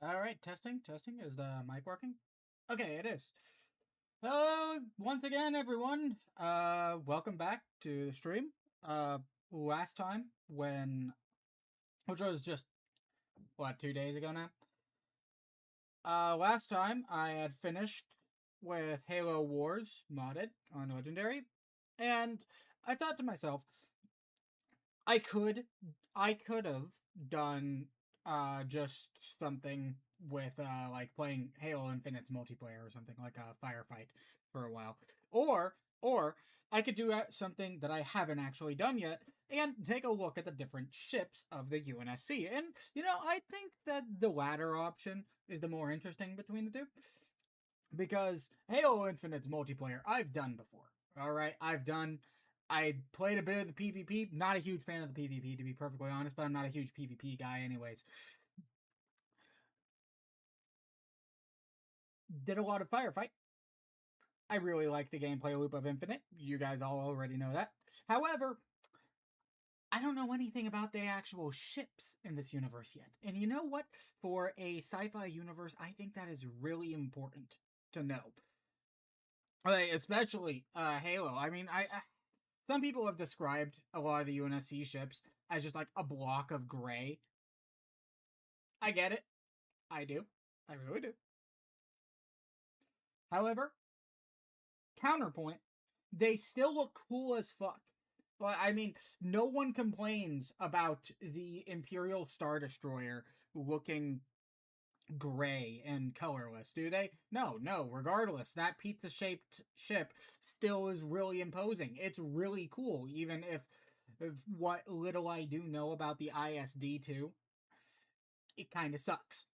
All right, testing. Is the mic working? Okay, it is. Once again, everyone, welcome back to the stream. Last time which was just, 2 days ago now? Last time I had finished with Halo Wars modded on Legendary, and I thought to myself, I could have done just something with like playing Halo Infinite's multiplayer or something like a firefight for a while, or I could do something that I haven't actually done yet and take a look at the different ships of the UNSC. And I think that the latter option is the more interesting between the two, because Halo Infinite's multiplayer I've done before. All right, I played a bit of the PvP. Not a huge fan of the PvP, to be perfectly honest, but I'm not a huge PvP guy anyways. Did a lot of firefight. I really like the gameplay loop of Infinite. You guys all already know that. However, I don't know anything about the actual ships in this universe yet. And you know what? For a sci-fi universe, I think that is really important to know. Especially Halo. I mean, I some people have described a lot of the UNSC ships as just like a block of gray. I get it. I do. I really do. However, counterpoint, they still look cool as fuck. Well, I mean, no one complains about the Imperial Star Destroyer looking gray and colorless, do they? No. Regardless, that pizza-shaped ship still is really imposing. It's really cool, even if what little I do know about the ISD2, it kind of sucks,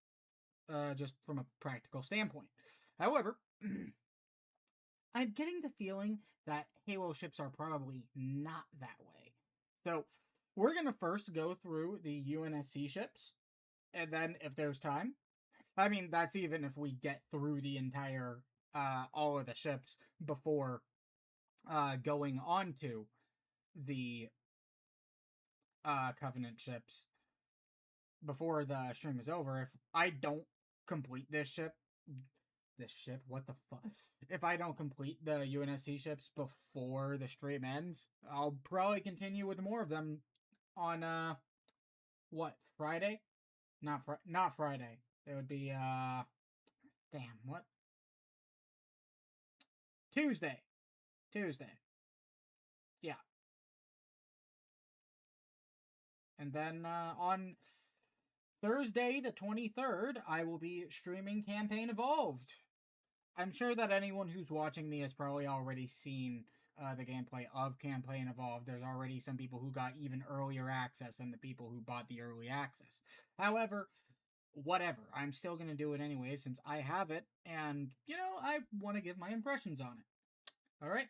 just from a practical standpoint. However, I'm getting the feeling that Halo ships are probably not that way. So, we're going to first go through the UNSC ships, and then if there's time, I mean, that's even if we get through the entire, all of the ships before going on to the Covenant ships before the stream is over. If I don't complete this ship, what the fuck? If I don't complete the UNSC ships before the stream ends, I'll probably continue with more of them on, what, Friday? Not Friday. It would be, damn, what? Tuesday. Yeah. And then on Thursday, the 23rd, I will be streaming Campaign Evolved. I'm sure that anyone who's watching me has probably already seen the gameplay of Campaign Evolved. There's already some people who got even earlier access than the people who bought the early access. However, whatever. I'm still going to do it anyway since I have it, and, I want to give my impressions on it. Alright,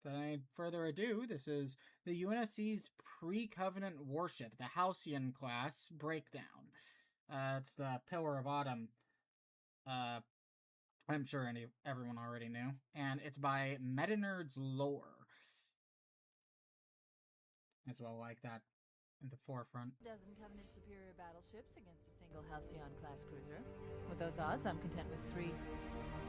without further ado, this is the UNSC's pre-Covenant warship, the Halcyon class breakdown. It's the Pillar of Autumn. I'm sure everyone already knew. And it's by MetaNerd's Lore. As well, like that in the forefront. A dozen Covenant superior battleships against a single Halcyon-class cruiser. With those odds, I'm content with 3,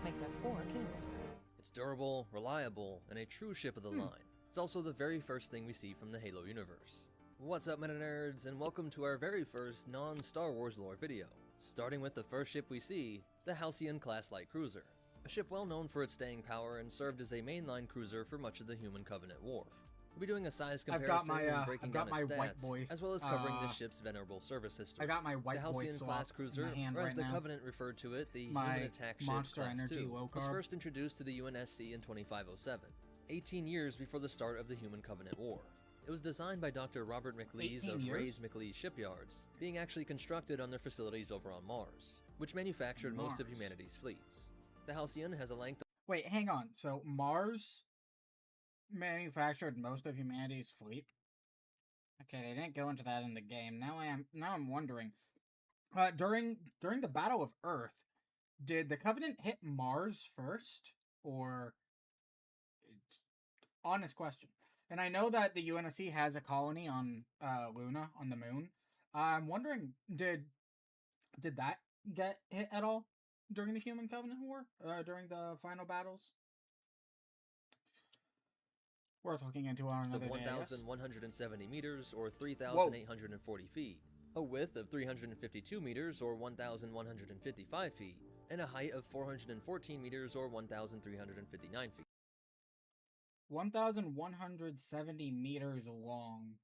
make that 4 kills. It's durable, reliable, and a true ship of the line. It's also the very first thing we see from the Halo universe. What's up, meta nerds, and welcome to our very first non-Star Wars lore video. Starting with the first ship we see, the Halcyon-class light cruiser. A ship well known for its staying power and served as a mainline cruiser for much of the Human Covenant War. We'll be doing a size comparison and breaking down its stats, as well as covering this ship's venerable service history. I got my white the boy Halcyon-class cruiser, or as the Covenant referred to it, the Human Attack Ship Monster Class Energy 2, low was carb. first introduced to the UNSC in 2507, 18 years before the start of the Human Covenant War. It was designed by Dr. Robert McLeese of Ray's McLeese Shipyards, being actually constructed on their facilities over on Mars, which manufactured most of humanity's fleets. The Halcyon has a length of... Wait, hang on. So Mars manufactured most of humanity's fleet? Okay, they didn't go into that in the game. Now I'm wondering. During the Battle of Earth, did the Covenant hit Mars first? Or... honest question. And I know that the UNSC has a colony on Luna, on the moon. I'm wondering, did that get hit at all during the Human Covenant War? During the final battles? Worth looking into on Of another day, I guess. 1,170 meters or Whoa. 3,840 feet, a width of 352 meters or 1,155 feet, and a height of 414 meters or 1,359 feet. 1,170 meters long.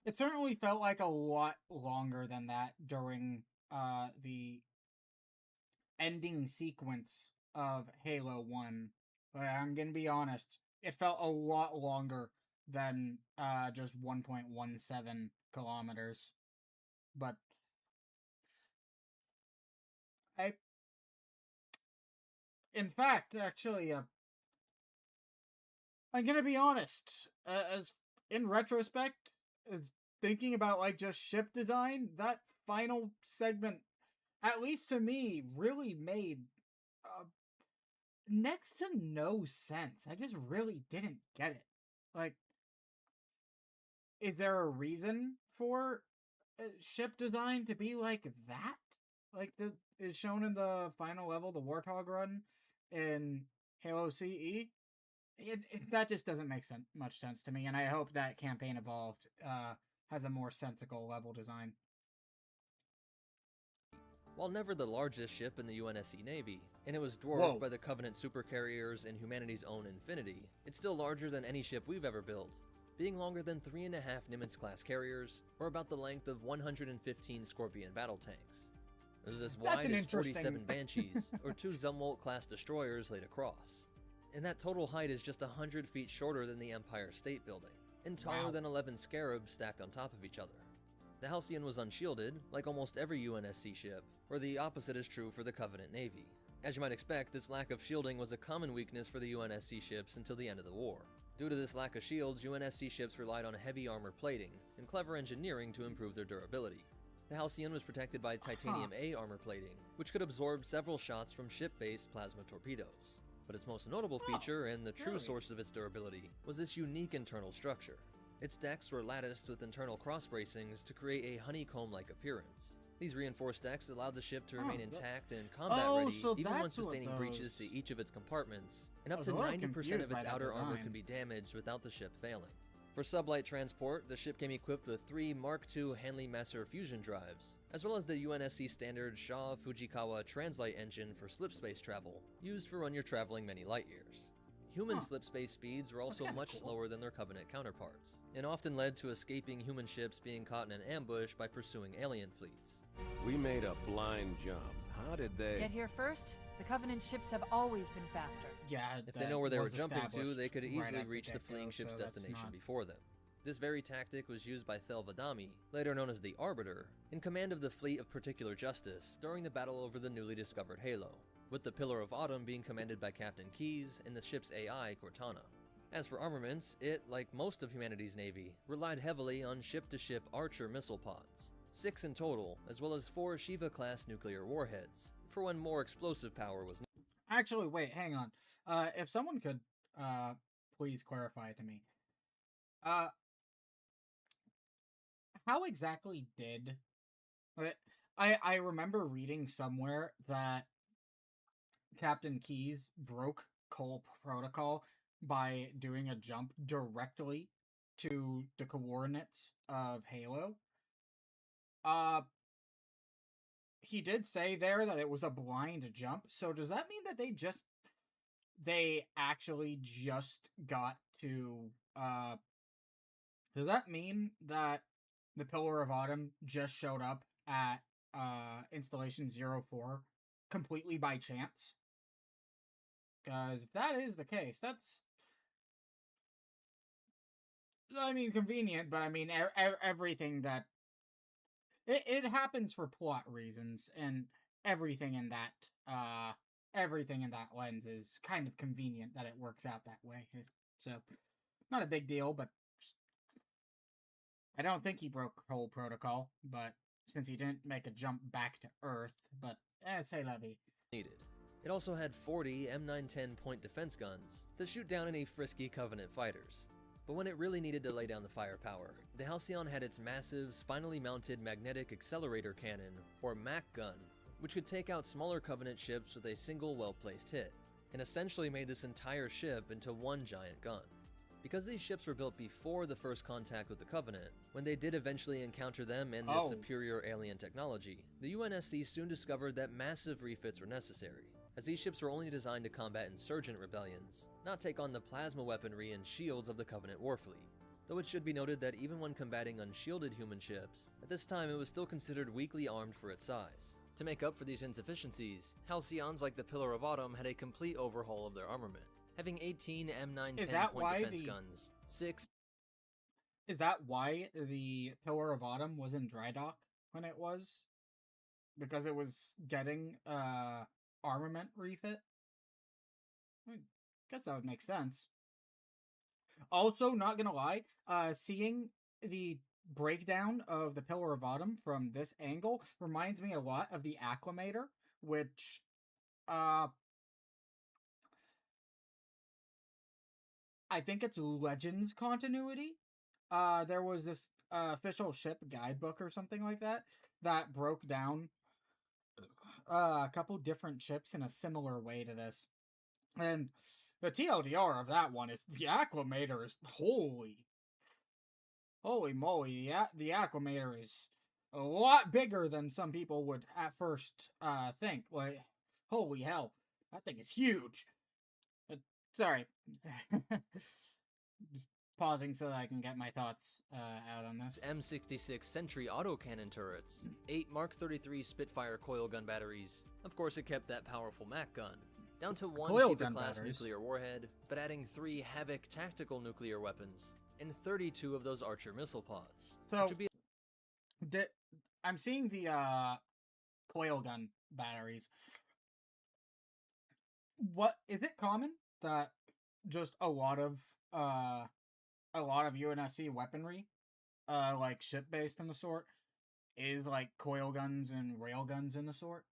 It certainly felt like a lot longer than that during the ending sequence of Halo 1. I'm gonna be honest, it felt a lot longer than just 1.17 kilometers. But in fact, actually, I'm gonna be honest. As in retrospect, as thinking about like just ship design, that final segment, at least to me, really made next to no sense. I just really didn't get it. Like, is there a reason for ship design to be like that? Like the is shown in the final level, the Warthog run in Halo CE. That just doesn't make much sense to me, and I hope that Campaign Evolved has a more sensical level design. While never the largest ship in the UNSC Navy, and it was dwarfed by the Covenant supercarriers and humanity's own Infinity, it's still larger than any ship we've ever built, being longer than 3.5 Nimitz-class carriers, or about the length of 115 Scorpion battle tanks. It was as wide as 47 Banshees, or 2 Zumwalt-class destroyers laid across. And that total height is just 100 feet shorter than the Empire State Building, and taller than 11 Scarabs stacked on top of each other. The Halcyon was unshielded, like almost every UNSC ship, where the opposite is true for the Covenant Navy. As you might expect, this lack of shielding was a common weakness for the UNSC ships until the end of the war. Due to this lack of shields, UNSC ships relied on heavy armor plating and clever engineering to improve their durability. The Halcyon was protected by titanium A armor plating, which could absorb several shots from ship-based plasma torpedoes. But its most notable feature, and the true source of its durability, was its unique internal structure. Its decks were latticed with internal cross bracings to create a honeycomb-like appearance. These reinforced decks allowed the ship to remain intact and combat-ready, even when sustaining breaches to each of its compartments, and up to 90% of its outer armor could be damaged without the ship failing. For sublight transport, the ship came equipped with 3 Mark II Hanley-Messer fusion drives, as well as the UNSC standard Shaw Fujikawa Translite engine for slipspace travel, used for when you're traveling many light years. Human slipspace speeds were also much slower than their Covenant counterparts, and often led to escaping human ships being caught in an ambush by pursuing alien fleets. We made a blind jump. How did they... Get here first? The Covenant ships have always been faster. Yeah, if they know where they were jumping to, they could easily reach the fleeing ship's destination before them. This very tactic was used by Thel 'Vadami, later known as the Arbiter, in command of the Fleet of Particular Justice during the battle over the newly discovered Halo, with the Pillar of Autumn being commanded by Captain Keyes and the ship's AI, Cortana. As for armaments, it, like most of humanity's navy, relied heavily on ship-to-ship Archer missile pods, 6 in total, as well as 4 Shiva-class nuclear warheads, for when more explosive power was needed. Actually, wait, hang on. If someone could, please clarify to me. How exactly did... I remember reading somewhere that Captain Keyes broke Cole Protocol by doing a jump directly to the coordinates of Halo. He did say there that it was a blind jump, so does that mean that they actually just got to, does that mean that the Pillar of Autumn just showed up at, Installation 04 completely by chance? Because if that is the case, that's... I mean, convenient, but I mean, everything that... It happens for plot reasons, and everything in that lens is kind of convenient that it works out that way. So, not a big deal, but... I don't think he broke Cole Protocol, but since he didn't make a jump back to Earth, but, c'est la vie. Needed. It also had 40 M910 point defense guns to shoot down any frisky Covenant fighters. But when it really needed to lay down the firepower, the Halcyon had its massive, spinally mounted magnetic accelerator cannon, or MAC gun, which could take out smaller Covenant ships with a single well-placed hit, and essentially made this entire ship into one giant gun. Because these ships were built before the first contact with the Covenant, when they did eventually encounter them and this superior alien technology, the UNSC soon discovered that massive refits were necessary, as these ships were only designed to combat insurgent rebellions, not take on the plasma weaponry and shields of the Covenant warfleet. Though it should be noted that even when combating unshielded human ships, at this time it was still considered weakly armed for its size. To make up for these insufficiencies, Halcyons like the Pillar of Autumn had a complete overhaul of their armament, having 18 M910 point defense guns, 6... Is that why the Pillar of Autumn was in dry dock when it was? Because it was getting, armament refit? I guess that would make sense. Also, not gonna lie, seeing the breakdown of the Pillar of Autumn from this angle reminds me a lot of the Acclimator, which, I think it's Legends continuity. There was this official ship guidebook or something like that that broke down a couple different ships in a similar way to this. And the TLDR of that one is the Acclimator is holy moly, the Acclimator is a lot bigger than some people would at first think. Like, holy hell, that thing is huge. Sorry. Just pausing so that I can get my thoughts out on this. M66 Sentry autocannon turrets, 8 Mark 33 Spitfire coil gun batteries. Of course, it kept that powerful MAC gun, down to one Shiva-class nuclear warhead, but adding 3 Havoc tactical nuclear weapons, and 32 of those Archer missile pods. So, I'm seeing the coil gun batteries. What is it common that just a lot of UNSC weaponry, like ship-based in the sort, is like coil guns and rail guns in the sort?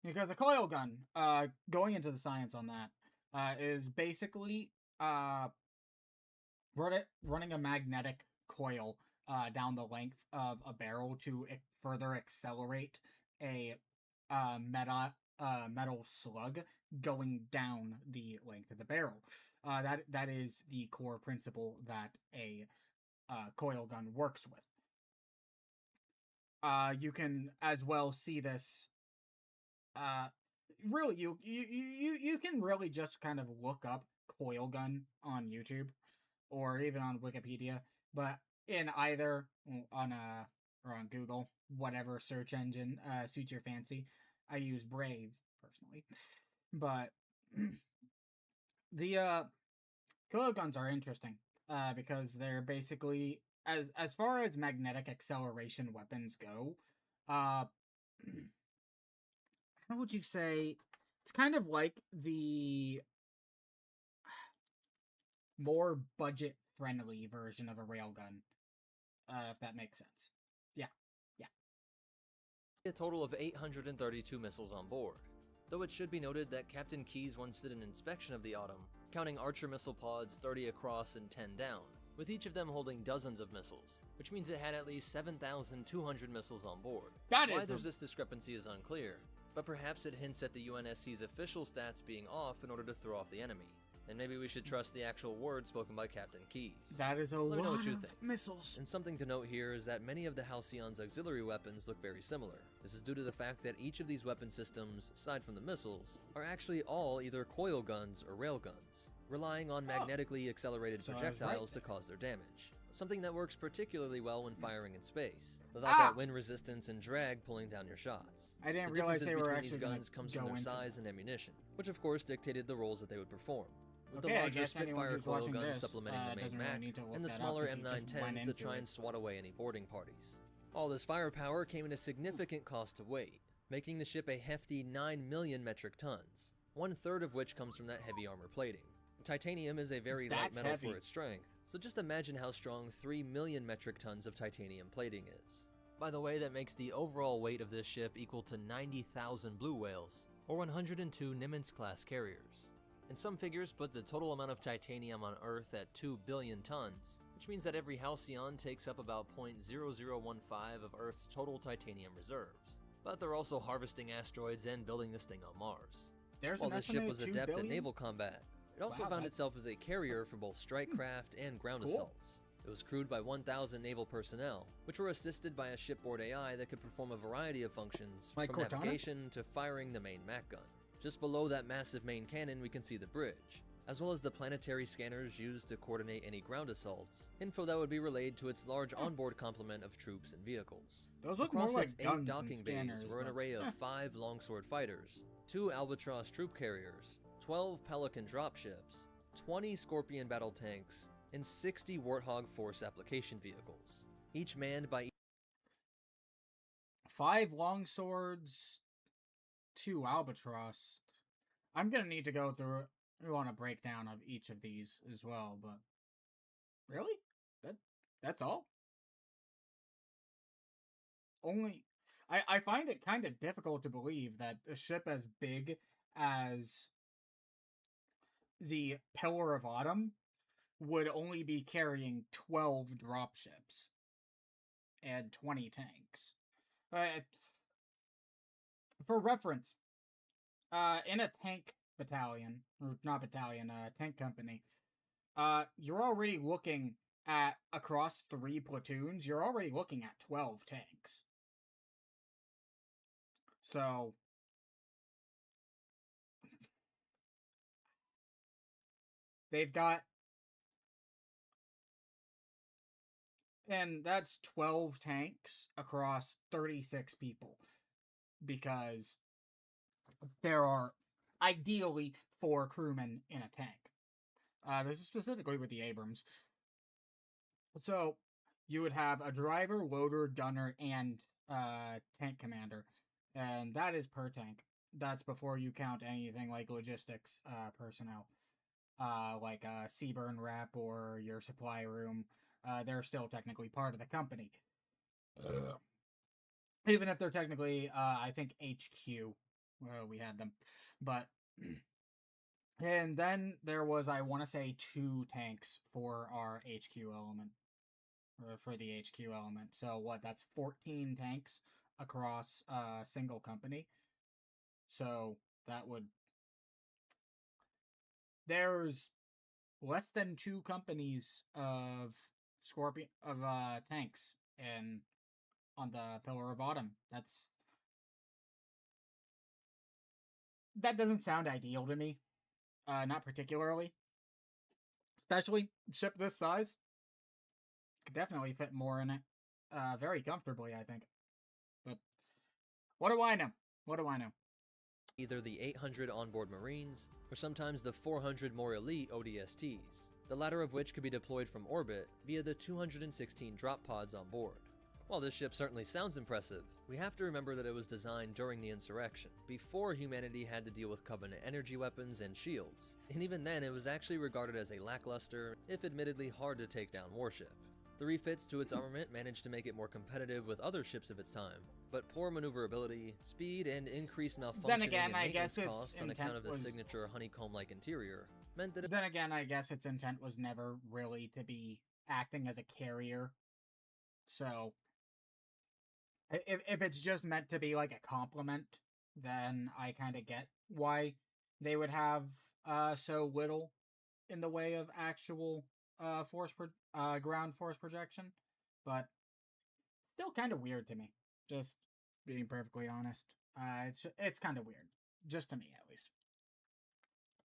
Because a coil gun, going into the science on that, is basically running a magnetic coil down the length of a barrel to further accelerate a metal slug going down the length of the barrel. That is the core principle that a coil gun works with. You can as well see this. Really, you can really just kind of look up coil gun on YouTube or even on Wikipedia, but in either on Google, whatever search engine suits your fancy. I use Brave personally, but the coil guns are interesting because they're basically as far as magnetic acceleration weapons go. How would you say? It's kind of like the more budget-friendly version of a railgun, if that makes sense. Yeah. A total of 832 missiles on board, though it should be noted that Captain Keyes once did an inspection of the Autumn, counting Archer missile pods 30 across and 10 down, with each of them holding dozens of missiles, which means it had at least 7,200 missiles on board. Why there's this discrepancy is unclear, but perhaps it hints at the UNSC's official stats being off in order to throw off the enemy. And maybe we should trust the actual words spoken by Captain Keyes. That is a Let me know lot what you of think. missiles. And something to note here is that many of the Halcyon's auxiliary weapons look very similar. This is due to the fact that each of these weapon systems, aside from the missiles, are actually all either coil guns or rail guns, relying on magnetically accelerated projectiles to cause their damage. Something that works particularly well when firing in space, without that wind resistance and drag pulling down your shots. I didn't realize they were actually these guns comes from their size and ammunition, which of course dictated the roles that they would perform. With the larger Spitfire coil guns supplementing the main MAC, and the smaller M910s to try and swat away any boarding parties. All this firepower came at a significant cost to weight, making the ship a hefty 9 million metric tons, 1/3 of which comes from that heavy armor plating. Titanium is a very light metal for its strength, so just imagine how strong 3 million metric tons of titanium plating is. By the way, that makes the overall weight of this ship equal to 90,000 blue whales, or 102 Nimitz-class carriers. and some figures put the total amount of titanium on Earth at 2 billion tons, which means that every Halcyon takes up about 0.0015 of Earth's total titanium reserves. But they're also harvesting asteroids and building this thing on Mars. There's While an this ship estimated was 2 adept at billion? naval combat, it also Wow, found that- itself as a carrier for both strike craft and ground Cool. assaults. It was crewed by 1,000 naval personnel, which were assisted by a shipboard AI that could perform a variety of functions, Like from Cortana? navigation to firing the main Mac gun. Just below that massive main cannon we can see the bridge, as well as the planetary scanners used to coordinate any ground assaults, info that would be relayed to its large onboard complement of troops and vehicles. Those look Across more its like 8 guns docking and scanners. bays were an but- array of 5 longsword fighters, 2 Albatross troop carriers, 12 Pelican dropships, 20 Scorpion battle tanks, and 60 Warthog Force application vehicles, each manned by 5 longswords, 2 albatross. I'm gonna need to go through on a breakdown of each of these as well, but really? That's all? Only I find it kind of difficult to believe that a ship as big as the Pillar of Autumn would only be carrying 12 dropships and 20 tanks. For reference, in a tank battalion, or not battalion, tank company, you're already looking at, across 3 platoons, you're already looking at 12 tanks. So, they've got, and that's 12 tanks across 36 people, because there are ideally 4 crewmen in a tank. This is specifically with the Abrams. So, you would have a driver, loader, gunner, and tank commander. And that is per tank. That's before you count anything like logistics personnel. Like a Seaburn rep or your supply room. They're still technically part of the company. Even if they're technically, I think, HQ. We had them. But, and then there was, I want to say, 2 tanks for our HQ element. Or for the HQ element. So what, that's 14 tanks across a single company. So that would... There's less than 2 companies of tanks and on the Pillar of Autumn. That doesn't sound ideal to me. Not particularly. Especially ship this size. Could definitely fit more in it. Very comfortably, I think. But what do I know? What do I know? either the 800 onboard Marines, or sometimes the 400 more elite ODSTs, the latter of which could be deployed from orbit via the 216 drop pods on board. While this ship certainly sounds impressive, we have to remember that it was designed during the insurrection, before humanity had to deal with Covenant energy weapons and shields, and even then it was actually regarded as a lackluster, if admittedly hard to take down warship. The refits to its armament managed to make it more competitive with other ships of its time, but poor maneuverability, speed, and increased malfunctioning Then again, and I maintenance guess its costs on account of the intent was- signature honeycomb-like interior meant that it Then again, I guess its intent was never really to be acting as a carrier. So, if it's just meant to be like a compliment, then I kind of get why they would have so little in the way of actual ground force projection. But still kind of weird to me. Just being perfectly honest, it's kind of weird, just to me at least.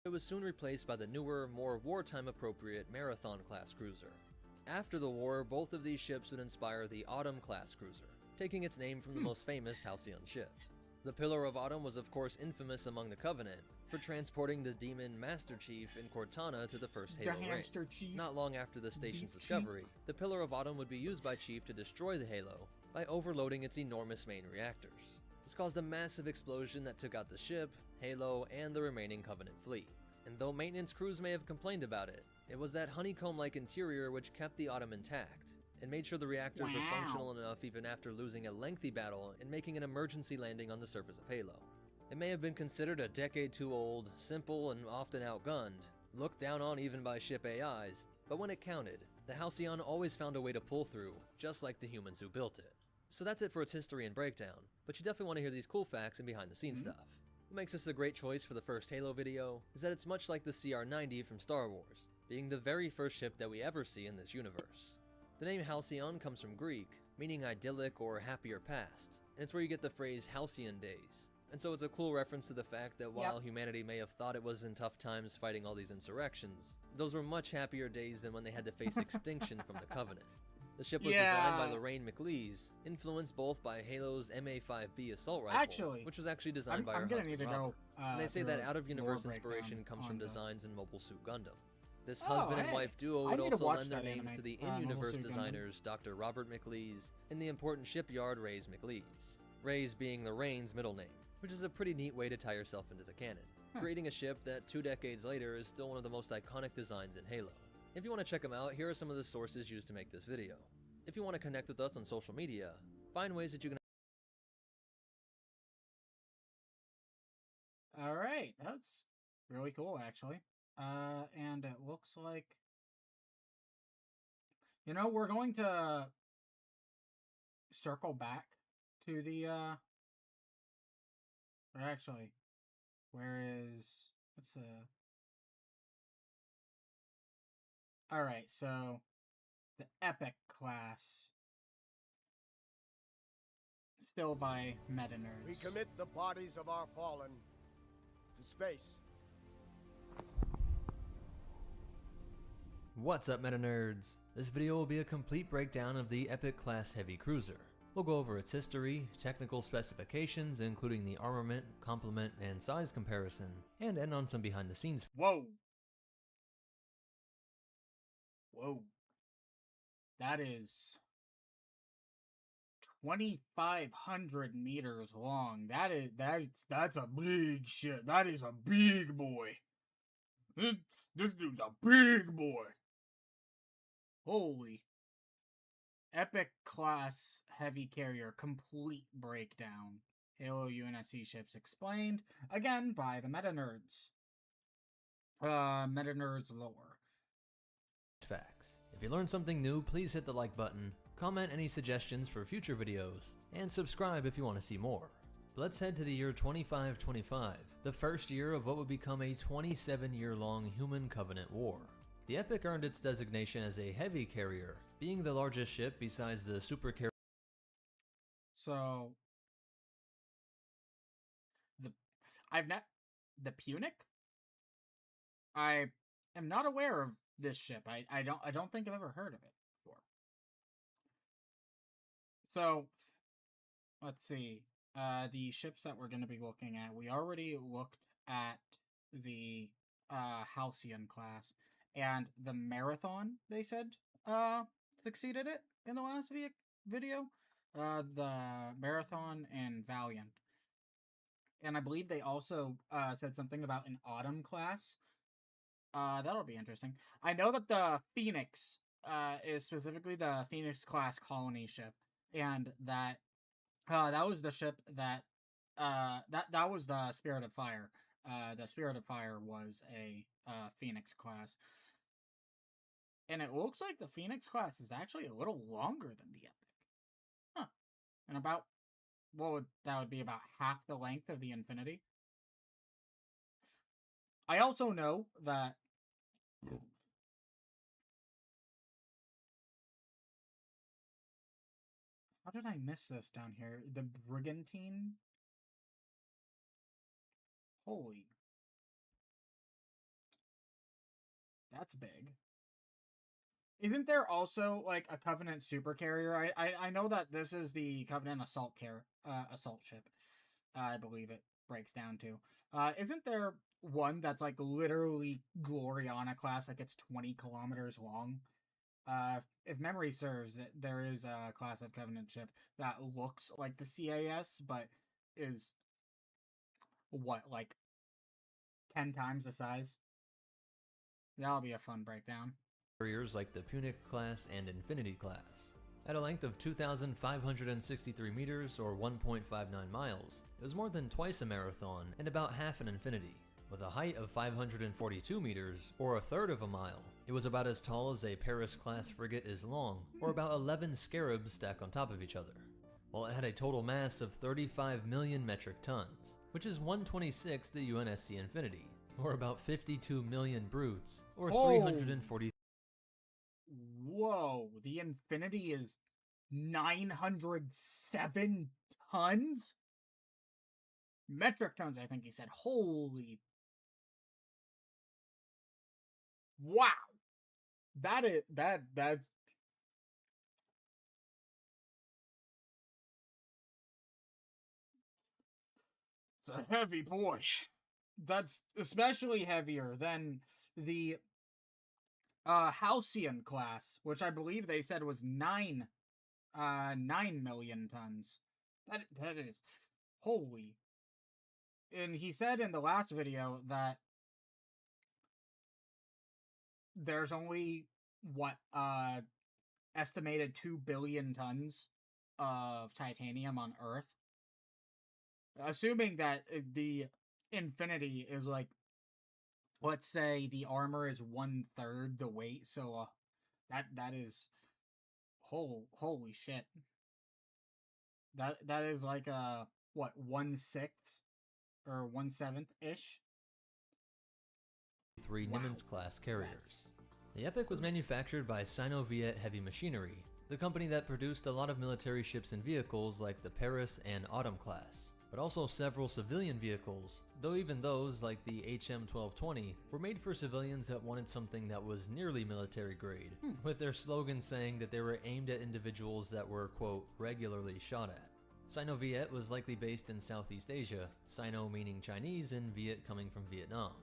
It was soon replaced by the newer, more wartime-appropriate Marathon-class cruiser. After the war, both of these ships would inspire the Autumn-class cruiser, taking its name from the most famous Halcyon ship. The Pillar of Autumn was of course infamous among the Covenant for transporting the demon Master Chief in Cortana to the first Halo The ring. hamster chief. Not long after the station's Beef discovery, the Pillar of Autumn would be used by Chief to destroy the Halo by overloading its enormous main reactors. This caused a massive explosion that took out the ship, Halo, and the remaining Covenant fleet. And though maintenance crews may have complained about it, it was that honeycomb-like interior which kept the Autumn intact, and made sure the reactors were functional enough even after losing a lengthy battle and making an emergency landing on the surface of Halo. It may have been considered a decade too old, simple, and often outgunned, looked down on even by ship AIs, but when it counted, the Halcyon always found a way to pull through, just like the humans who built it. So that's it for its history and breakdown, but you definitely want to hear these cool facts and behind the scenes stuff. What makes this a great choice for the first Halo video is that it's much like the CR-90 from Star Wars, being the very first ship that we ever see in this universe. The name Halcyon comes from Greek, meaning idyllic or happier past, and it's where you get the phrase halcyon days. And so it's a cool reference to the fact that while humanity may have thought it was in tough times fighting all these insurrections, those were much happier days than when they had to face extinction from the Covenant. The ship was designed by Lorraine McLeese, influenced both by Halo's MA-5B assault rifle, which was actually designed by her husband Robert. And they say that out-of-universe inspiration comes from designs in Mobile Suit Gundam. This husband and wife duo would also lend their names to the in-universe designers Dr. Robert McLeese and the important shipyard Rays McLeese. Rays being Lorraine's middle name, which is a pretty neat way to tie yourself into the canon, creating a ship that 2 decades later is still one of the most iconic designs in Halo. If you want to check them out, here are some of the sources used to make this video. If you want to connect with us on social media, find ways that you can... Alright, that's really cool, actually. And it looks like... You know, we're going to circle back to the, or actually, where is... What's Alright, so... The Epic class. Still by Meta Nerds. We commit the bodies of our fallen to space. What's up, Meta Nerds? This video will be a complete breakdown of the Epic class heavy cruiser. We'll go over its history, technical specifications including the armament, complement, and size comparison, and end on some behind the scenes. Whoa! Whoa. That is 2,500 meters long. That's a big shit. That is a big boy. This dude's a big boy. Holy. Epic class heavy carrier complete breakdown. Halo UNSC ships explained, again by the Meta Nerds. Meta Nerds lore. Facts. If you learned something new, please hit the like button, comment any suggestions for future videos, and subscribe if you want to see more. Let's head to the year 2525, the first year of what would become a 27-year-long Human Covenant War. The Epic earned its designation as a heavy carrier, being the largest ship besides the super carrier. So, the Punic? I am not aware of this ship. I don't think I've ever heard of it before. So, let's see. The ships that we're going to be looking at, we already looked at the Halcyon class, and the Marathon, they said, succeeded it in the last video. The Marathon and Valiant. And I believe they also said something about an Autumn class. That'll be interesting. I know that the Phoenix is specifically the Phoenix class colony ship, and that that was the ship that that was the Spirit of Fire. The Spirit of Fire was a Phoenix class, and it looks like the Phoenix class is actually a little longer than the Epic, huh? And about that would be about half the length of the Infinity. I also know that how did I miss this down here? The Brigantine? Holy. That's big. Isn't there also, like, a Covenant supercarrier? I know that this is the Covenant assault ship. I believe it breaks down to. Isn't there one that's, like, literally Gloriana class, like it's 20 kilometers long? If memory serves, there is a class of Covenant ship that looks like the CAS, but is, what, like 10 times the size? That'll be a fun breakdown. Carriers like the Punic class and Infinity class. At a length of 2,563 meters or 1.59 miles, it was more than twice a marathon and about half an infinity. With a height of 542 meters or a third of a mile, it was about as tall as a Paris-class frigate is long, or about 11 scarabs stacked on top of each other. While it had a total mass of 35 million metric tons, which is 1/26 the UNSC Infinity, or about 52 million brutes, or Oh. 340. Whoa, the Infinity is 907 tons? Metric tons, I think he said. Holy. Wow. That's it's a heavy boy. That's especially heavier than the Halcyon class, which I believe they said was 9 million tons. That is holy. And he said in the last video that there's only estimated 2 billion tons of titanium on Earth. Assuming that the Infinity is like, let's say the armor is 1/3 the weight, so that is holy shit. That is like what, 1/6 or 1/7 ish. 3 Wow. Nimitz-class carriers. The Epic was manufactured by Sino-Viet Heavy Machinery, the company that produced a lot of military ships and vehicles like the Paris and Autumn class, but also several civilian vehicles, though even those, like the HM-1220, were made for civilians that wanted something that was nearly military grade, with their slogan saying that they were aimed at individuals that were, quote, regularly shot at. Sino-Viet was likely based in Southeast Asia, Sino meaning Chinese and Viet coming from Vietnam,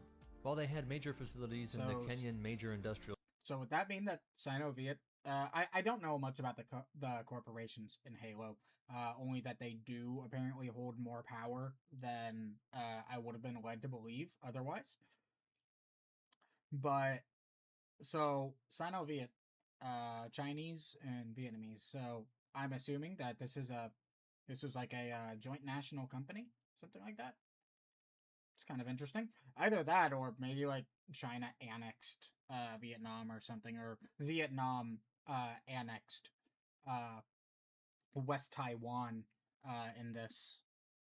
while they had major facilities in the So- Kenyan major industrial. So would that mean that Sino-Viet? I don't know much about the corporations in Halo. Only that they do apparently hold more power than I would have been led to believe otherwise. But so Sino-Viet, Chinese and Vietnamese. So I'm assuming that this was like a joint national company, something like that. It's kind of interesting. Either that, or maybe like China annexed Vietnam or something, or Vietnam annexed West Taiwan in this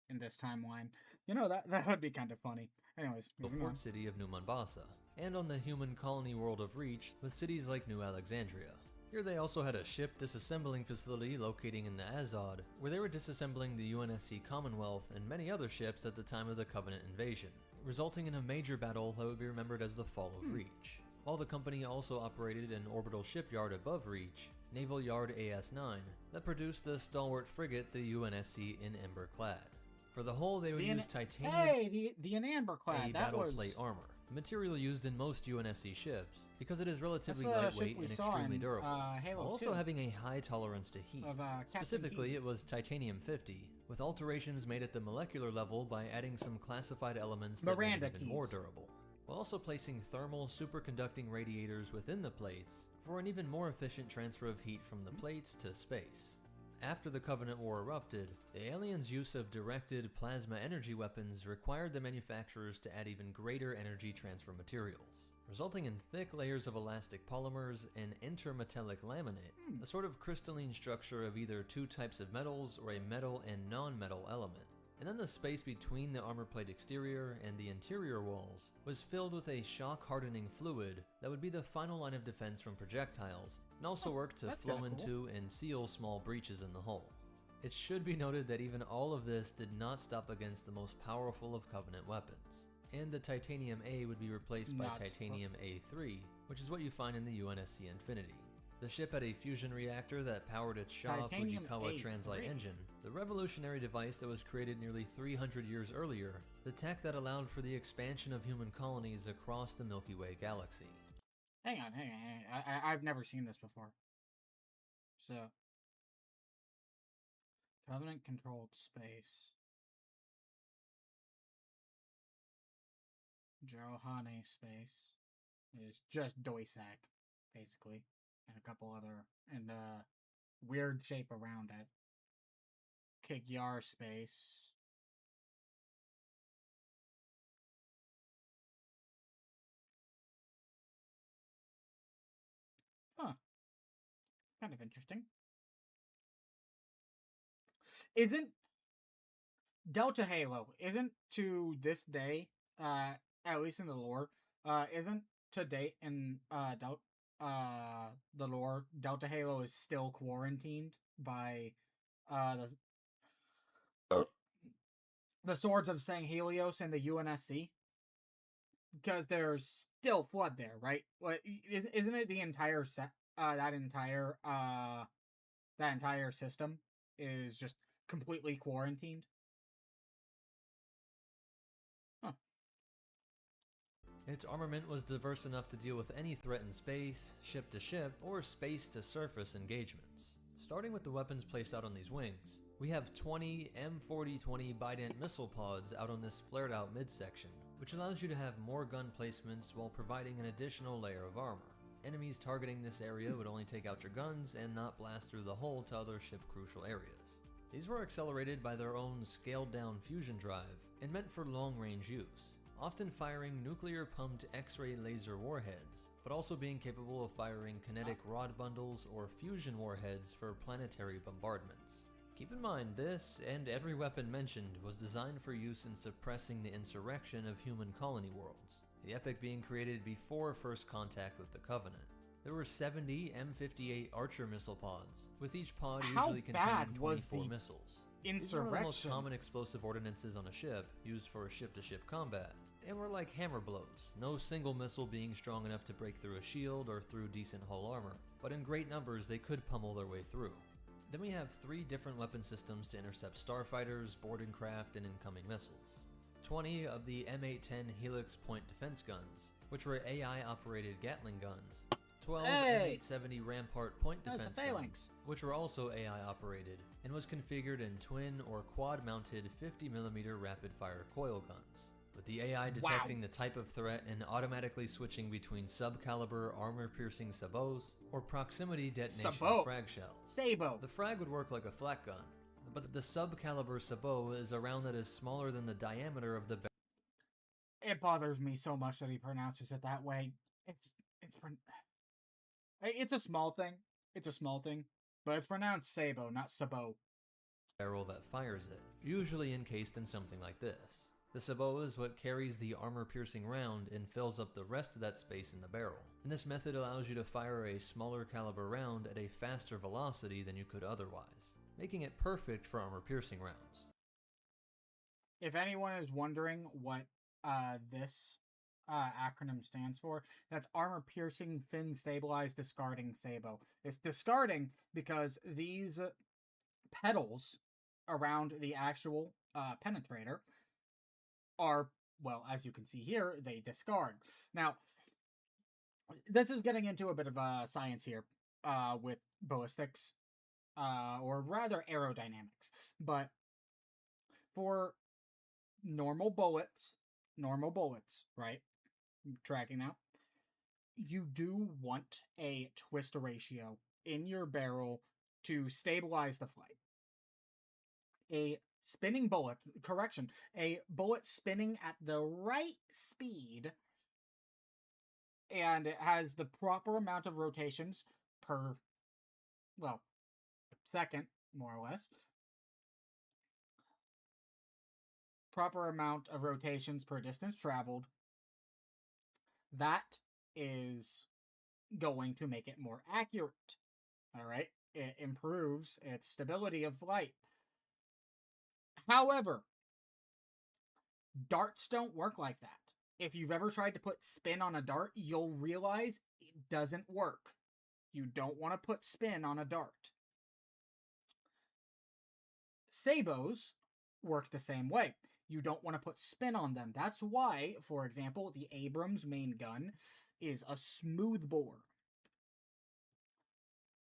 timeline. You know, that would be kind of funny. Anyways, moving on. port city of New Mombasa, and on the human colony world of Reach with cities like New Alexandria. Here they also had a ship disassembling facility locating in the Azad, where they were disassembling the UNSC Commonwealth and many other ships at the time of the Covenant invasion, resulting in a major battle that would be remembered as the Fall of Reach. While the company also operated an orbital shipyard above Reach, Naval Yard AS-9, that produced the stalwart frigate the UNSC in Ember clad. For the hull, they would use titanium the Amber clad. That battle was plate armor, the material used in most UNSC ships, because it is relatively that's the lightweight ship we and saw extremely in, durable, Halo while also 2 having a high tolerance to heat. of Captain Specifically, Keyes. it was titanium 50, with alterations made at the molecular level by adding some classified elements that made Miranda it even more keys. durable, while also placing thermal superconducting radiators within the plates for an even more efficient transfer of heat from the plates to space. After the Covenant War erupted, the aliens' use of directed plasma energy weapons required the manufacturers to add even greater energy transfer materials, resulting in thick layers of elastic polymers and intermetallic laminate, a sort of crystalline structure of either two types of metals or a metal and non-metal element. And then the space between the armor plate exterior and the interior walls was filled with a shock-hardening fluid that would be the final line of defense from projectiles, and also work to that's flow kinda into and seal small breaches in the hull. It should be noted that even all of this did not stop against the most powerful of Covenant weapons, and the Titanium A would be replaced by Not Titanium A3, which is what you find in the UNSC Infinity. The ship had a fusion reactor that powered its Shaw Titanium Fujikawa A3. Translite engine, the revolutionary device that was created nearly 300 years earlier, the tech that allowed for the expansion of human colonies across the Milky Way galaxy. Hang on. I've never seen this before. So, Covenant controlled space. Johane space is just Doisak, basically, and a couple other weird shape around it. Kigyar space. Huh. Kind of interesting. Isn't Delta Halo isn't to this day, at least in the lore, isn't to date in the lore, Delta Halo is still quarantined by uh the the swords of Sang Helios and the UNSC, because there's still flood there, right? What isn't it the entire set? That entire system is just completely quarantined. Huh. Its armament was diverse enough to deal with any threat in space, ship-to-ship, or space-to-surface engagements. Starting with the weapons placed out on these wings, we have 20 M4020 Bident missile pods out on this flared-out midsection, which allows you to have more gun placements while providing an additional layer of armor. Enemies targeting this area would only take out your guns and not blast through the hull to other ship-crucial areas. These were accelerated by their own scaled-down fusion drive and meant for long-range use, often firing nuclear-pumped X-ray laser warheads, but also being capable of firing kinetic rod bundles or fusion warheads for planetary bombardments. Keep in mind, this, and every weapon mentioned, was designed for use in suppressing the insurrection of human colony worlds, the epic being created before first contact with the Covenant. There were 70 M58 Archer missile pods, with each pod usually containing 24 missiles. These are one of the most common explosive ordinances on a ship, used for ship-to-ship combat, and were like hammer blows, no single missile being strong enough to break through a shield or through decent hull armor, but in great numbers they could pummel their way through. Then we have 3 different weapon systems to intercept starfighters, boarding craft, and incoming missiles. 20 of the M810 Helix point defense guns, which were AI-operated Gatling guns. 12 M870 Rampart point defense guns, which were also AI-operated, and was configured in twin or quad-mounted 50mm rapid-fire coil guns, with the AI detecting the type of threat and automatically switching between sub-caliber armor-piercing sabots or proximity detonation frag shells. The frag would work like a flat gun, but the sub-caliber sabot is a round that is smaller than the diameter of the barrel. It bothers me so much that he pronounces it that way. It's a small thing. It's a small thing, but it's pronounced sabo, not sabot. Barrel that fires it, usually encased in something like this. The sabot is what carries the armor-piercing round and fills up the rest of that space in the barrel. And this method allows you to fire a smaller caliber round at a faster velocity than you could otherwise, making it perfect for armor-piercing rounds. If anyone is wondering what this acronym stands for, that's armor-piercing, fin-stabilized, discarding sabot. It's discarding because these petals around the actual penetrator are, well, as you can see here, they discard. Now, this is getting into a bit of science here with ballistics, or rather aerodynamics. But for normal bullets, right? Tracking now. You do want a twist ratio in your barrel to stabilize the flight. A spinning bullet, a bullet spinning at the right speed, and it has the proper amount of rotations per, well, second, more or less. Proper amount of rotations per distance traveled. That is going to make it more accurate. All right? It improves its stability of flight. However, darts don't work like that. If you've ever tried to put spin on a dart, you'll realize it doesn't work. You don't want to put spin on a dart. Sabots work the same way. You don't want to put spin on them. That's why, for example, the Abrams main gun is a smooth bore.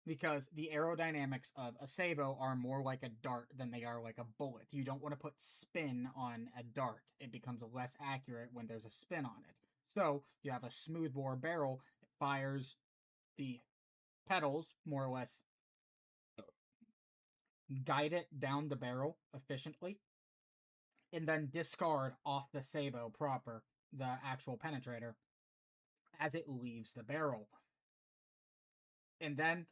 Because the aerodynamics of a sabot are more like a dart than they are like a bullet. You don't want to put spin on a dart. It becomes less accurate when there's a spin on it. So you have a smooth bore barrel. It fires the petals more or less guide it down the barrel efficiently, and then discard off the sabot proper, the actual penetrator, as it leaves the barrel. And then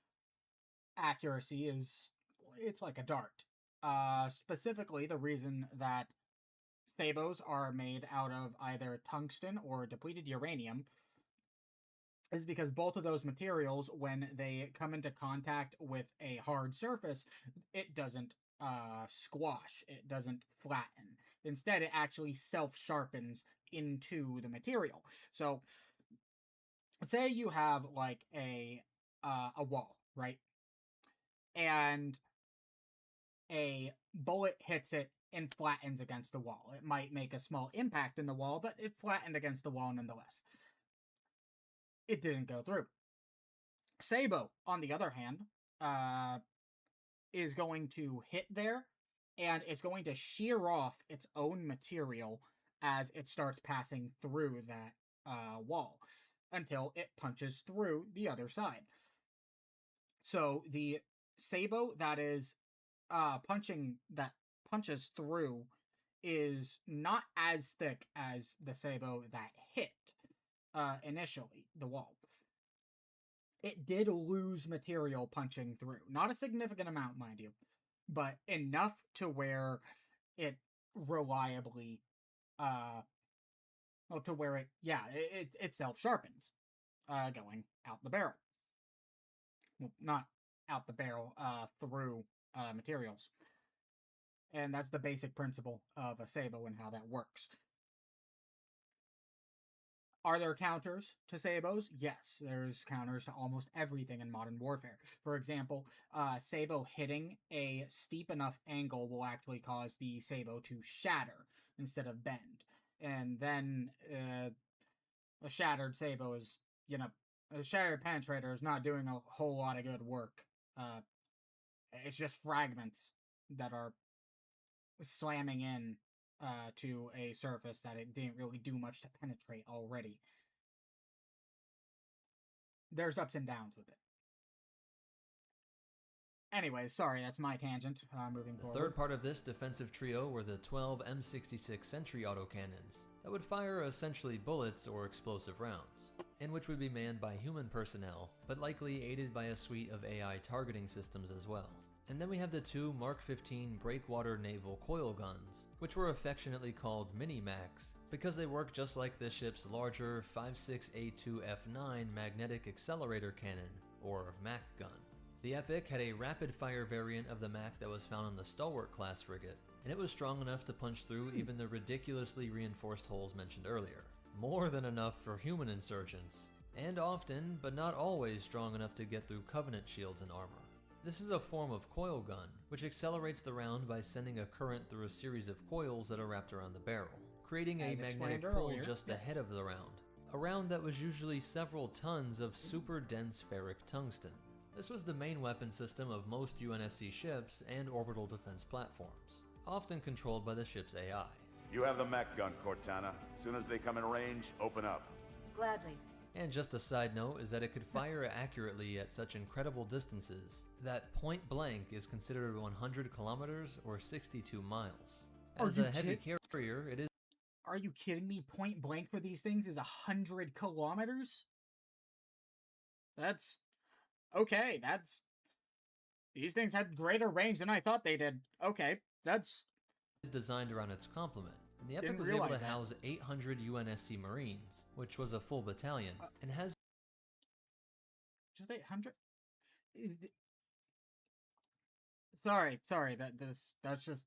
accuracy it's like a dart. Specifically, the reason that sabots are made out of either tungsten or depleted uranium is because both of those materials, when they come into contact with a hard surface, it doesn't squash, it doesn't flatten. Instead, it actually self-sharpens into the material. So, say you have like a wall, right? And a bullet hits it and flattens against the wall. It might make a small impact in the wall, but it flattened against the wall nonetheless. It didn't go through. Sabot, on the other hand, is going to hit there, and it's going to shear off its own material as it starts passing through that wall until it punches through the other side. So the sabot that is punches through is not as thick as the sabot that hit initially the wall. It did lose material punching through. Not a significant amount, mind you, but enough to where it reliably to where it self-sharpens going out the barrel. Well, not out the barrel, through materials. And that's the basic principle of a sabot and how that works. Are there counters to sabots? Yes, there's counters to almost everything in Modern Warfare. For example, sabot hitting a steep enough angle will actually cause the sabot to shatter instead of bend. And then a shattered sabot is, a shattered penetrator is not doing a whole lot of good work. It's just fragments that are slamming in to a surface that it didn't really do much to penetrate already. There's ups and downs with it. Anyways, sorry, that's my tangent. Moving forward. The third part of this defensive trio were the 12 M66 Sentry autocannons that would fire essentially bullets or explosive rounds, and which would be manned by human personnel, but likely aided by a suite of AI targeting systems as well. And then we have the two Mark 15 breakwater naval coil guns, which were affectionately called Mini-Macs because they work just like this ship's larger 56A2F9 magnetic accelerator cannon, or MAC gun. The Epic had a rapid-fire variant of the MAC that was found on the Stalwart class frigate, and it was strong enough to punch through even the ridiculously reinforced holes mentioned earlier. More than enough for human insurgents, and often, but not always, strong enough to get through Covenant shields and armor. This is a form of coil gun, which accelerates the round by sending a current through a series of coils that are wrapped around the barrel, creating a magnetic pull just ahead of the round. A round that was usually several tons of super dense ferric tungsten. This was the main weapon system of most UNSC ships and orbital defense platforms, often controlled by the ship's AI. You have the mech gun, Cortana. As soon as they come in range, open up. Gladly. And just a side note is that it could fire accurately at such incredible distances that point blank is considered 100 kilometers or 62 miles. As a heavy carrier, it is... Are you kidding me? Point blank for these things is 100 kilometers? That's... Okay, that's... These things had greater range than I thought they did. Okay, that's... designed around its complement. And the Epic was able to house 800 UNSC Marines, which was a full battalion, and has... Just 800? Sorry, that's just...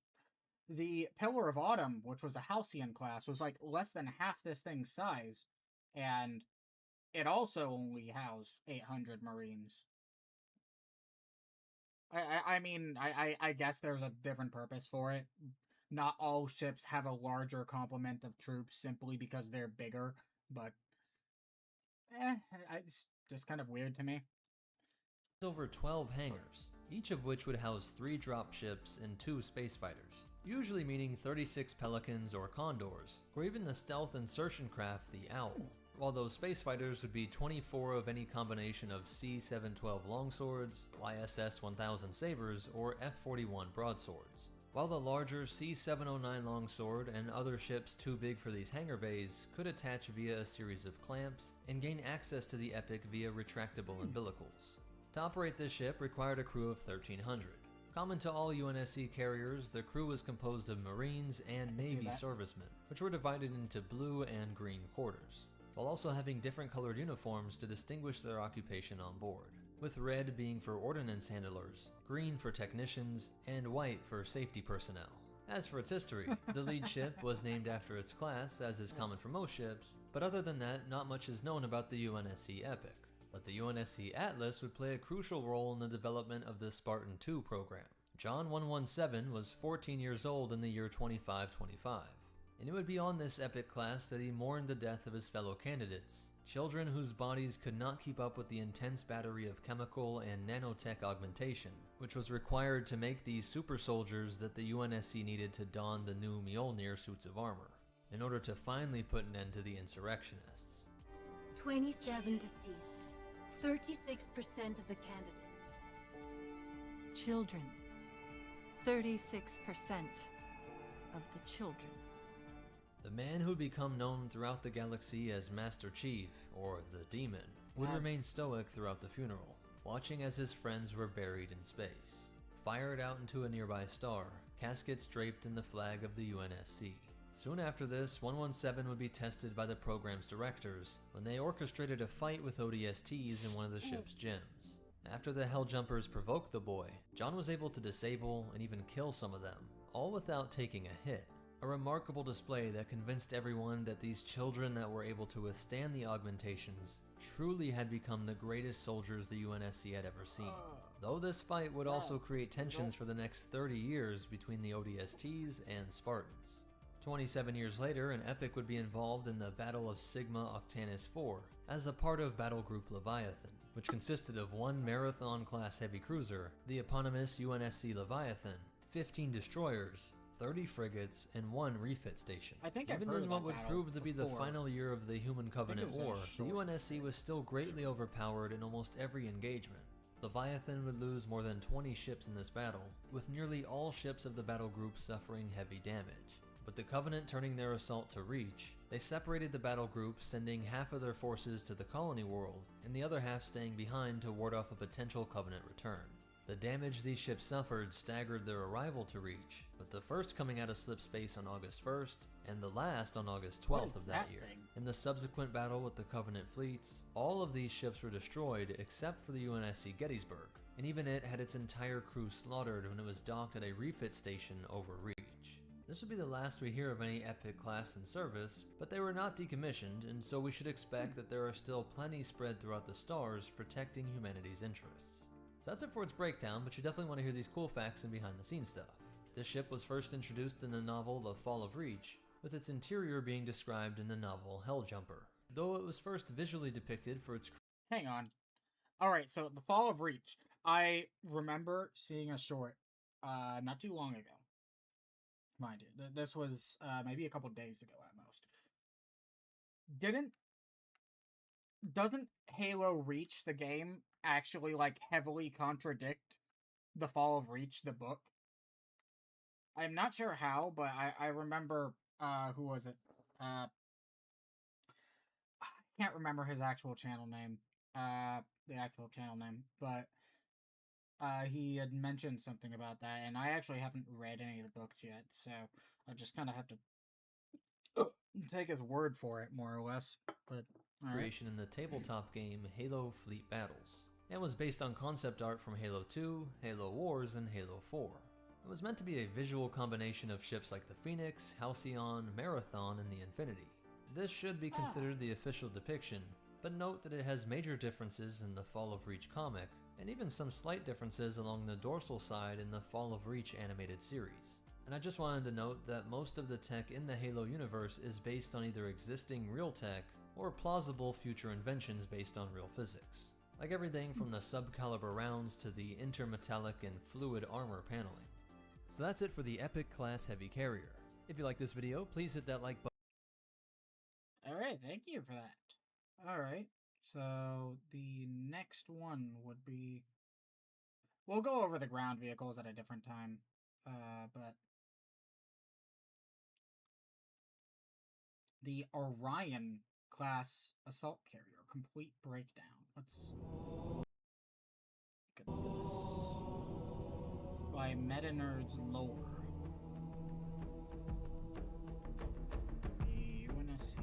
The Pillar of Autumn, which was a Halcyon class, was like less than half this thing's size, and it also only housed 800 Marines. I guess there's a different purpose for it. Not all ships have a larger complement of troops simply because they're bigger, but it's just kind of weird to me. Over 12 hangars, each of which would house 3 drop ships and 2 space fighters, usually meaning 36 Pelicans or Condors, or even the stealth insertion craft, the Owl. while those space fighters would be 24 of any combination of C-712 longswords, YSS-1000 sabers, or F-41 broadswords. While the larger C-709 longsword and other ships too big for these hangar bays could attach via a series of clamps and gain access to the Epic via retractable umbilicals. To operate this ship required a crew of 1,300. Common to all UNSC carriers, the crew was composed of Marines and Navy servicemen, which were divided into blue and green quarters, while also having different colored uniforms to distinguish their occupation on board, with red being for ordnance handlers, green for technicians, and white for safety personnel. As for its history, the lead ship was named after its class, as is common for most ships, but other than that, not much is known about the UNSC Epic. But the UNSC Atlas would play a crucial role in the development of the Spartan II program. John 117 was 14 years old in the year 2525, and it would be on this Epic class that he mourned the death of his fellow candidates, children whose bodies could not keep up with the intense battery of chemical and nanotech augmentation, which was required to make these super soldiers that the UNSC needed to don the new Mjolnir suits of armor, in order to finally put an end to the insurrectionists. 27 deceased, 36% of the candidates. Children. 36% of the children. The man who would become known throughout the galaxy as Master Chief, or the Demon, would remain stoic throughout the funeral, watching as his friends were buried in space. Fired out into a nearby star, caskets draped in the flag of the UNSC. Soon after this, 117 would be tested by the program's directors when they orchestrated a fight with ODSTs in one of the ship's gyms. After the Helljumpers provoked the boy, John was able to disable and even kill some of them, all without taking a hit. A remarkable display that convinced everyone that these children that were able to withstand the augmentations truly had become the greatest soldiers the UNSC had ever seen. Though this fight would also create tensions for the next 30 years between the ODSTs and Spartans. 27 years later, an Epic would be involved in the Battle of Sigma Octantis IV as a part of Battle Group Leviathan, which consisted of one Marathon-class heavy cruiser, the eponymous UNSC Leviathan, 15 destroyers, 30 frigates, and 1 refit station. Even in what would prove to be the final year of the Human Covenant War, the UNSC was still greatly overpowered in almost every engagement. Leviathan would lose more than 20 ships in this battle, with nearly all ships of the battle group suffering heavy damage. With the Covenant turning their assault to Reach, they separated the battle group, sending half of their forces to the colony world, and the other half staying behind to ward off a potential Covenant return. The damage these ships suffered staggered their arrival to Reach, with the first coming out of slip space on August 1st, and the last on August 12th of that year. In the subsequent battle with the Covenant fleets, all of these ships were destroyed except for the UNSC Gettysburg, and even it had its entire crew slaughtered when it was docked at a refit station over Reach. This would be the last we hear of any Epic class in service, but they were not decommissioned, and so we should expect that there are still plenty spread throughout the stars protecting humanity's interests. So that's it for its breakdown, but you definitely want to hear these cool facts and behind the scenes stuff. This ship was first introduced in the novel The Fall of Reach, with its interior being described in the novel Helljumper, though it was first visually depicted for its Hang on. Alright, so The Fall of Reach. I remember seeing a short not too long ago. Mind you, this was maybe a couple days ago at most. Doesn't Halo Reach, the game, actually like heavily contradict The Fall of Reach, the book? I'm not sure how, but I remember who was it? I can't remember his actual channel name. But he had mentioned something about that, and I actually haven't read any of the books yet, so I just kind of have to take his word for it, more or less. But creation in the tabletop game Halo Fleet Battles, and was based on concept art from Halo 2, Halo Wars, and Halo 4. It was meant to be a visual combination of ships like the Phoenix, Halcyon, Marathon, and the Infinity. This should be considered the official depiction, but note that it has major differences in the Fall of Reach comic, and even some slight differences along the dorsal side in the Fall of Reach animated series. And I just wanted to note that most of the tech in the Halo universe is based on either existing real tech or plausible future inventions based on real physics, like everything from the subcaliber rounds to the intermetallic and fluid armor paneling. So that's it for the Epic class heavy carrier. If you like this video, please hit that like button. alright, thank you for that. Alright, so the next one would be... We'll go over the ground vehicles at a different time, but... The Orion class assault carrier, complete breakdown. Let's look at this. By Meta Nerds Lore. The UNSC.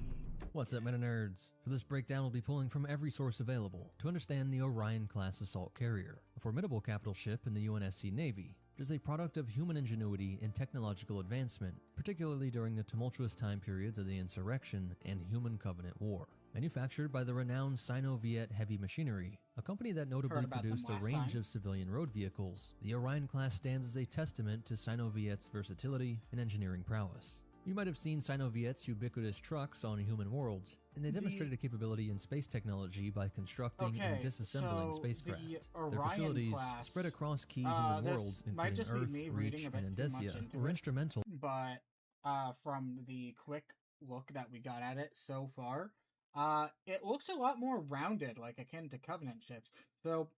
What's up, Meta Nerds? For this breakdown, we'll be pulling from every source available to understand the Orion-class assault carrier, a formidable capital ship in the UNSC Navy, which is a product of human ingenuity and technological advancement, particularly during the tumultuous time periods of the Insurrection and Human Covenant War. Manufactured by the renowned Sino-Viet Heavy Machinery, a company that notably produced a range of civilian road vehicles, the Orion class stands as a testament to Sino-Viet's versatility and engineering prowess. You might have seen Sino-Viet's ubiquitous trucks on Human Worlds, and they demonstrated a capability in space technology by constructing and disassembling spacecraft. Their facilities, spread across key Human Worlds, including Earth, Reach, and Endesia, were instrumental. But from the quick look that we got at it so far, it looks a lot more rounded, like akin to Covenant ships. So,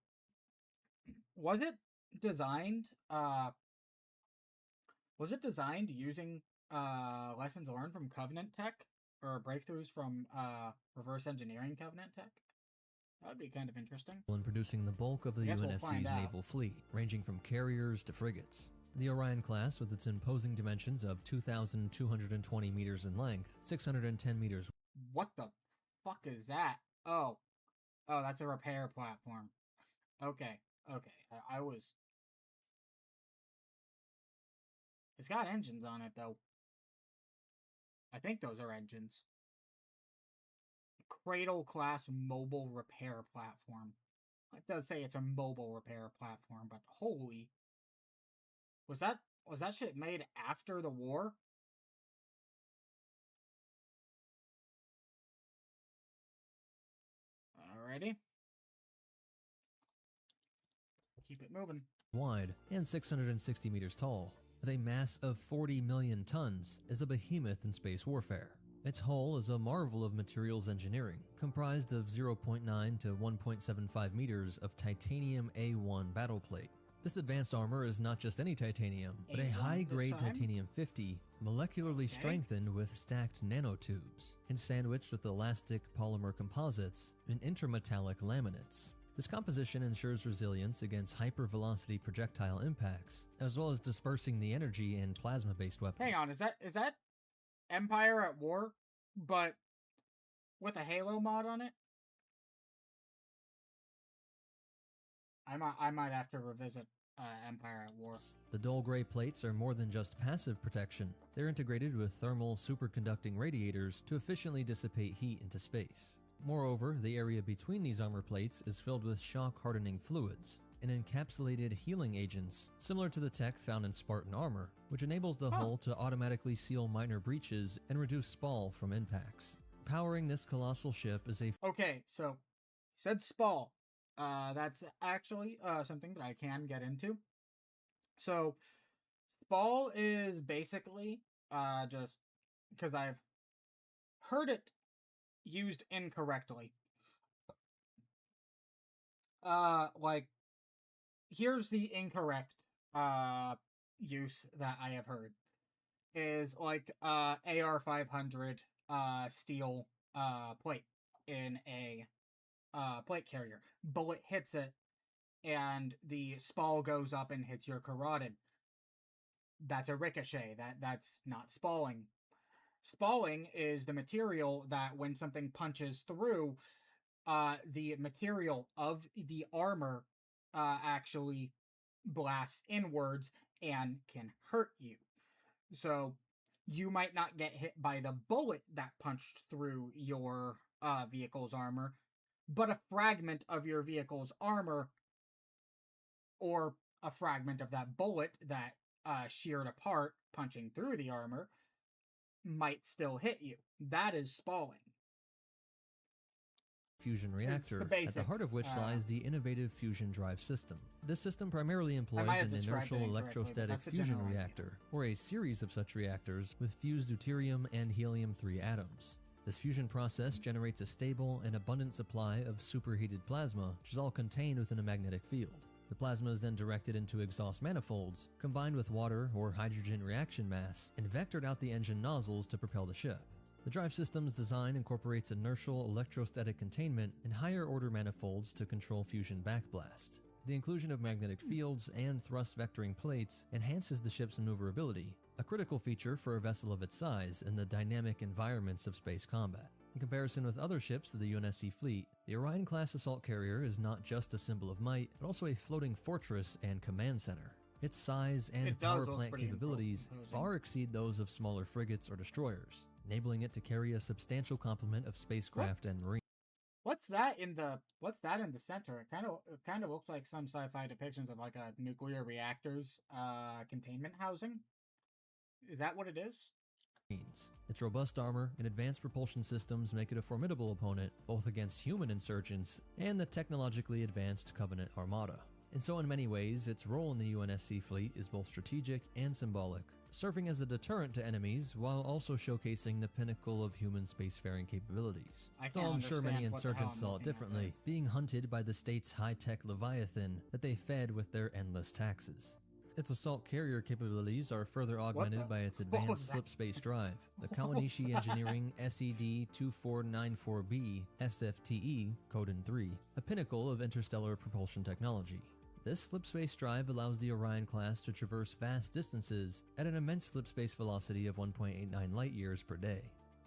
was it designed using lessons learned from Covenant tech, or breakthroughs from reverse engineering Covenant tech? That would be kind of interesting. In producing the bulk of the UNSC's naval fleet, ranging from carriers to frigates. The Orion class, with its imposing dimensions of 2,220 meters in length, 610 meters. What the fuck is that? Oh, that's a repair platform. Okay. I was... It's got engines on it, though. I think those are engines. Cradle class mobile repair platform. It does say it's a mobile repair platform, but holy... Was that shit made after the war? Alrighty. Keep it moving. Wide and 660 meters tall, with a mass of 40 million tons, is a behemoth in space warfare. Its hull is a marvel of materials engineering, comprised of 0.9 to 1.75 meters of titanium A1 battle plate. This advanced armor is not just any titanium, but a high-grade titanium 50, molecularly strengthened with stacked nanotubes, and sandwiched with elastic polymer composites and intermetallic laminates. This composition ensures resilience against hypervelocity projectile impacts, as well as dispersing the energy in plasma-based weapons. Hang on, is that Empire at War, but with a Halo mod on it? I might have to revisit Empire at War. The dull gray plates are more than just passive protection. They're integrated with thermal superconducting radiators to efficiently dissipate heat into space. Moreover, the area between these armor plates is filled with shock-hardening fluids and encapsulated healing agents, similar to the tech found in Spartan armor, which enables the hull to automatically seal minor breaches and reduce spall from impacts. Powering this colossal ship is a... Okay, so, said spall. That's actually something that I can get into. So, spall is basically just because I've heard it used incorrectly. Like, here's the incorrect use that I have heard. Is like AR-500 steel plate in a plate carrier. Bullet hits it, and the spall goes up and hits your carotid. That's a ricochet. That's not spalling. Spalling is the material that when something punches through, the material of the armor actually blasts inwards and can hurt you. So you might not get hit by the bullet that punched through your vehicle's armor, but a fragment of your vehicle's armor, or a fragment of that bullet that sheared apart, punching through the armor, might still hit you. That is spalling. Fusion reactor, at the heart of which lies the innovative fusion drive system. This system primarily employs an inertial electrostatic fusion reactor, or a series of such reactors with fused deuterium and helium-3 atoms. This fusion process generates a stable and abundant supply of superheated plasma, which is all contained within a magnetic field. The plasma is then directed into exhaust manifolds, combined with water or hydrogen reaction mass, and vectored out the engine nozzles to propel the ship. The drive system's design incorporates inertial electrostatic containment and higher order manifolds to control fusion backblast. The inclusion of magnetic fields and thrust vectoring plates enhances the ship's maneuverability, a critical feature for a vessel of its size in the dynamic environments of space combat. In comparison with other ships of the UNSC fleet, the Orion-class assault carrier is not just a symbol of might, but also a floating fortress and command center. Its size and power plant capabilities far exceed those of smaller frigates or destroyers, enabling it to carry a substantial complement of spacecraft and marines. What's that in the center? It kind of looks like some sci-fi depictions of like a nuclear reactor's containment housing. Is that what it is? Its robust armor and advanced propulsion systems make it a formidable opponent both against human insurgents and the technologically advanced Covenant Armada. And so in many ways, its role in the UNSC fleet is both strategic and symbolic, serving as a deterrent to enemies while also showcasing the pinnacle of human spacefaring capabilities. Though I'm sure many insurgents saw it differently, being hunted by the state's high-tech Leviathan that they fed with their endless taxes. Its assault carrier capabilities are further augmented by its advanced slipspace drive, the Kawanishi Engineering SED-2494B SFTE Codon 3, a pinnacle of interstellar propulsion technology. This slipspace drive allows the Orion class to traverse vast distances at an immense slipspace velocity of 1.89 light-years per day.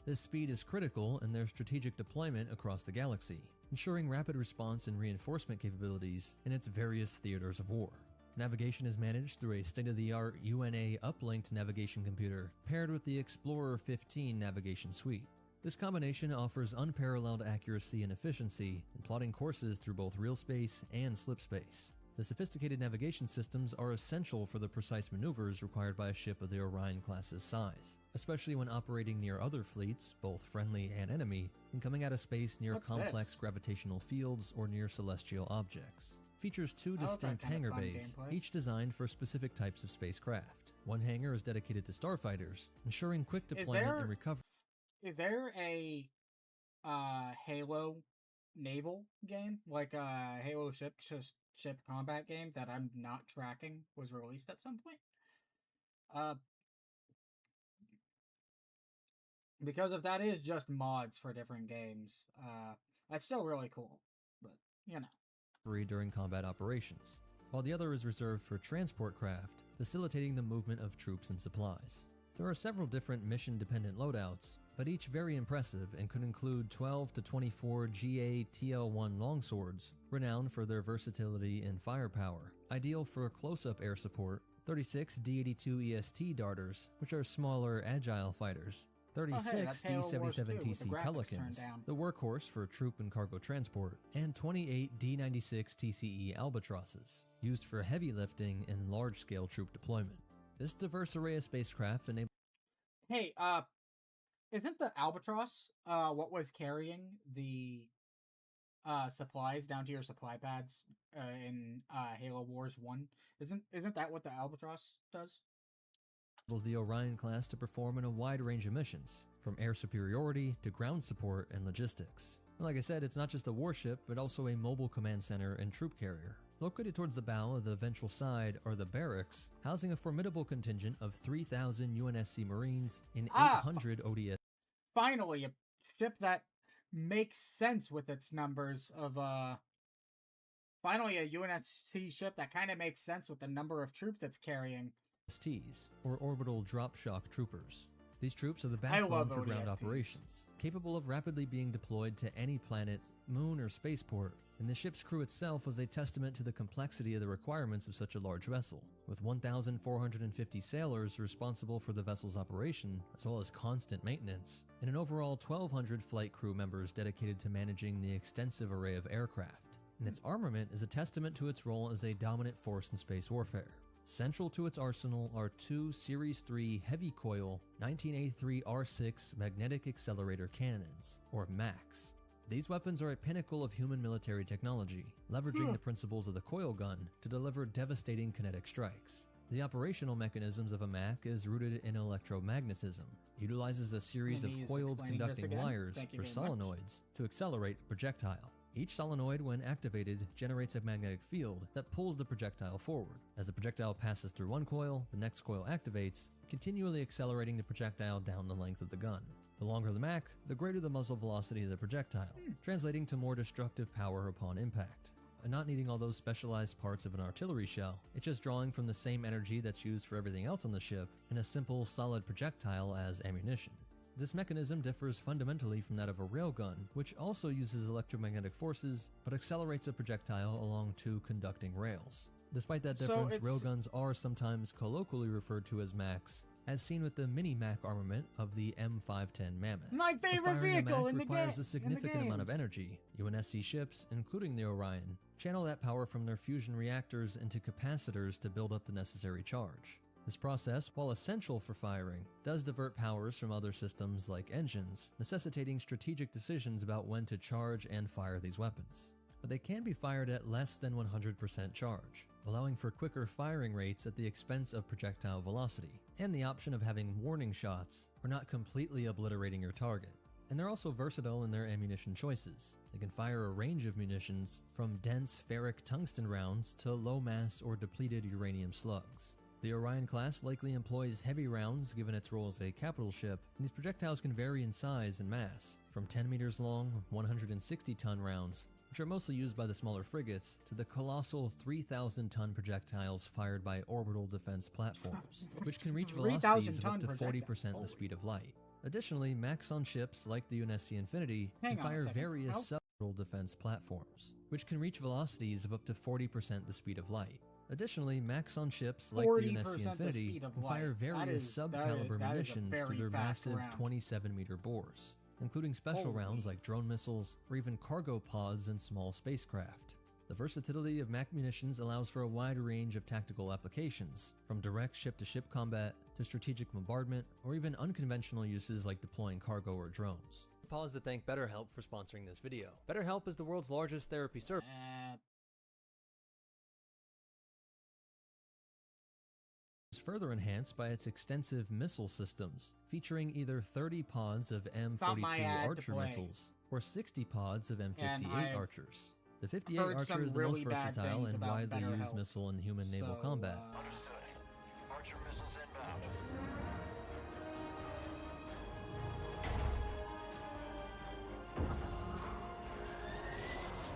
This speed is critical in their strategic deployment across the galaxy, ensuring rapid response and reinforcement capabilities in its various theaters of war. Navigation is managed through a state-of-the-art UNA uplinked navigation computer paired with the Explorer 15 navigation suite. This combination offers unparalleled accuracy and efficiency in plotting courses through both real space and slipspace. The sophisticated navigation systems are essential for the precise maneuvers required by a ship of the Orion class's size, especially when operating near other fleets, both friendly and enemy, and coming out of space near complex gravitational fields or near celestial objects. Features two distinct hangar bays, each designed for specific types of spacecraft. One hangar is dedicated to starfighters, ensuring quick deployment and recovery. Is there a Halo naval game, like a Halo ship combat game that I'm not tracking was released at some point? Because if that is just mods for different games, that's still really cool. But you know. During combat operations, while the other is reserved for transport craft, facilitating the movement of troops and supplies. There are several different mission-dependent loadouts, but each very impressive and could include 12 to 24 GA TL-1 longswords, renowned for their versatility and firepower, ideal for close-up air support, 36 D-82 EST darters, which are smaller, agile fighters, 36 D-77TC Pelicans, the workhorse for troop and cargo transport, and 28 D-96 TCE Albatrosses, used for heavy lifting and large-scale troop deployment. This diverse array of spacecraft enables... Hey, isn't the Albatross what was carrying the supplies down to your supply pads in Halo Wars 1? Isn't that what the Albatross does? The Orion class to perform in a wide range of missions, from air superiority to ground support and logistics. And like I said, it's not just a warship, but also a mobile command center and troop carrier. Located towards the bow of the ventral side are the barracks, housing a formidable contingent of 3,000 UNSC Marines and 800 ODS. Finally, a ship that makes sense with its numbers of, finally a UNSC ship that kind of makes sense with the number of troops it's carrying. ODSTs, or Orbital Drop Shock Troopers. These troops are the backbone for ground operations, capable of rapidly being deployed to any planet, moon, or spaceport, and the ship's crew itself was a testament to the complexity of the requirements of such a large vessel, with 1,450 sailors responsible for the vessel's operation, as well as constant maintenance, and an overall 1,200 flight crew members dedicated to managing the extensive array of aircraft. And its armament is a testament to its role as a dominant force in space warfare. Central to its arsenal are two Series 3 heavy coil 19A3 R6 magnetic accelerator cannons, or MACs. These weapons are a pinnacle of human military technology, leveraging the principles of the coil gun to deliver devastating kinetic strikes. The operational mechanisms of a MAC is rooted in electromagnetism. It utilizes a series of He's coiled explaining this conducting again. wires, Thank you or very much. solenoids, to accelerate a projectile. Each solenoid, when activated, generates a magnetic field that pulls the projectile forward. As the projectile passes through one coil, the next coil activates, continually accelerating the projectile down the length of the gun. The longer the MAC, the greater the muzzle velocity of the projectile, translating to more destructive power upon impact. And not needing all those specialized parts of an artillery shell, it's just drawing from the same energy that's used for everything else on the ship in a simple, solid projectile as ammunition. This mechanism differs fundamentally from that of a railgun, which also uses electromagnetic forces, but accelerates a projectile along two conducting rails. Despite that So difference, it's- railguns are sometimes colloquially referred to as MACs, as seen with the mini-MAC armament of the M510 Mammoth. My But favorite firing a vehicle MAC in the requires game. a significant amount of games. energy. UNSC ships, including the Orion, channel that power from their fusion reactors into capacitors to build up the necessary charge. This process, while essential for firing, does divert powers from other systems like engines, necessitating strategic decisions about when to charge and fire these weapons. But they can be fired at less than 100% charge, allowing for quicker firing rates at the expense of projectile velocity, and the option of having warning shots for not completely obliterating your target. And they're also versatile in their ammunition choices. They can fire a range of munitions, from dense ferric tungsten rounds to low-mass or depleted uranium slugs. The Orion class likely employs heavy rounds given its role as a capital ship, and these projectiles can vary in size and mass, from 10 meters long, 160-ton rounds, which are mostly used by the smaller frigates, to the colossal 3,000-ton projectiles fired by orbital defense platforms, which can reach velocities of up to 40% the speed of light. Additionally, MACs on ships like the UNSC Infinity Hang can on a fire second. various How- suborbital defense platforms, which can reach velocities of up to 40% the speed of light. Additionally, MACs on ships like the 40% UNSC the Infinity speed of can fire light. various sub-caliber that is a munitions very through their fast massive round. 27-meter bores, including special Holy. rounds like drone missiles or even cargo pods and small spacecraft. The versatility of MAC munitions allows for a wide range of tactical applications, from direct ship-to-ship combat to strategic bombardment, or even unconventional uses like deploying cargo or drones. Pause to thank BetterHelp for sponsoring this video. BetterHelp is the world's largest therapy service. Is further enhanced by its extensive missile systems, featuring either 30 pods of Not my M42 ad to Archer play. missiles or 60 pods of And M58 I've Archers. The 58 heard Archer some is the most really bad versatile things and about widely used BetterHelp. missile in human naval So, combat. Understood. Archer missiles inbound.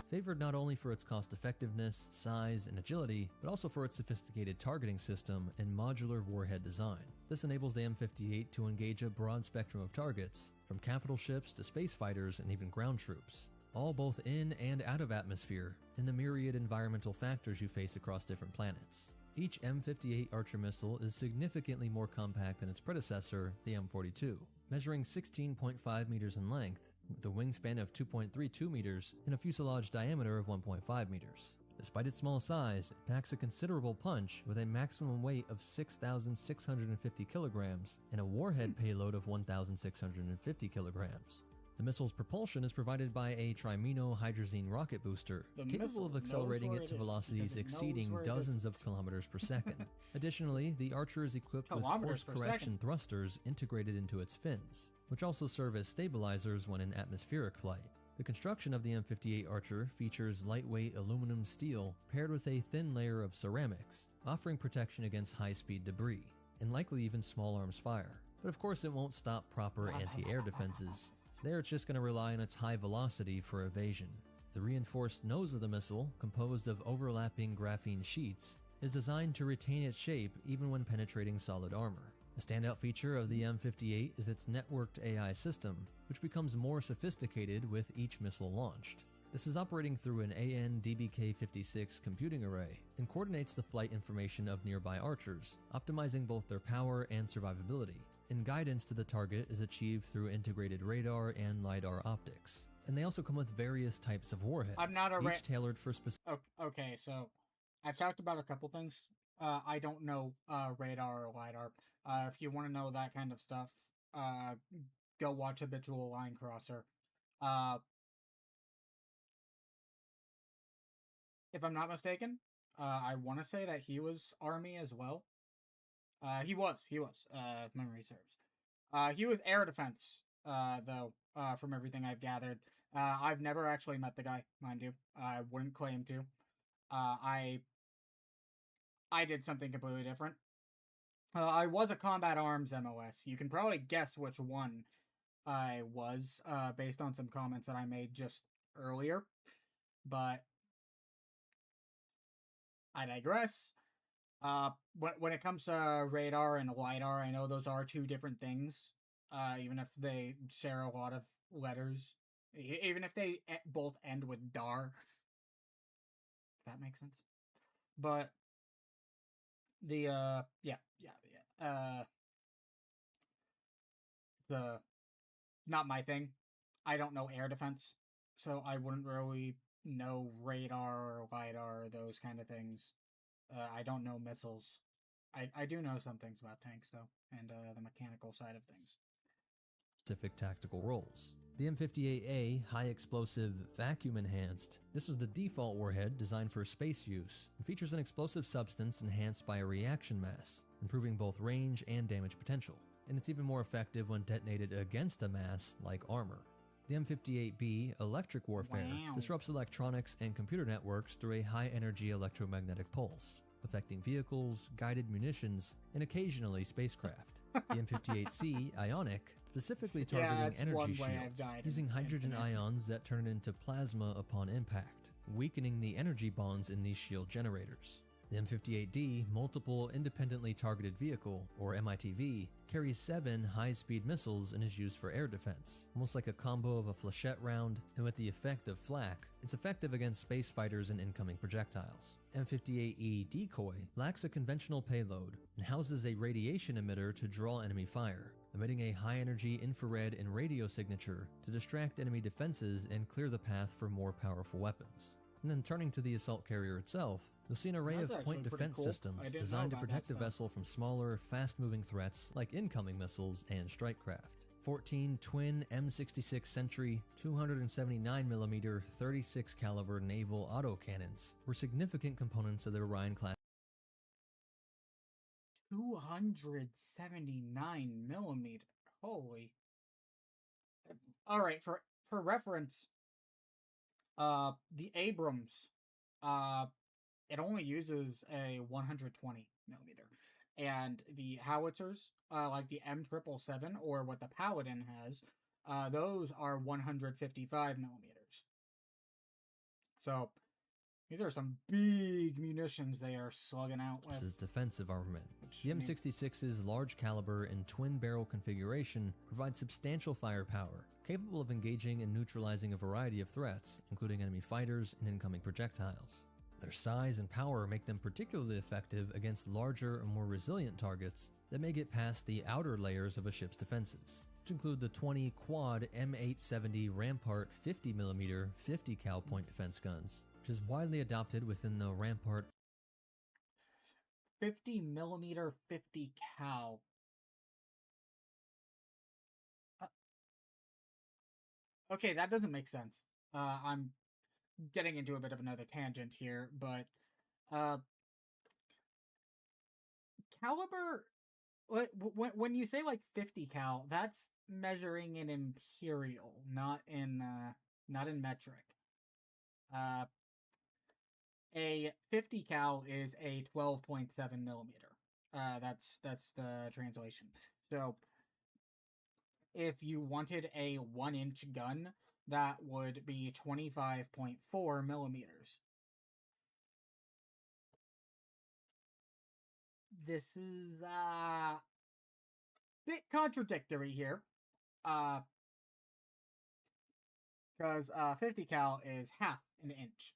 Favored not only for its cost effectiveness, size, and agility, but also for its sophisticated targeting system and modular warhead design. This enables the M58 to engage a broad spectrum of targets, from capital ships to space fighters and even ground troops, all both in and out of atmosphere, and the myriad environmental factors you face across different planets. Each M58 Archer missile is significantly more compact than its predecessor, the M42, measuring 16.5 meters in length, with a wingspan of 2.32 meters and a fuselage diameter of 1.5 meters. Despite its small size, it packs a considerable punch with a maximum weight of 6,650 kilograms and a warhead payload of 1,650 kilograms. The missile's propulsion is provided by a Trimino hydrazine rocket booster, The capable missile of knows accelerating where it it to is, velocities because it knows exceeding where it dozens is. of kilometers per second. Additionally, the Archer is equipped with Kilometers force per correction second. thrusters integrated into its fins, which also serve as stabilizers when in atmospheric flight. The construction of the M58 Archer features lightweight aluminum steel paired with a thin layer of ceramics, offering protection against high-speed debris, and likely even small arms fire. But of course it won't stop proper anti-air defenses. There it's just going to rely on its high velocity for evasion. The reinforced nose of the missile, composed of overlapping graphene sheets, is designed to retain its shape even when penetrating solid armor. A standout feature of the M58 is its networked AI system, which becomes more sophisticated with each missile launched. This is operating through an AN-DBK56 computing array and coordinates the flight information of nearby archers, optimizing both their power and survivability. And guidance to the target is achieved through integrated radar and LiDAR optics. And they also come with various types of warheads, I'm not a each tailored for specific. Okay, so I've talked about a couple things. I don't know radar or lidar. If you want to know that kind of stuff, go watch Habitual Line Crosser. If I'm not mistaken, I want to say that he was Army as well. He was. If memory serves. He was air defense, though, from everything I've gathered. I've never actually met the guy, mind you. I wouldn't claim to. I did something completely different. I was a combat arms MOS. You can probably guess which one I was, based on some comments that I made just earlier. But I digress. When it comes to radar and LiDAR, I know those are two different things. Even if they share a lot of letters, even if they both end with dar, if that makes sense. But the the not my thing. I don't know air defense, so I wouldn't really know radar or LiDAR or those kind of things. I don't know missiles. I do know some things about tanks, though, and the mechanical side of things. Specific tactical roles. The M58A, high explosive, vacuum enhanced. This was the default warhead designed for space use and features an explosive substance enhanced by a reaction mass, improving both range and damage potential. And it's even more effective when detonated against a mass like armor. The M58B, electric warfare, disrupts electronics and computer networks through a high-energy electromagnetic pulse, affecting vehicles, guided munitions, and occasionally spacecraft. The M58C, ionic, specifically targeting energy shields, using hydrogen ions that turn into plasma upon impact, weakening the energy bonds in these shield generators. The M58D, multiple independently targeted vehicle, or MITV, carries 7 high-speed missiles and is used for air defense, almost like a combo of a flechette round, and with the effect of flak, it's effective against space fighters and incoming projectiles. M58E Decoy lacks a conventional payload and houses a radiation emitter to draw enemy fire, emitting a high-energy infrared and radio signature to distract enemy defenses and clear the path for more powerful weapons. And then turning to the assault carrier itself, you'll see an array of point defense systems designed to protect the vessel from smaller, fast-moving threats like incoming missiles and strike craft. 14 twin M66 Sentry 279mm 36 caliber naval autocannons were significant components of the Orion class. 279mm. Holy. All right, for reference, the Abrams, it only uses a 120 millimeter, and the howitzers, like the M777 or what the Paladin has, those are 155 millimeters. So these are some big munitions they are slugging out with. This is defensive armament. The M66's large caliber and twin barrel configuration provides substantial firepower, capable of engaging and neutralizing a variety of threats, including enemy fighters and incoming projectiles. Their size and power make them particularly effective against larger and more resilient targets that may get past the outer layers of a ship's defenses, which include the 20 quad M870 Rampart 50mm 50 cal point defense guns, which is widely adopted within the Rampart 50mm 50 cal. Okay, that doesn't make sense. I'm getting into a bit of another tangent here, but caliber, when you say like 50 cal, that's measuring in imperial, not in metric. A 50 cal is a 12.7 millimeter. That's the translation. So if you wanted a 1-inch gun, that would be 25.4 millimeters. This is a bit contradictory here, because 50 cal is half an inch.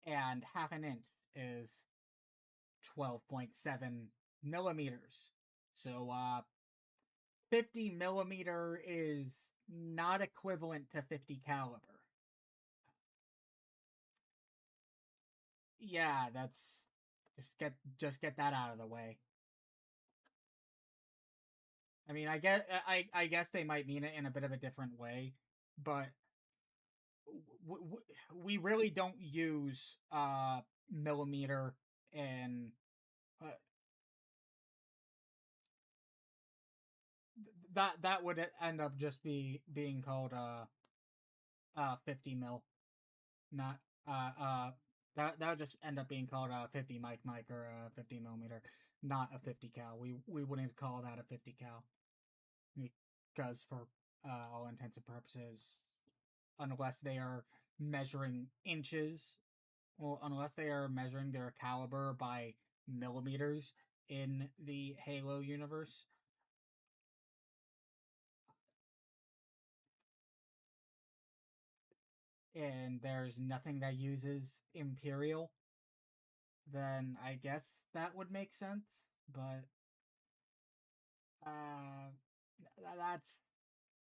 And half an inch is 12.7 millimeters. So, 50 millimeter is not equivalent to 50 caliber. Yeah, that's just get that out of the way. I mean, I guess they might mean it in a bit of a different way, but we really don't use millimeter and uh, that would end up just being called 50 mil, not that would just end up being called a 50 mic or a 50 millimeter, not a 50 cal. We wouldn't call that a 50 cal because for all intents and purposes, unless they are measuring inches, well, unless they are measuring their caliber by millimeters in the Halo universe, and there's nothing that uses Imperial, then I guess that would make sense. But that's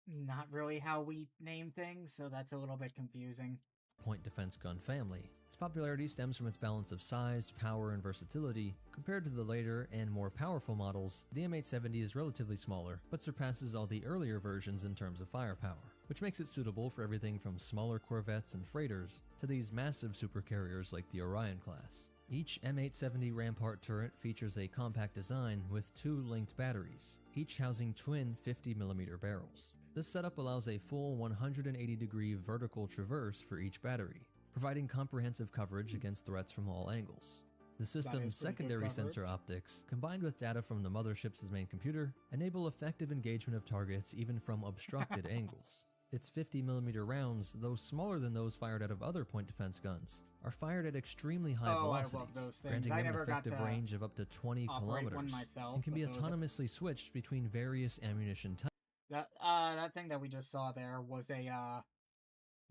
not really how we name things, so that's a little bit confusing. Point defense gun family. Its popularity stems from its balance of size, power, and versatility. Compared to the later and more powerful models, the M870 is relatively smaller, but surpasses all the earlier versions in terms of firepower, which makes it suitable for everything from smaller corvettes and freighters to these massive supercarriers like the Orion class. Each M870 Rampart turret features a compact design with 2 linked batteries, each housing twin 50mm barrels. This setup allows a full 180-degree vertical traverse for each battery, providing comprehensive coverage against threats from all angles. The system's secondary sensor optics, combined with data from the mothership's main computer, enable effective engagement of targets even from obstructed angles. Its 50mm rounds, though smaller than those fired out of other point defense guns, are fired at extremely high velocities, granting them an effective range of up to 20 kilometers, and can be autonomously switched between various ammunition types. That thing that we just saw there was a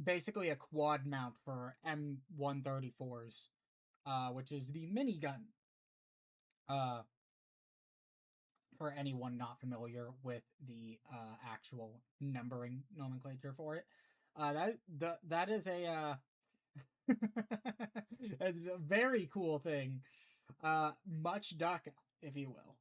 basically a quad mount for M134s, which is the minigun. For anyone not familiar with the actual numbering nomenclature for it, that is a it's a very cool thing. Much DACA, if you will.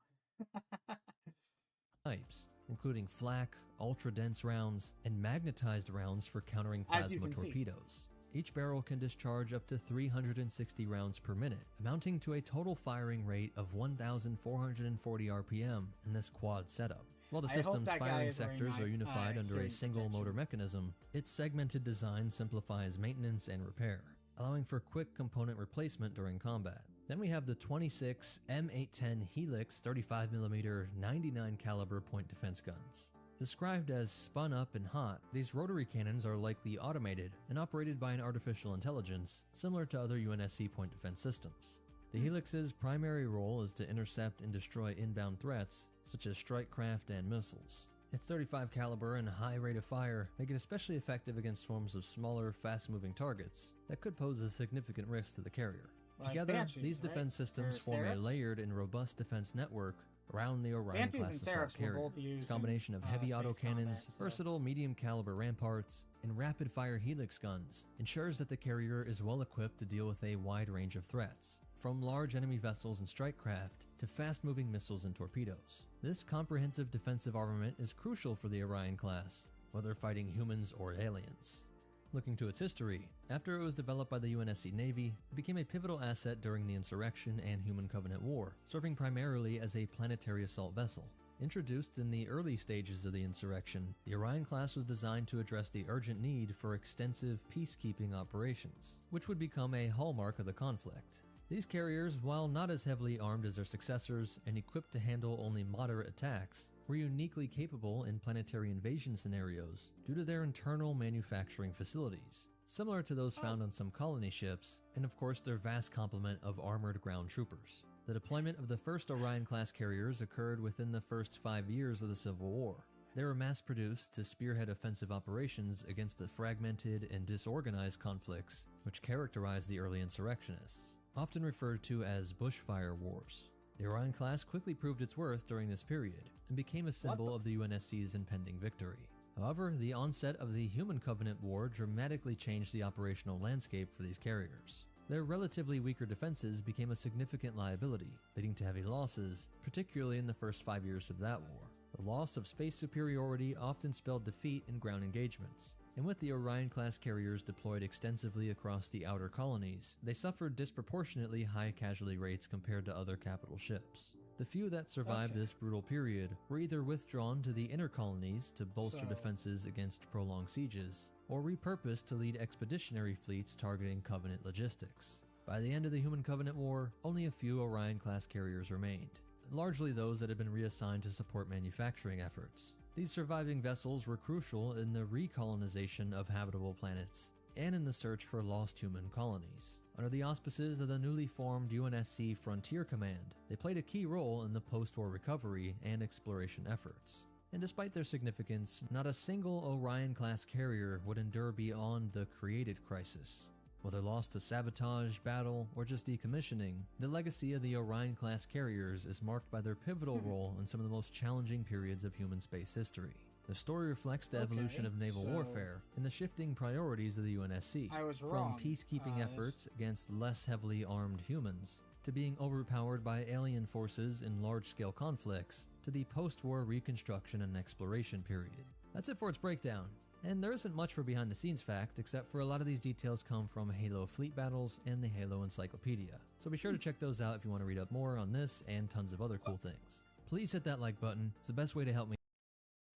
Types, including flak, ultra-dense rounds, and magnetized rounds for countering plasma torpedoes. Each barrel can discharge up to 360 rounds per minute, amounting to a total firing rate of 1,440 RPM in this quad setup. While the system's firing sectors are unified under a single motor mechanism, its segmented design simplifies maintenance and repair, allowing for quick component replacement during combat. Then we have the 26 M810 Helix 35mm 99 caliber point defense guns. Described as spun up and hot, these rotary cannons are likely automated and operated by an artificial intelligence, similar to other UNSC point defense systems. The Helix's primary role is to intercept and destroy inbound threats, such as strike craft and missiles. Its 35 caliber and high rate of fire make it especially effective against swarms of smaller, fast-moving targets that could pose a significant risk to the carrier. Together, these defense systems form a layered and robust defense network around the Orion class assault carrier. Its combination of heavy autocannons, versatile medium caliber ramparts, and rapid fire helix guns ensures that the carrier is well equipped to deal with a wide range of threats, from large enemy vessels and strike craft to fast moving missiles and torpedoes. This comprehensive defensive armament is crucial for the Orion class, whether fighting humans or aliens. Looking to its history, after it was developed by the UNSC Navy, it became a pivotal asset during the Insurrection and Human Covenant War, serving primarily as a planetary assault vessel. Introduced in the early stages of the insurrection, the Orion class was designed to address the urgent need for extensive peacekeeping operations, which would become a hallmark of the conflict. These carriers, while not as heavily armed as their successors and equipped to handle only moderate attacks, were uniquely capable in planetary invasion scenarios due to their internal manufacturing facilities, similar to those found on some colony ships, and of course their vast complement of armored ground troopers. The deployment of the first Orion-class carriers occurred within the first 5 years of the Civil War. They were mass-produced to spearhead offensive operations against the fragmented and disorganized conflicts which characterized the early insurrectionists, often referred to as bushfire wars. The Orion class quickly proved its worth during this period and became a symbol of the UNSC's impending victory. However, the onset of the Human Covenant War dramatically changed the operational landscape for these carriers. Their relatively weaker defenses became a significant liability, leading to heavy losses, particularly in the first 5 years of that war. The loss of space superiority often spelled defeat in ground engagements, and with the Orion-class carriers deployed extensively across the outer colonies, they suffered disproportionately high casualty rates compared to other capital ships. The few that survived this brutal period were either withdrawn to the inner colonies to bolster defenses against prolonged sieges, or repurposed to lead expeditionary fleets targeting Covenant logistics. By the end of the Human Covenant War, only a few Orion-class carriers remained, largely those that had been reassigned to support manufacturing efforts. These surviving vessels were crucial in the recolonization of habitable planets and in the search for lost human colonies. Under the auspices of the newly formed UNSC Frontier Command, they played a key role in the post-war recovery and exploration efforts. And despite their significance, not a single Orion-class carrier would endure beyond the created crisis. Whether lost to sabotage, battle, or just decommissioning, the legacy of the Orion-class carriers is marked by their pivotal role in some of the most challenging periods of human space history. The story reflects the evolution of naval warfare and the shifting priorities of the UNSC, from peacekeeping efforts against less heavily armed humans, to being overpowered by alien forces in large-scale conflicts, to the post-war reconstruction and exploration period. That's it for its breakdown. And there isn't much for behind-the-scenes fact, except for a lot of these details come from Halo fleet battles and the Halo Encyclopedia. So be sure to check those out if you want to read up more on this and tons of other cool things. Please hit that like button, it's the best way to help me.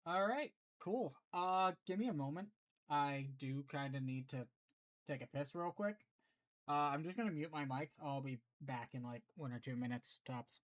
Alright, cool. Give me a moment. I do kind of need to take a piss real quick. I'm just gonna mute my mic. I'll be back in like 1 or 2 minutes, tops.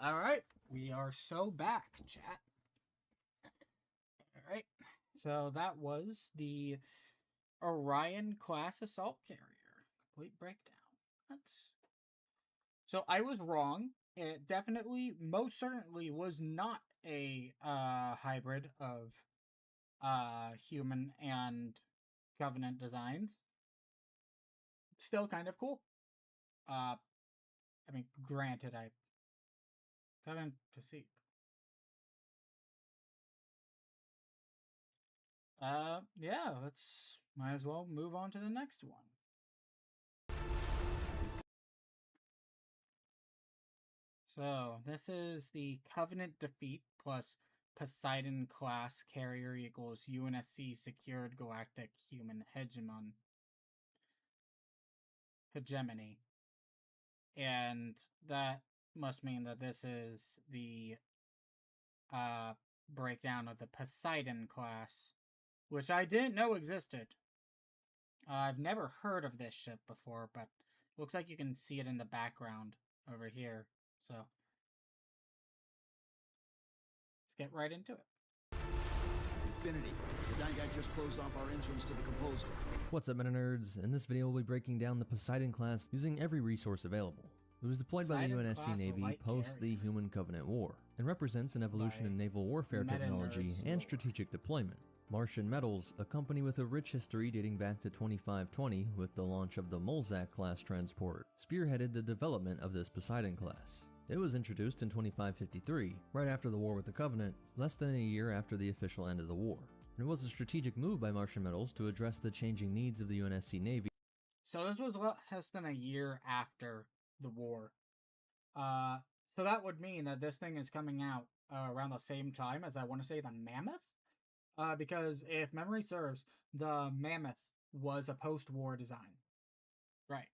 Alright, we are so back, chat. Alright, so that was the Orion class assault carrier. Complete breakdown. So I was wrong. It definitely, most certainly, was not a hybrid of human and Covenant designs. Still kind of cool. I mean, granted, Covenant to see. Yeah, might as well move on to the next one. So, this is the Covenant defeat plus Poseidon class carrier equals UNSC secured galactic human hegemony. And that must mean that this is the breakdown of the Poseidon class, which I didn't know existed. I've never heard of this ship before, but looks like you can see it in the background over here. So let's get right into it. Infinity. The guy just closed off our entrance to the composer. What's up, meta nerds? In this video, we'll be breaking down the Poseidon class using every resource available. It was deployed by the UNSC Navy post the Human Covenant War, and represents an evolution in naval warfare technology and strategic deployment. Martian Metals, a company with a rich history dating back to 2520 with the launch of the Mulzac class transport, spearheaded the development of this Poseidon class. It was introduced in 2553, right after the war with the Covenant, less than a year after the official end of the war. It was a strategic move by Martian Metals to address the changing needs of the UNSC Navy. So this was less than a year after the war. So that would mean that this thing is coming out around the same time as, I want to say, the Mammoth? Because if memory serves, the Mammoth was a post-war design. Right.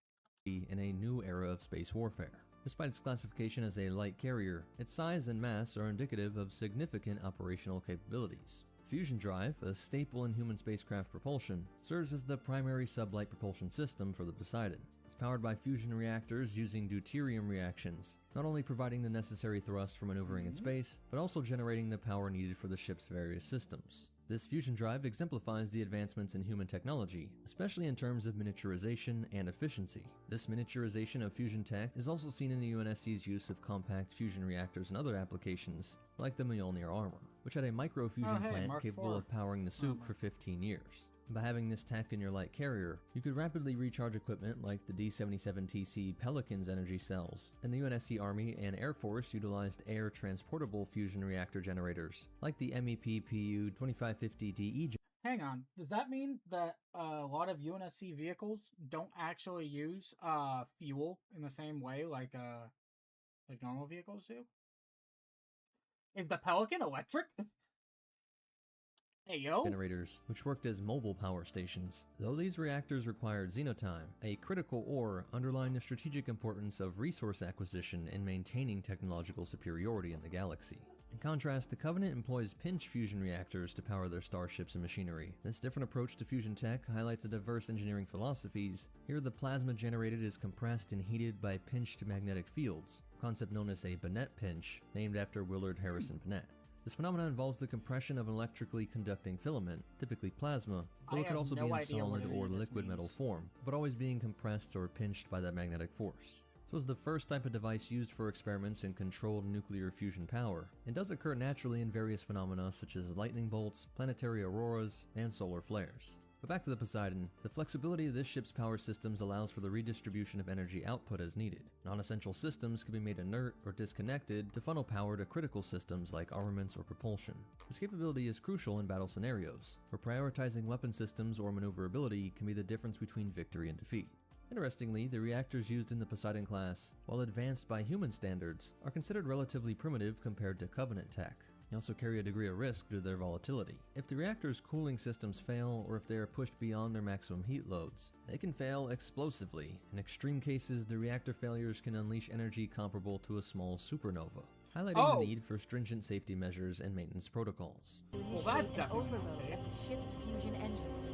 In a new era of space warfare. Despite its classification as a light carrier, its size and mass are indicative of significant operational capabilities. Fusion drive, a staple in human spacecraft propulsion, serves as the primary sublight propulsion system for the Poseidon. It's powered by fusion reactors using deuterium reactions, not only providing the necessary thrust for maneuvering in space, but also generating the power needed for the ship's various systems. This fusion drive exemplifies the advancements in human technology, especially in terms of miniaturization and efficiency. This miniaturization of fusion tech is also seen in the UNSC's use of compact fusion reactors and other applications, like the Mjolnir armor, which had a micro-fusion plant Mark capable IV. of powering the suit for 15 years. By having this tech in your light carrier, you could rapidly recharge equipment like the D-77TC Pelican's energy cells, and the UNSC Army and Air Force utilized air transportable fusion reactor generators, like the MEP-PU 2550DE. Hang on, does that mean that a lot of UNSC vehicles don't actually use fuel in the same way like normal vehicles do? Is the Pelican electric? Hey yo! Generators, which worked as mobile power stations. Though these reactors required xenotime, a critical ore underlying the strategic importance of resource acquisition and maintaining technological superiority in the galaxy. In contrast, the Covenant employs pinch fusion reactors to power their starships and machinery. This different approach to fusion tech highlights a diverse engineering philosophies. Here, the plasma generated is compressed and heated by pinched magnetic fields, a concept known as a Binet pinch, named after Willard Harrison Binet. This phenomenon involves the compression of an electrically conducting filament, typically plasma, though it could also be in solid or liquid metal form, but always being compressed or pinched by that magnetic force. This was the first type of device used for experiments in controlled nuclear fusion power, and does occur naturally in various phenomena such as lightning bolts, planetary auroras, and solar flares. But back to the Poseidon, the flexibility of this ship's power systems allows for the redistribution of energy output as needed. Non-essential systems can be made inert or disconnected to funnel power to critical systems like armaments or propulsion. This capability is crucial in battle scenarios, where prioritizing weapon systems or maneuverability can be the difference between victory and defeat. Interestingly, the reactors used in the Poseidon class, while advanced by human standards, are considered relatively primitive compared to Covenant tech. They also carry a degree of risk due to their volatility. If the reactor's cooling systems fail, or if they are pushed beyond their maximum heat loads, they can fail explosively. In extreme cases, the reactor failures can unleash energy comparable to a small supernova, highlighting the need for stringent safety measures and maintenance protocols. Well, that's An definitely overload safe. of the ship's fusion engines.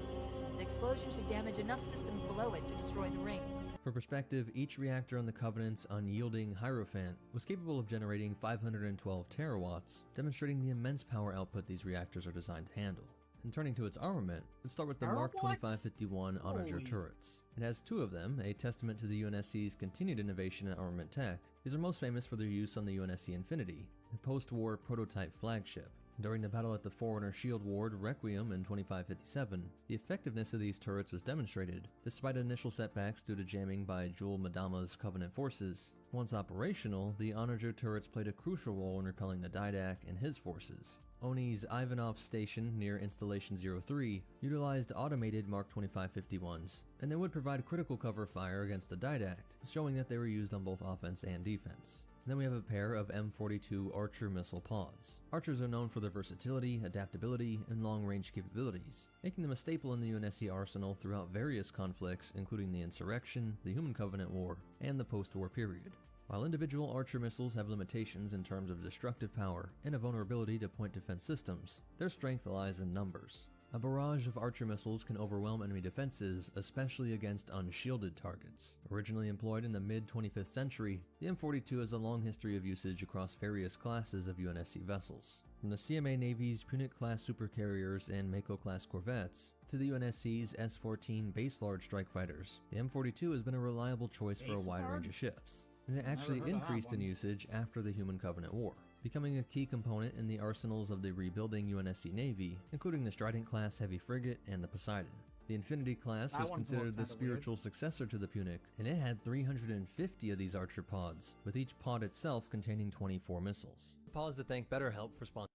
The explosion should damage enough systems below it to destroy the ring. For perspective, each reactor on the Covenant's unyielding Hierophant was capable of generating 512 terawatts, demonstrating the immense power output these reactors are designed to handle. And turning to its armament, let's start with the Mark 2551 Onager turrets. It has two of them, a testament to the UNSC's continued innovation in armament tech. These are most famous for their use on the UNSC Infinity, a post-war prototype flagship. During the battle at the Forerunner Shield Ward Requiem in 2557, the effectiveness of these turrets was demonstrated, despite initial setbacks due to jamming by Jul Madama's Covenant forces. Once operational, the Onager turrets played a crucial role in repelling the Didac and his forces. ONI's Ivanov station near Installation 03 utilized automated Mark 2551s, and they would provide critical cover fire against the Didac, showing that they were used on both offense and defense. And then we have a pair of M42 Archer missile pods. Archers are known for their versatility, adaptability, and long-range capabilities, making them a staple in the UNSC arsenal throughout various conflicts, including the Insurrection, the Human Covenant War, and the post-war period. While individual Archer missiles have limitations in terms of destructive power and a vulnerability to point defense systems, their strength lies in numbers. A barrage of Archer missiles can overwhelm enemy defenses, especially against unshielded targets. Originally employed in the mid-25th century, the M42 has a long history of usage across various classes of UNSC vessels. From the CMA Navy's Punic-class supercarriers and Mako-class corvettes, to the UNSC's S-14 base large strike fighters, the M42 has been a reliable choice for a wide range of ships, and it actually increased in usage after the Human Covenant War, becoming a key component in the arsenals of the rebuilding UNSC Navy, including the Trident-class heavy frigate and the Poseidon. The Infinity class was considered the spiritual successor to the Punic, and it had 350 of these Archer pods, with each pod itself containing 24 missiles. Pause to thank BetterHelp for sponsoring.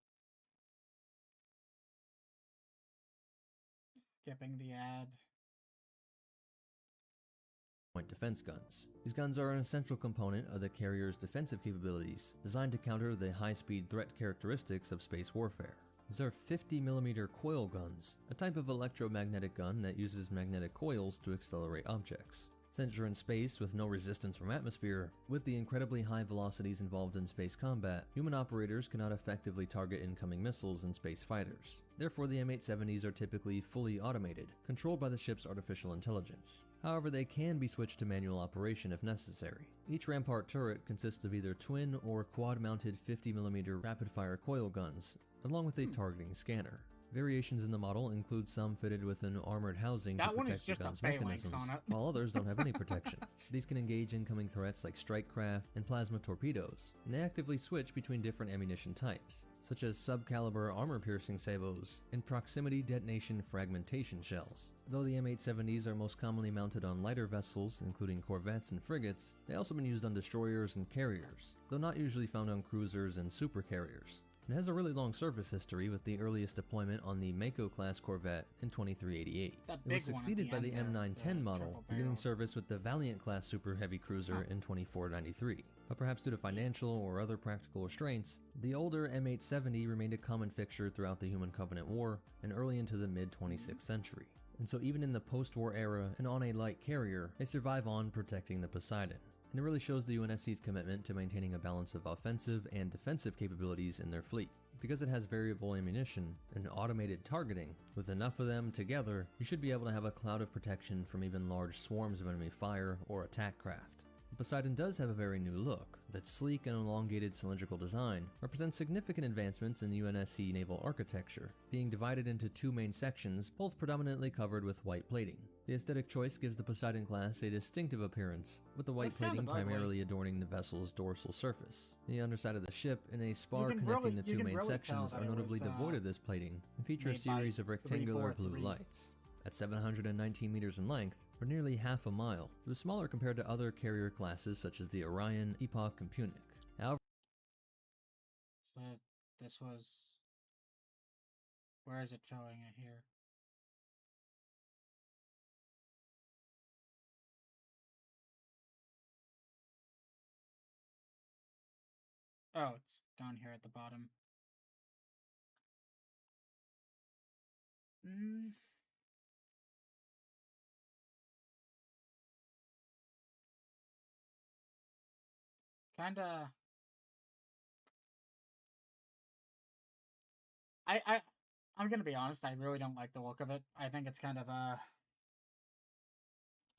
skipping the ad. Point defense guns. These guns are an essential component of the carrier's defensive capabilities, designed to counter the high-speed threat characteristics of space warfare. These are 50mm coil guns, a type of electromagnetic gun that uses magnetic coils to accelerate objects. Since you're in space with no resistance from atmosphere, with the incredibly high velocities involved in space combat, human operators cannot effectively target incoming missiles and space fighters. Therefore, the M870s are typically fully automated, controlled by the ship's artificial intelligence. However, they can be switched to manual operation if necessary. Each Rampart turret consists of either twin or quad-mounted 50mm rapid-fire coil guns, along with a targeting scanner. Variations in the model include some fitted with an armored housing to protect the gun's mechanisms, while others don't have any protection. These can engage incoming threats like strike craft and plasma torpedoes, and they actively switch between different ammunition types, such as sub-caliber armor-piercing sabos and proximity detonation fragmentation shells. Though the M870s are most commonly mounted on lighter vessels, including corvettes and frigates, they've also been used on destroyers and carriers, though not usually found on cruisers and supercarriers. It has a really long service history, with the earliest deployment on the Mako-class corvette in 2388. It was succeeded by the M910 model, beginning service with the Valiant-class super heavy cruiser in 2493. But perhaps due to financial or other practical restraints, the older M870 remained a common fixture throughout the Human Covenant War and early into the mid-26th century. And so even in the post-war era and on a light carrier, they survive on protecting the Poseidon. And it really shows the UNSC's commitment to maintaining a balance of offensive and defensive capabilities in their fleet. Because it has variable ammunition and automated targeting, with enough of them together, you should be able to have a cloud of protection from even large swarms of enemy fire or attack craft. The Poseidon does have a very new look. That sleek and elongated cylindrical design represents significant advancements in UNSC naval architecture, being divided into two main sections, both predominantly covered with white plating. The aesthetic choice gives the Poseidon class a distinctive appearance, with the white plating primarily adorning the vessel's dorsal surface. The underside of the ship and a spar connecting the two main sections are notably devoid of this plating and feature a series of rectangular blue lights. At 719 meters in length, or nearly half a mile, it was smaller compared to other carrier classes such as the Orion, Epoch, and Punic. However, So this was... Where is it showing it here? Oh, it's down here at the bottom. Kinda... I'm gonna be honest, I really don't like the look of it. I think it's kind of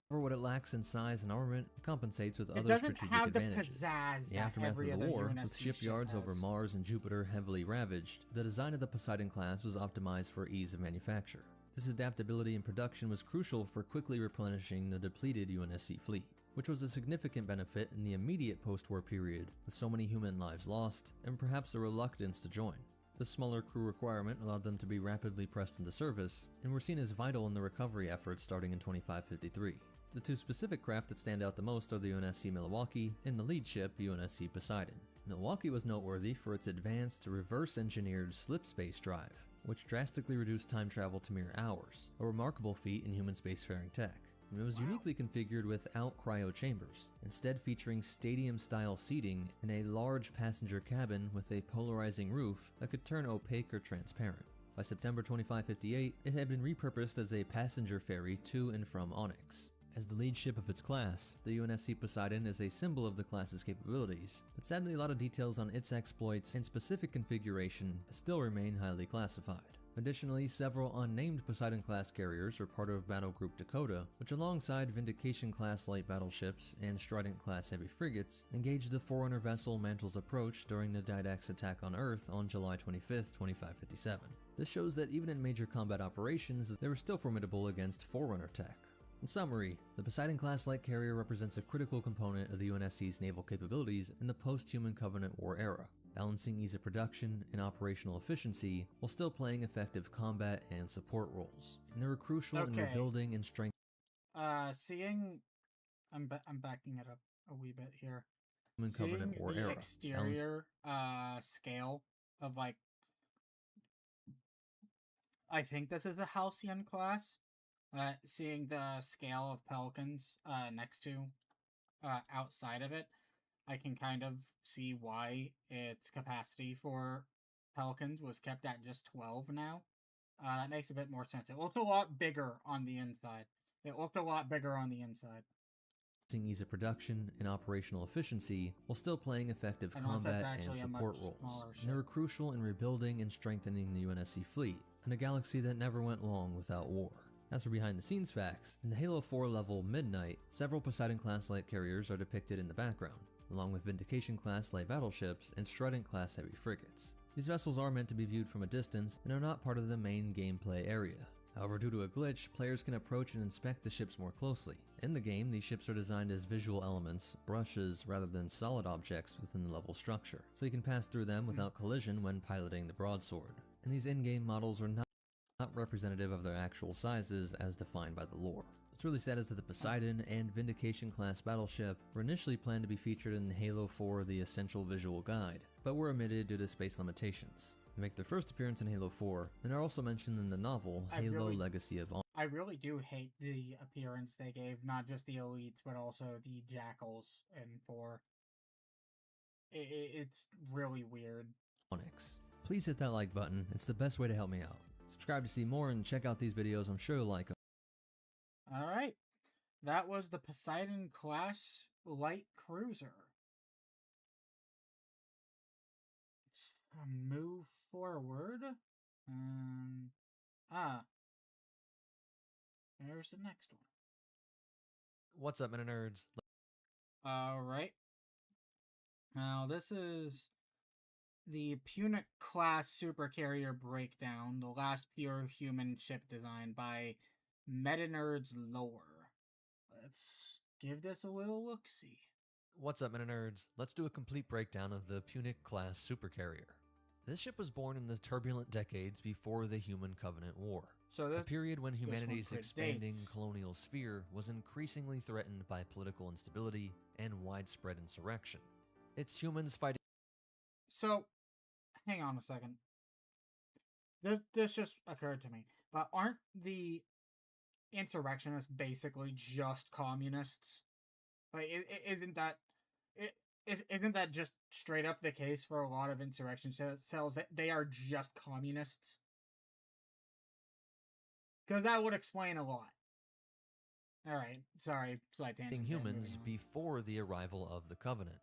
for what it lacks in size and armament, it compensates with other strategic advantages. The aftermath of the war, with shipyards over Mars and Jupiter heavily ravaged, the design of the Poseidon class was optimized for ease of manufacture. This adaptability in production was crucial for quickly replenishing the depleted UNSC fleet, which was a significant benefit in the immediate post-war period, with so many human lives lost, and perhaps a reluctance to join. The smaller crew requirement allowed them to be rapidly pressed into service, and were seen as vital in the recovery efforts starting in 2553. The two specific craft that stand out the most are the UNSC Milwaukee and the lead ship UNSC Poseidon. Milwaukee was noteworthy for its advanced reverse-engineered slip-space drive, which drastically reduced time travel to mere hours, a remarkable feat in human spacefaring tech. It was uniquely configured without cryo chambers, instead featuring stadium-style seating in a large passenger cabin with a polarizing roof that could turn opaque or transparent. By September 2558, it had been repurposed as a passenger ferry to and from Onyx. As the lead ship of its class, the UNSC Poseidon is a symbol of the class's capabilities, but sadly a lot of details on its exploits and specific configuration still remain highly classified. Additionally, several unnamed Poseidon-class carriers are part of Battle Group Dakota, which alongside Vindication-class light battleships and Strident-class heavy frigates, engaged the Forerunner vessel Mantle's approach during the Didax attack on Earth on July 25, 2557. This shows that even in major combat operations, they were still formidable against Forerunner tech. In summary, the Poseidon-class light carrier represents a critical component of the UNSC's naval capabilities in the post-Human Covenant War era, balancing ease of production and operational efficiency while still playing effective combat and support roles. And they were crucial in rebuilding and strengthening. I'm backing it up a wee bit here. Human Covenant War era. Exterior scale of like I think this is a Halcyon class. Seeing the scale of Pelicans next to outside of it, I can kind of see why its capacity for Pelicans was kept at just 12 now. That makes a bit more sense. It looked a lot bigger on the inside. Ease of production and operational efficiency while still playing effective Unless that's combat and actually a support much roles. smaller And they were ship. crucial in rebuilding and strengthening the UNSC fleet, in a galaxy that never went long without war. As for behind the scenes facts, in the Halo 4 level Midnight, several Poseidon class light carriers are depicted in the background, along with Vindication class light battleships and Strident class heavy frigates. These vessels are meant to be viewed from a distance and are not part of the main gameplay area. However, due to a glitch, players can approach and inspect the ships more closely. In the game, these ships are designed as visual elements, brushes, rather than solid objects within the level structure, so you can pass through them without collision when piloting the broadsword. And these in-game models are not representative of their actual sizes as defined by the lore. What's really sad is that the Poseidon and Vindication class battleship were initially planned to be featured in Halo 4 The Essential Visual Guide, but were omitted due to space limitations. They make their first appearance in Halo 4, and are also mentioned in the novel Halo Legacy of I really do hate the appearance they gave, not just the elites, but also the jackals in 4. It's really weird. Onyx. Please hit that like button, it's the best way to help me out. Subscribe to see more and check out these videos, I'm sure you'll like them. Alright, that was the Poseidon class light cruiser. Let's move forward. There's the next one. What's up, Meta Nerds? Alright. Now, this is the Punic class supercarrier breakdown, the last pure human ship designed by Meta Nerds Lore. Let's give this a little look-see. What's up, Meta Nerds? Let's do a complete breakdown of the Punic class supercarrier. This ship was born in the turbulent decades before the Human Covenant War, a period when humanity's expanding colonial sphere was increasingly threatened by political instability and widespread insurrection. It's humans fighting. So, hang on a second. This just occurred to me. But aren't the insurrectionists basically just communists? Like, isn't that just straight up the case for a lot of insurrection cells? That they are just communists? Because that would explain a lot. Alright, sorry, slight tangent. Humans before the arrival of the Covenant.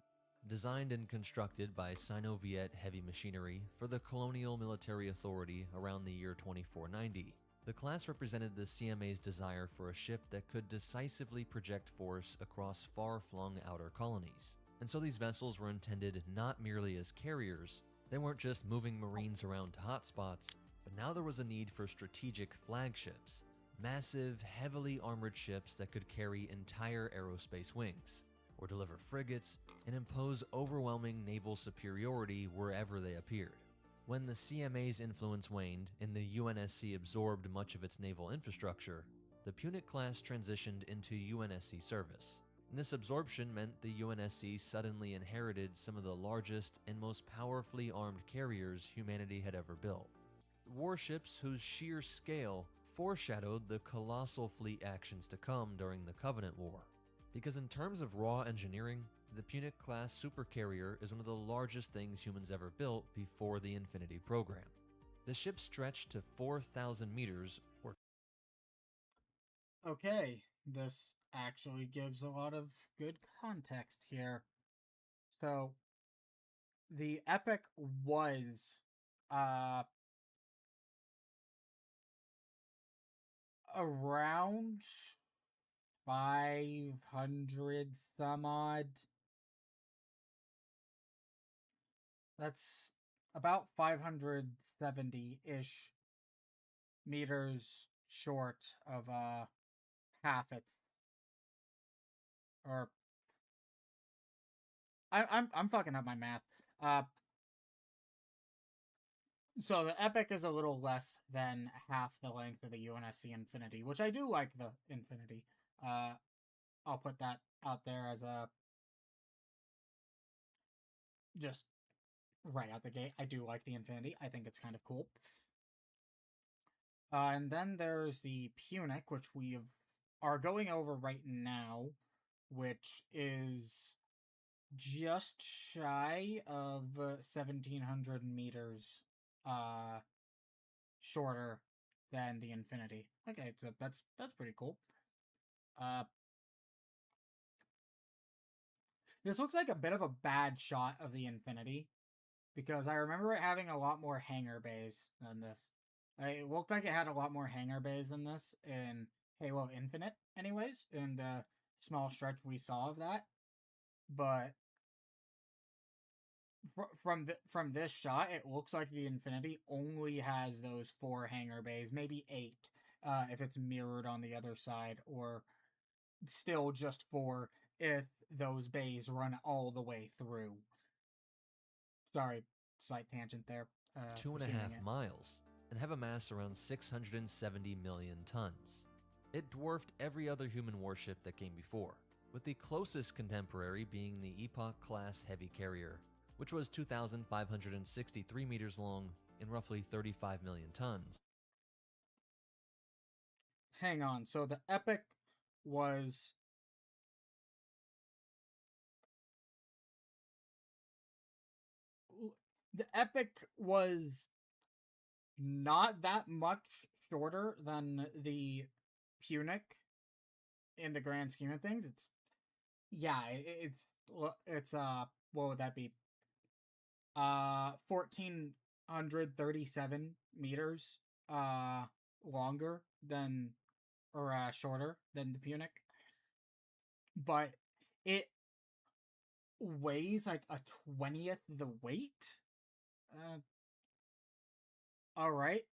Designed and constructed by Sino-Viet heavy machinery for the Colonial Military Authority around the year 2490, the class represented the CMA's desire for a ship that could decisively project force across far-flung outer colonies. And so these vessels were intended not merely as carriers, they weren't just moving Marines around to hotspots, but now there was a need for strategic flagships, massive, heavily armored ships that could carry entire aerospace wings, or deliver frigates, and impose overwhelming naval superiority wherever they appeared. When the CMA's influence waned and the UNSC absorbed much of its naval infrastructure, the Punic class transitioned into UNSC service. And this absorption meant the UNSC suddenly inherited some of the largest and most powerfully armed carriers humanity had ever built. Warships whose sheer scale foreshadowed the colossal fleet actions to come during the Covenant War. Because in terms of raw engineering, the Punic class supercarrier is one of the largest things humans ever built before the Infinity program. The ship stretched to 4,000 meters, or okay, this actually gives a lot of good context here. So, the Epic was, around 500 some odd. That's about 570-ish meters short of half its, or I'm fucking up my math. So the Epic is a little less than half the length of the UNSC Infinity, which I do like the Infinity. I'll put that out there as a just right out the gate. I do like the Infinity. I think it's kind of cool. And then there's the Punic, which are going over right now, which is just shy of 1,700 meters shorter than the Infinity. Okay, so that's pretty cool. This looks like a bit of a bad shot of the Infinity, because I remember it having a lot more hangar bays than this. It looked like it had a lot more hangar bays than this in Halo Infinite, anyways, in the small stretch we saw of that. But from this shot, it looks like the Infinity only has those 4 hangar bays, maybe 8, if it's mirrored on the other side, or still just 4 if those bays run all the way through. Sorry, slight tangent there. 2.5 miles, and have a mass around 670 million tons. It dwarfed every other human warship that came before, with the closest contemporary being the Epoch-class heavy carrier, which was 2,563 meters long and roughly 35 million tons. Hang on, so the Epic was... The Epic was not that much shorter than the Punic in the grand scheme of things. It's what would that be? 1,437 meters longer than, or shorter than the Punic. But it weighs like a 20th the weight. All right.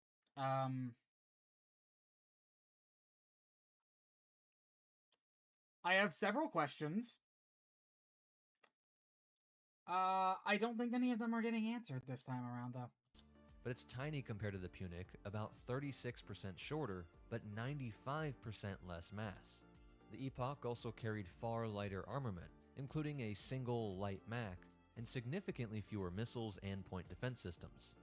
I have several questions. I don't think any of them are getting answered this time around, though. But it's tiny compared to the Punic, about 36% shorter, but 95% less mass. The Epoch also carried far lighter armament, including a single light Mac, and significantly fewer missiles and point defense systems.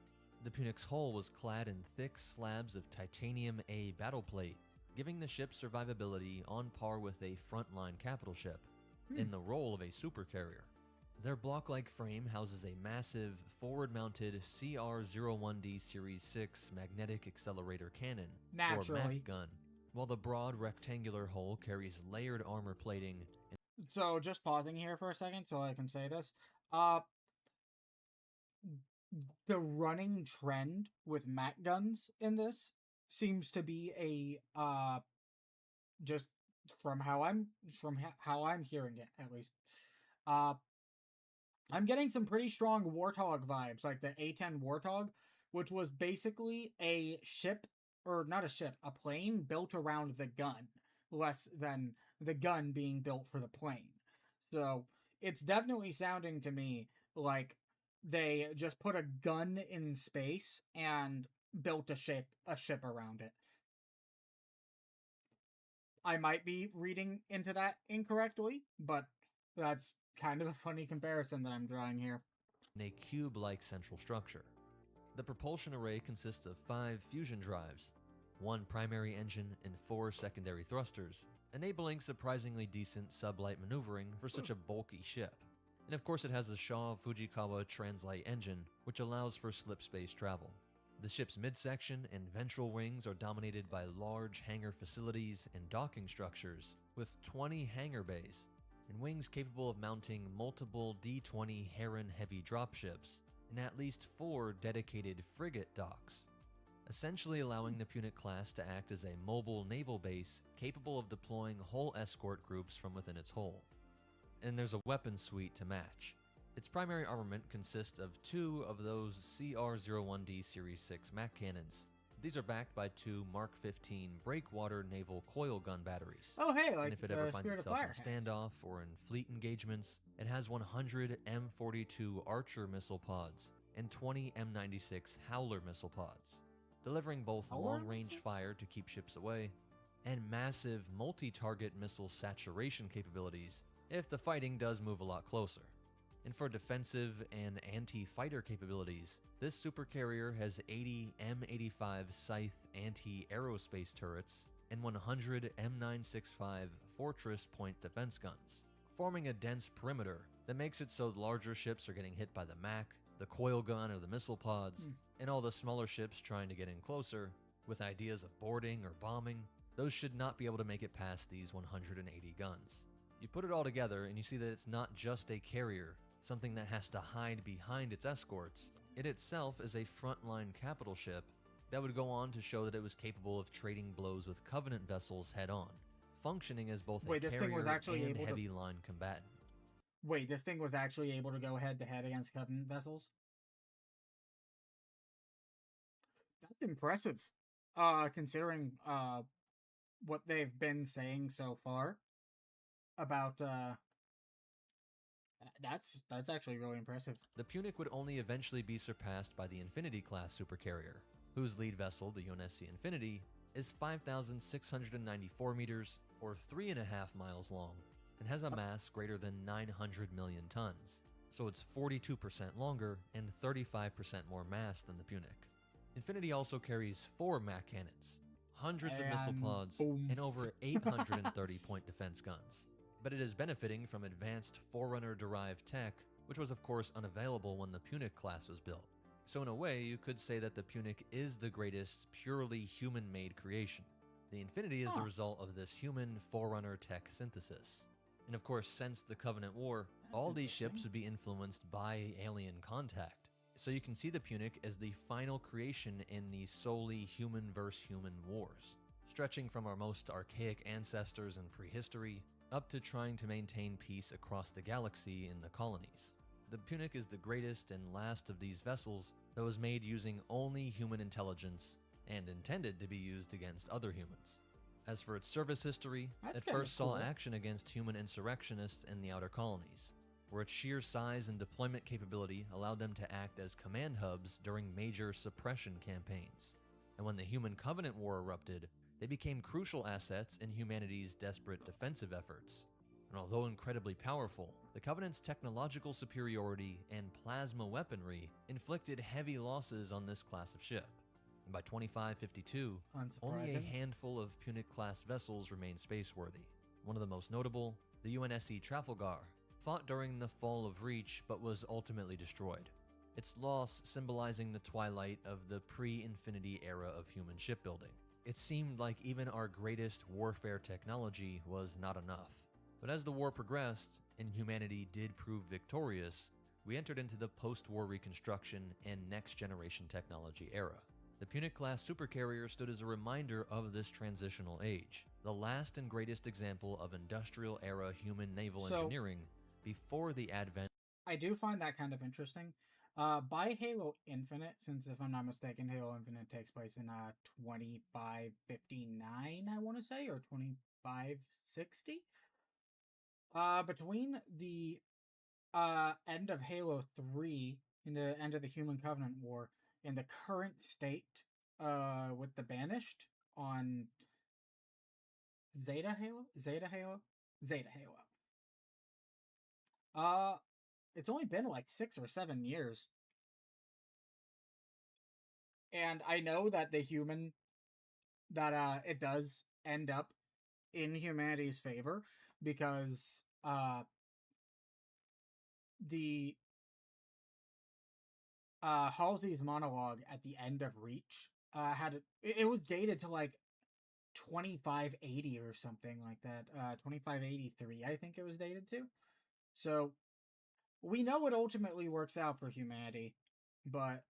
The Punic's hull was clad in thick slabs of titanium A battle plate, giving the ship survivability on par with a frontline capital ship, in the role of a supercarrier. Their block-like frame houses a massive, forward-mounted CR-01D Series 6 magnetic accelerator cannon, or MAC gun, while the broad rectangular hull carries layered armor plating. So, just pausing here for a second so I can say this. The running trend with MAC guns in this seems to be a just from how I'm hearing it, at least. I'm getting some pretty strong Warthog vibes, like the A-10 Warthog, which was basically a ship, or not a ship, a plane built around the gun, less than the gun being built for the plane. So it's definitely sounding to me like they just put a gun in space and built a ship around it. I might be reading into that incorrectly, but that's kind of a funny comparison that I'm drawing here. In a cube-like central structure. The propulsion array consists of 5 fusion drives, 1 primary engine and 4 secondary thrusters, enabling surprisingly decent sublight maneuvering for such a bulky ship. And of course it has the Shaw Fujikawa Translight engine, which allows for slip space travel. The ship's midsection and ventral wings are dominated by large hangar facilities and docking structures, with 20 hangar bays, and wings capable of mounting multiple D-20 Heron heavy dropships, and at least 4 dedicated frigate docks, essentially allowing the Punic class to act as a mobile naval base capable of deploying whole escort groups from within its hull. And there's a weapon suite to match. Its primary armament consists of 2 of those CR-01D Series 6 MAC cannons. These are backed by 2 Mark 15 breakwater naval coil gun batteries. Oh hey, like and if it ever finds itself in standoff or in fleet engagements, it has 100 M42 Archer missile pods and 20 M96 Howler missile pods, delivering both long-range fire to keep ships away and massive multi-target missile saturation capabilities if the fighting does move a lot closer. And for defensive and anti-fighter capabilities, this supercarrier has 80 M85 Scythe anti-aerospace turrets and 100 M965 Fortress point defense guns, forming a dense perimeter that makes it so larger ships are getting hit by the MAC, the coil gun or the missile pods, and all the smaller ships trying to get in closer, with ideas of boarding or bombing, those should not be able to make it past these 180 guns. You put it all together and you see that it's not just a carrier, something that has to hide behind its escorts. It itself is a frontline capital ship that would go on to show that it was capable of trading blows with Covenant vessels head-on, functioning as both a this thing was carrier actually and able to- heavy line combatant. Wait, this thing was actually able to go head-to-head against Covenant vessels? That's impressive, considering what they've been saying so far about that's actually really impressive. The Punic would only eventually be surpassed by the Infinity-class supercarrier, whose lead vessel, the UNSC Infinity, is 5,694 meters, or 3.5 miles long, and has a mass greater than 900 million tons, so it's 42% longer and 35% more mass than the Punic. Infinity also carries 4 MAC cannons, hundreds of missile pods, and over 830 point defense guns. But it is benefiting from advanced Forerunner-derived tech, which was of course unavailable when the Punic class was built. So in a way, you could say that the Punic is the greatest purely human-made creation. The Infinity is the result of this human Forerunner tech synthesis. And of course, since the Covenant War, all these ships would be influenced by alien contact. So you can see the Punic as the final creation in the solely human versus human wars, stretching from our most archaic ancestors in prehistory up to trying to maintain peace across the galaxy in the colonies. The Punic is the greatest and last of these vessels that was made using only human intelligence and intended to be used against other humans. As for its service history, it first saw action against human insurrectionists in the outer colonies, where its sheer size and deployment capability allowed them to act as command hubs during major suppression campaigns. And when the Human Covenant War erupted, they became crucial assets in humanity's desperate defensive efforts. And although incredibly powerful, the Covenant's technological superiority and plasma weaponry inflicted heavy losses on this class of ship. And by 2552, only a handful of Punic-class vessels remained spaceworthy. One of the most notable, the UNSC Trafalgar, fought during the fall of Reach but was ultimately destroyed. Its loss symbolizing the twilight of the pre-Infinity era of human shipbuilding. It seemed like even our greatest warfare technology was not enough. But as the war progressed, and humanity did prove victorious, we entered into the post-war reconstruction and next-generation technology era. The Punic-class supercarrier stood as a reminder of this transitional age, the last and greatest example of industrial-era human naval engineering before the advent. I do find that kind of interesting. By Halo Infinite, since if I'm not mistaken, Halo Infinite takes place in 2559, I want to say, or 2560. Between the end of Halo 3 and the end of the Human Covenant War and the current state with the Banished on Zeta Halo? It's only been like 6 or 7 years. And I know that the human, that it does end up in humanity's favor, because the Halsey's monologue at the end of Reach it was dated to like 2580 or something like that. 2583, I think it was dated to. So we know it ultimately works out for humanity, but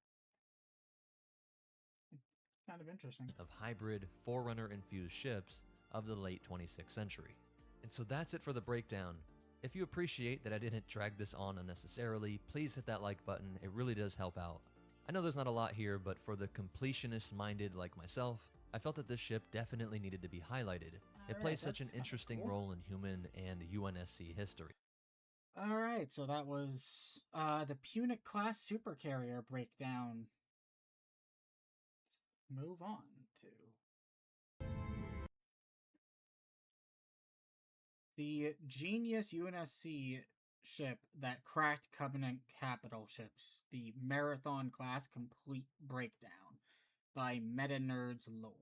kind of interesting. Of hybrid Forerunner-infused ships of the late 26th century. And so that's it for the breakdown. If you appreciate that I didn't drag this on unnecessarily, please hit that like button. It really does help out. I know there's not a lot here, but for the completionist-minded like myself, I felt that this ship definitely needed to be highlighted. It plays such an interesting role in human and UNSC history. Alright, so that was the Punic-class supercarrier breakdown. Move on to the Genius UNSC ship that cracked Covenant capital ships, the Marathon class complete breakdown by Meta Nerds Lore.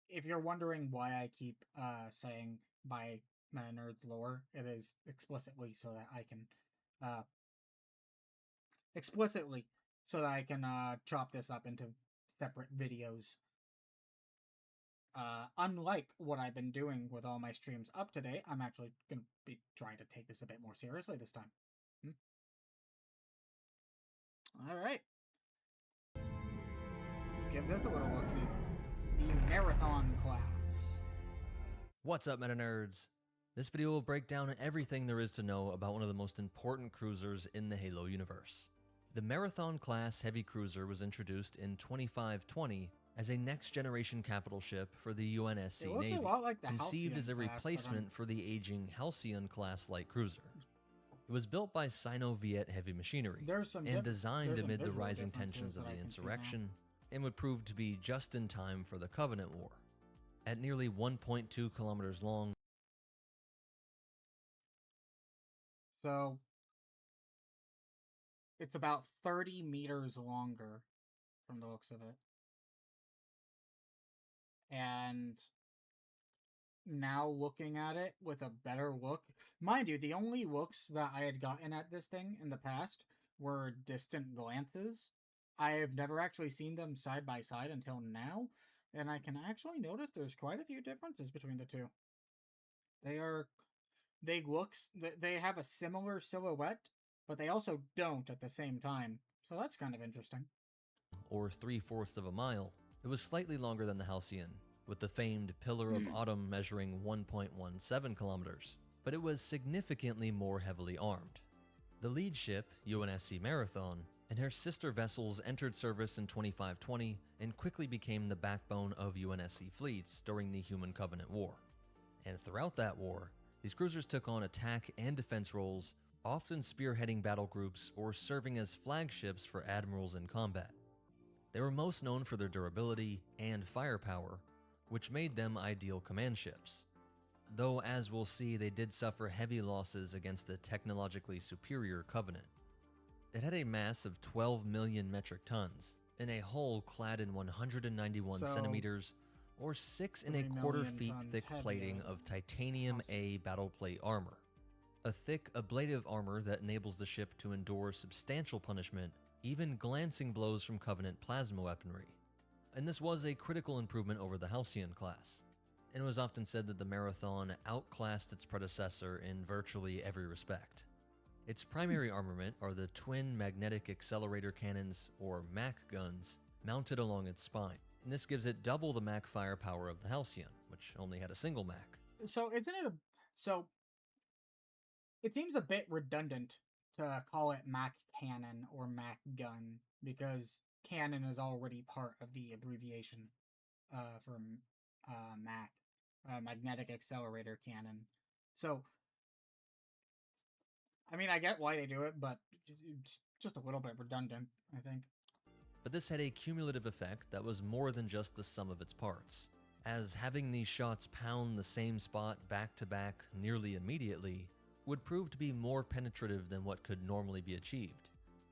If you're wondering why I keep saying by Meta Nerds Lore, it is explicitly so that I can chop this up into separate videos. Unlike what I've been doing with all my streams up to date, I'm actually going to be trying to take this a bit more seriously this time. Alright. Let's give this a little look-see. The Marathon class. What's up, Meta Nerds? This video will break down everything there is to know about one of the most important cruisers in the Halo universe. The Marathon class heavy cruiser was introduced in 2520 as a next-generation capital ship for the UNSC It looks Navy, a lot like the conceived Halcyon as a class, replacement for the aging Halcyon class light cruiser. It was built by Sino-Viet Heavy Machinery and designed amid the rising tensions of the insurrection, and would prove to be just in time for the Covenant War. At nearly 1.2 kilometers long, so it's about 30 meters longer from the looks of it. And now looking at it with a better look, mind you, the only looks that I had gotten at this thing in the past were distant glances. I have never actually seen them side by side until now, and I can actually notice there's quite a few differences between the two. They have a similar silhouette, but they also don't at the same time, so that's kind of interesting. or 3/4 of a mile, it was slightly longer than the Halcyon, with the famed Pillar of Autumn measuring 1.17 kilometers, but it was significantly more heavily armed. The lead ship, UNSC Marathon, and her sister vessels entered service in 2520 and quickly became the backbone of UNSC fleets during the Human Covenant War. And throughout that war, these cruisers took on attack and defense roles, often spearheading battle groups or serving as flagships for admirals in combat. They were most known for their durability and firepower, which made them ideal command ships. Though, as we'll see, they did suffer heavy losses against the technologically superior Covenant. It had a mass of 12 million metric tons, in a hull clad in 191 centimeters, or 6 1/4 feet thick plating of titanium A battle plate armor. A thick, ablative armor that enables the ship to endure substantial punishment, even glancing blows from Covenant plasma weaponry. And this was a critical improvement over the Halcyon class. And it was often said that the Marathon outclassed its predecessor in virtually every respect. Its primary armament are the twin magnetic accelerator cannons, or MAC guns, mounted along its spine. And this gives it double the MAC firepower of the Halcyon, which only had a single MAC. So it seems a bit redundant to call it MAC cannon or MAC gun, because cannon is already part of the abbreviation for MAC, magnetic accelerator cannon. So, I mean, I get why they do it, but it's just a little bit redundant, I think. But this had a cumulative effect that was more than just the sum of its parts, as having these shots pound the same spot back to back nearly immediately would prove to be more penetrative than what could normally be achieved.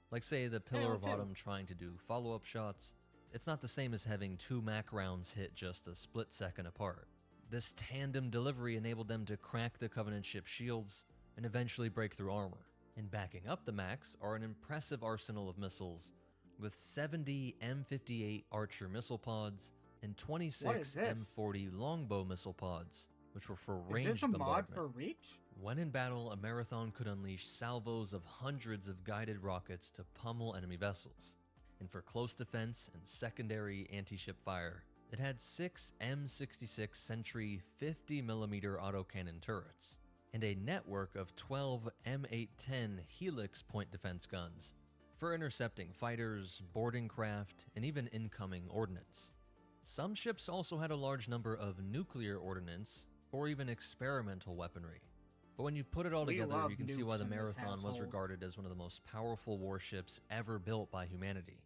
Like, say, the Pillar of Autumn trying to do follow-up shots. It's not the same as having 2 MAC rounds hit just a split second apart. This tandem delivery enabled them to crack the Covenant ship shields and eventually break through armor. And backing up the MACs are an impressive arsenal of missiles, with 70 M58 Archer missile pods and 26 M40 longbow missile pods, which were for ranged bombardment. Is this a mod for Reach? When in battle, a Marathon could unleash salvos of hundreds of guided rockets to pummel enemy vessels. And for close defense and secondary anti-ship fire, it had 6 M66 Sentry 50mm autocannon turrets, and a network of 12 M810 Helix point defense guns for intercepting fighters, boarding craft, and even incoming ordnance. Some ships also had a large number of nuclear ordnance or even experimental weaponry. But when you put it all together, you can see why the Marathon was regarded as one of the most powerful warships ever built by humanity.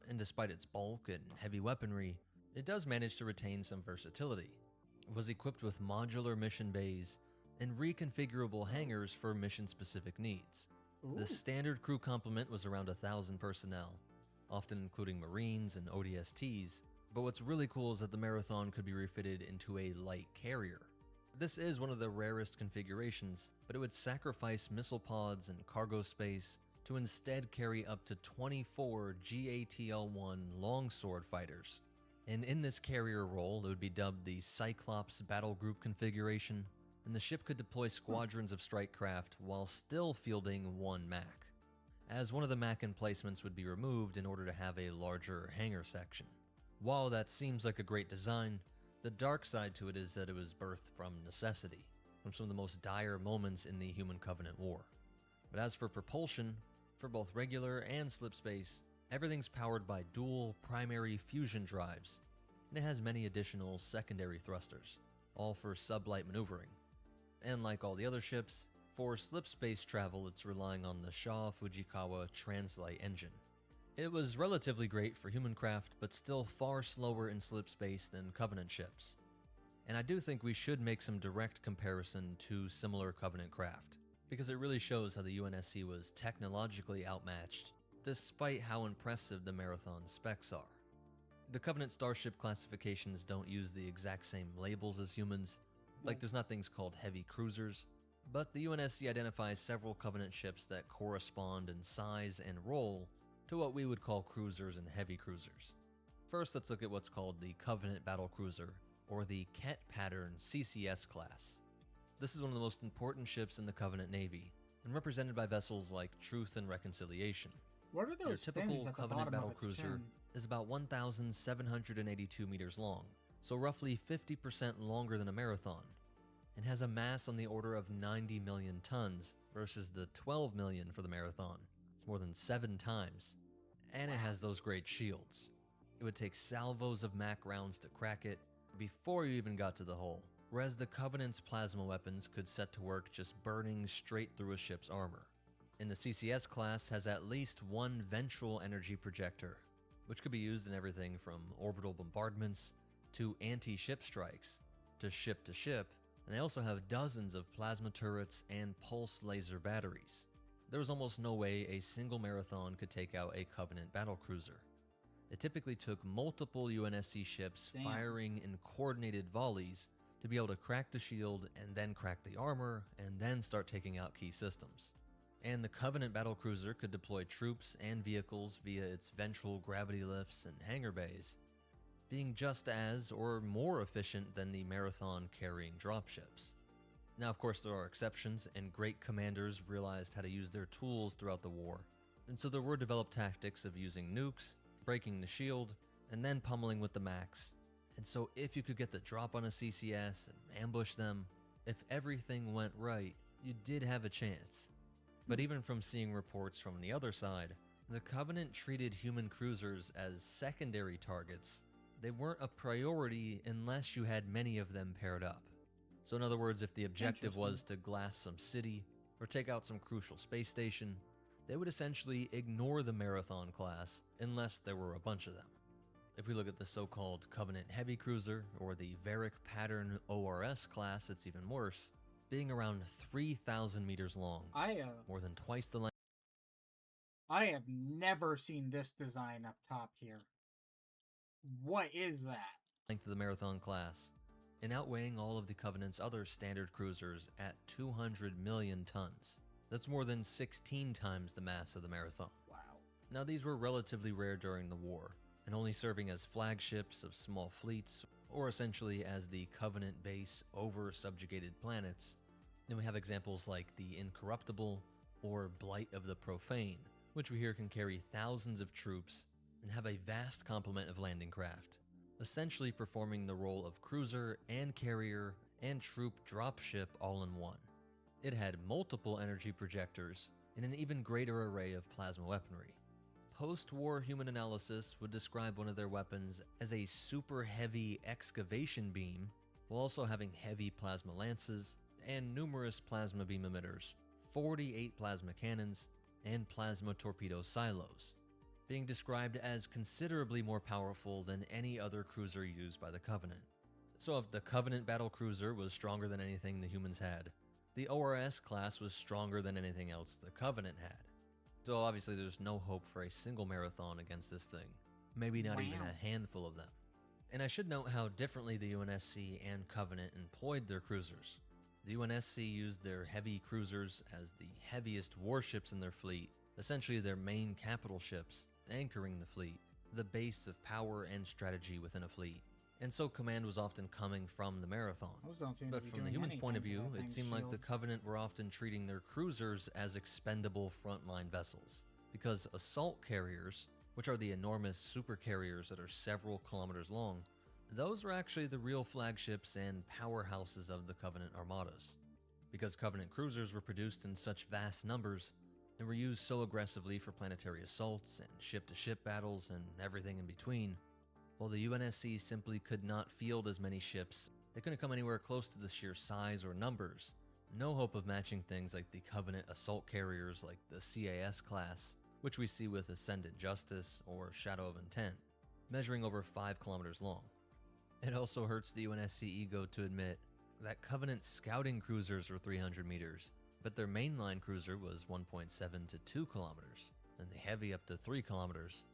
And despite its bulk and heavy weaponry, it does manage to retain some versatility. It was equipped with modular mission bays, and reconfigurable hangars for mission-specific needs. Ooh. The standard crew complement was around 1,000 personnel, often including Marines and ODSTs, but what's really cool is that the Marathon could be refitted into a light carrier. This is one of the rarest configurations, but it would sacrifice missile pods and cargo space to instead carry up to 24 GATL-1 longsword fighters. And in this carrier role, it would be dubbed the Cyclops Battle Group configuration, and the ship could deploy squadrons of strike craft while still fielding one MAC, as one of the MAC emplacements would be removed in order to have a larger hangar section. While that seems like a great design, the dark side to it is that it was birthed from necessity, from some of the most dire moments in the Human Covenant War. But as for propulsion, for both regular and slipspace, everything's powered by dual primary fusion drives, and it has many additional secondary thrusters, all for sublight maneuvering. And like all the other ships, for slipspace travel it's relying on the Shaw Fujikawa Translight engine. It was relatively great for human craft, but still far slower in slipspace than Covenant ships. And I do think we should make some direct comparison to similar Covenant craft, because it really shows how the UNSC was technologically outmatched, despite how impressive the Marathon specs are. The Covenant starship classifications don't use the exact same labels as humans, like there's not things called heavy cruisers, but the UNSC identifies several Covenant ships that correspond in size and role to what we would call cruisers and heavy cruisers. First, let's look at what's called the Covenant Battle Cruiser, or the Ket Pattern CCS class. This is one of the most important ships in the Covenant Navy, and represented by vessels like Truth and Reconciliation. What are those Your typical fins at the Covenant bottom battle of its cruiser chin? is about 1,782 meters long, so roughly 50% longer than a Marathon, and has a mass on the order of 90 million tons versus the 12 million for the Marathon. It's more than 7 times. And it has those great shields. It would take salvos of MAC rounds to crack it before you even got to the hull, whereas the Covenant's plasma weapons could set to work just burning straight through a ship's armor. And the CCS class has at least one ventral energy projector, which could be used in everything from orbital bombardments to anti-ship strikes to ship, and they also have dozens of plasma turrets and pulse laser batteries. There was almost no way a single Marathon could take out a Covenant battlecruiser. It typically took multiple UNSC ships firing in coordinated volleys to be able to crack the shield and then crack the armor and then start taking out key systems. And the Covenant battlecruiser could deploy troops and vehicles via its ventral gravity lifts and hangar bays, being just as or more efficient than the Marathon carrying dropships. Now, of course, there are exceptions, and great commanders realized how to use their tools throughout the war, and so there were developed tactics of using nukes, breaking the shield, and then pummeling with the MACs. And so if you could get the drop on a CCS and ambush them, if everything went right, you did have a chance. But even from seeing reports from the other side, the Covenant treated human cruisers as secondary targets. They weren't a priority unless you had many of them paired up. So in other words, if the objective was to glass some city or take out some crucial space station, they would essentially ignore the Marathon class unless there were a bunch of them. If we look at the so-called Covenant Heavy Cruiser or the Varick Pattern ORS class, it's even worse, being around 3,000 meters long, more than twice the length. I have never seen this design up top here. What is that? Length of the Marathon class, and outweighing all of the Covenant's other standard cruisers at 200 million tons. That's more than 16 times the mass of the Marathon. Wow. Now, these were relatively rare during the war, and only serving as flagships of small fleets, or essentially as the Covenant base over subjugated planets. Then we have examples like the Incorruptible or Blight of the Profane, which we hear can carry thousands of troops and have a vast complement of landing craft, essentially performing the role of cruiser and carrier and troop dropship all in one. It had multiple energy projectors and an even greater array of plasma weaponry. Post-war human analysis would describe one of their weapons as a super heavy excavation beam, while also having heavy plasma lances and numerous plasma beam emitters, 48 plasma cannons, and plasma torpedo silos, being described as considerably more powerful than any other cruiser used by the Covenant. So if the Covenant battlecruiser was stronger than anything the humans had, The ORS class was stronger than anything else the Covenant had. So obviously there's no hope for a single marathon against this thing. Maybe not even Wow. a handful of them. And I should note how differently the UNSC and Covenant employed their cruisers. The UNSC used their heavy cruisers as the heaviest warships in their fleet, essentially their main capital ships, anchoring the fleet, the base of power and strategy within a fleet. And so command was often coming from the Marathon. Those don't seem to But be from the doing humans' point of anything view, to that it thing's seemed like the shields. Covenant were often treating their cruisers as expendable frontline vessels, because assault carriers, which are the enormous super carriers that are several kilometers long, those are actually the real flagships and powerhouses of the Covenant armadas. Because Covenant cruisers were produced in such vast numbers, and were used so aggressively for planetary assaults and ship-to-ship battles and everything in between, while the UNSC simply could not field as many ships, they couldn't come anywhere close to the sheer size or numbers. No hope of matching things like the Covenant assault carriers like the CAS class, which we see with Ascendant Justice or Shadow of Intent, measuring over 5 kilometers long. It also hurts the UNSC ego to admit that Covenant scouting cruisers were 300 meters, but their mainline cruiser was 1.7 to 2 kilometers, and the heavy up to 3 kilometers.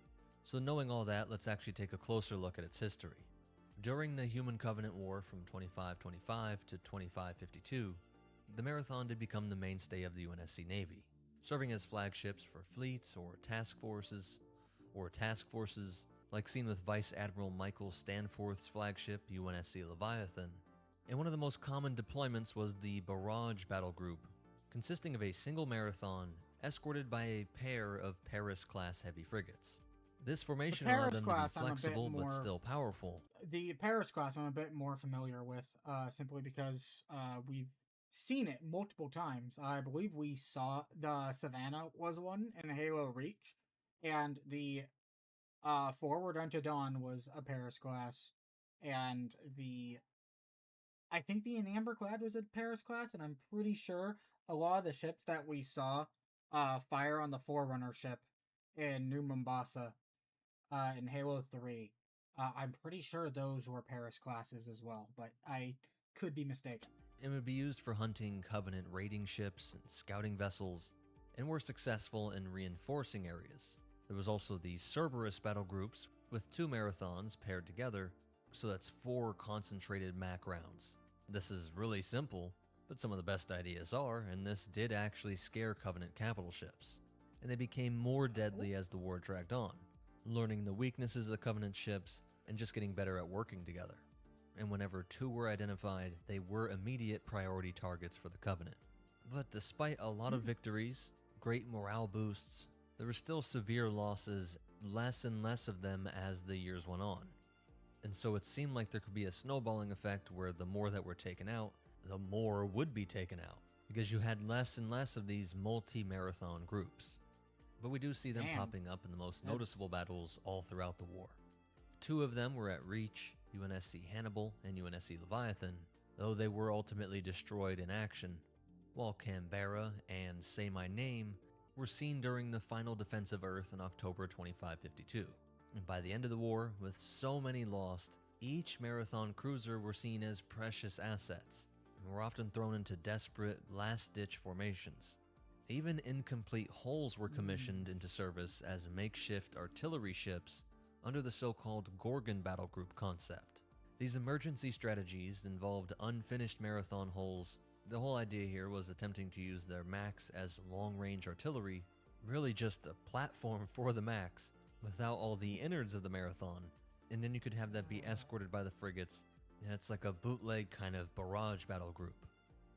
So knowing all that, let's actually take a closer look at its history. During the Human-Covenant War from 2525 to 2552, the Marathon did become the mainstay of the UNSC Navy, serving as flagships for fleets or task forces, like seen with Vice Admiral Michael Stanforth's flagship UNSC Leviathan. And one of the most common deployments was the Barrage Battle Group, consisting of a single Marathon escorted by a pair of Paris-class heavy frigates. This formation allowed Paris them to be class, I'm a bit flexible but more- still powerful. The Paris class I'm a bit more familiar with, simply because we've seen it multiple times. I believe we saw the Savannah was one in Halo Reach, and the Forward Unto Dawn was a Paris class, and I think the Amberclad was a Paris class, and I'm pretty sure a lot of the ships that we saw fire on the Forerunner ship in New Mombasa in Halo 3. I'm pretty sure those were Paris classes as well, but I could be mistaken. It would be used for hunting Covenant raiding ships and scouting vessels, and were successful in reinforcing areas. There was also the Cerberus battle groups, with 2 marathons paired together, so that's 4 concentrated MAC rounds. This is really simple, but some of the best ideas are, and this did actually scare Covenant capital ships, and they became more deadly as the war dragged on, learning the weaknesses of the Covenant ships and just getting better at working together. And whenever 2 were identified, they were immediate priority targets for the Covenant. But despite a lot of victories, great morale boosts, there were still severe losses, less and less of them as the years went on. And so it seemed like there could be a snowballing effect where the more that were taken out, the more would be taken out, because you had less and less of these multi-marathon groups. But we do see them Damn. popping up in the most noticeable battles all throughout the war. 2 of them were at Reach, UNSC Hannibal and UNSC Leviathan, though they were ultimately destroyed in action, while Canberra and Say My Name were seen during the final defense of Earth in October 2552. And by the end of the war, with so many lost, each Marathon cruiser were seen as precious assets, and were often thrown into desperate, last-ditch formations. Even incomplete hulls were commissioned into service as makeshift artillery ships under the so-called Gorgon Battle Group concept. These emergency strategies involved unfinished Marathon hulls. The whole idea here was attempting to use their MACs as long-range artillery, really just a platform for the MACs, without all the innards of the Marathon, and then you could have that be escorted by the frigates, and it's like a bootleg kind of barrage battle group.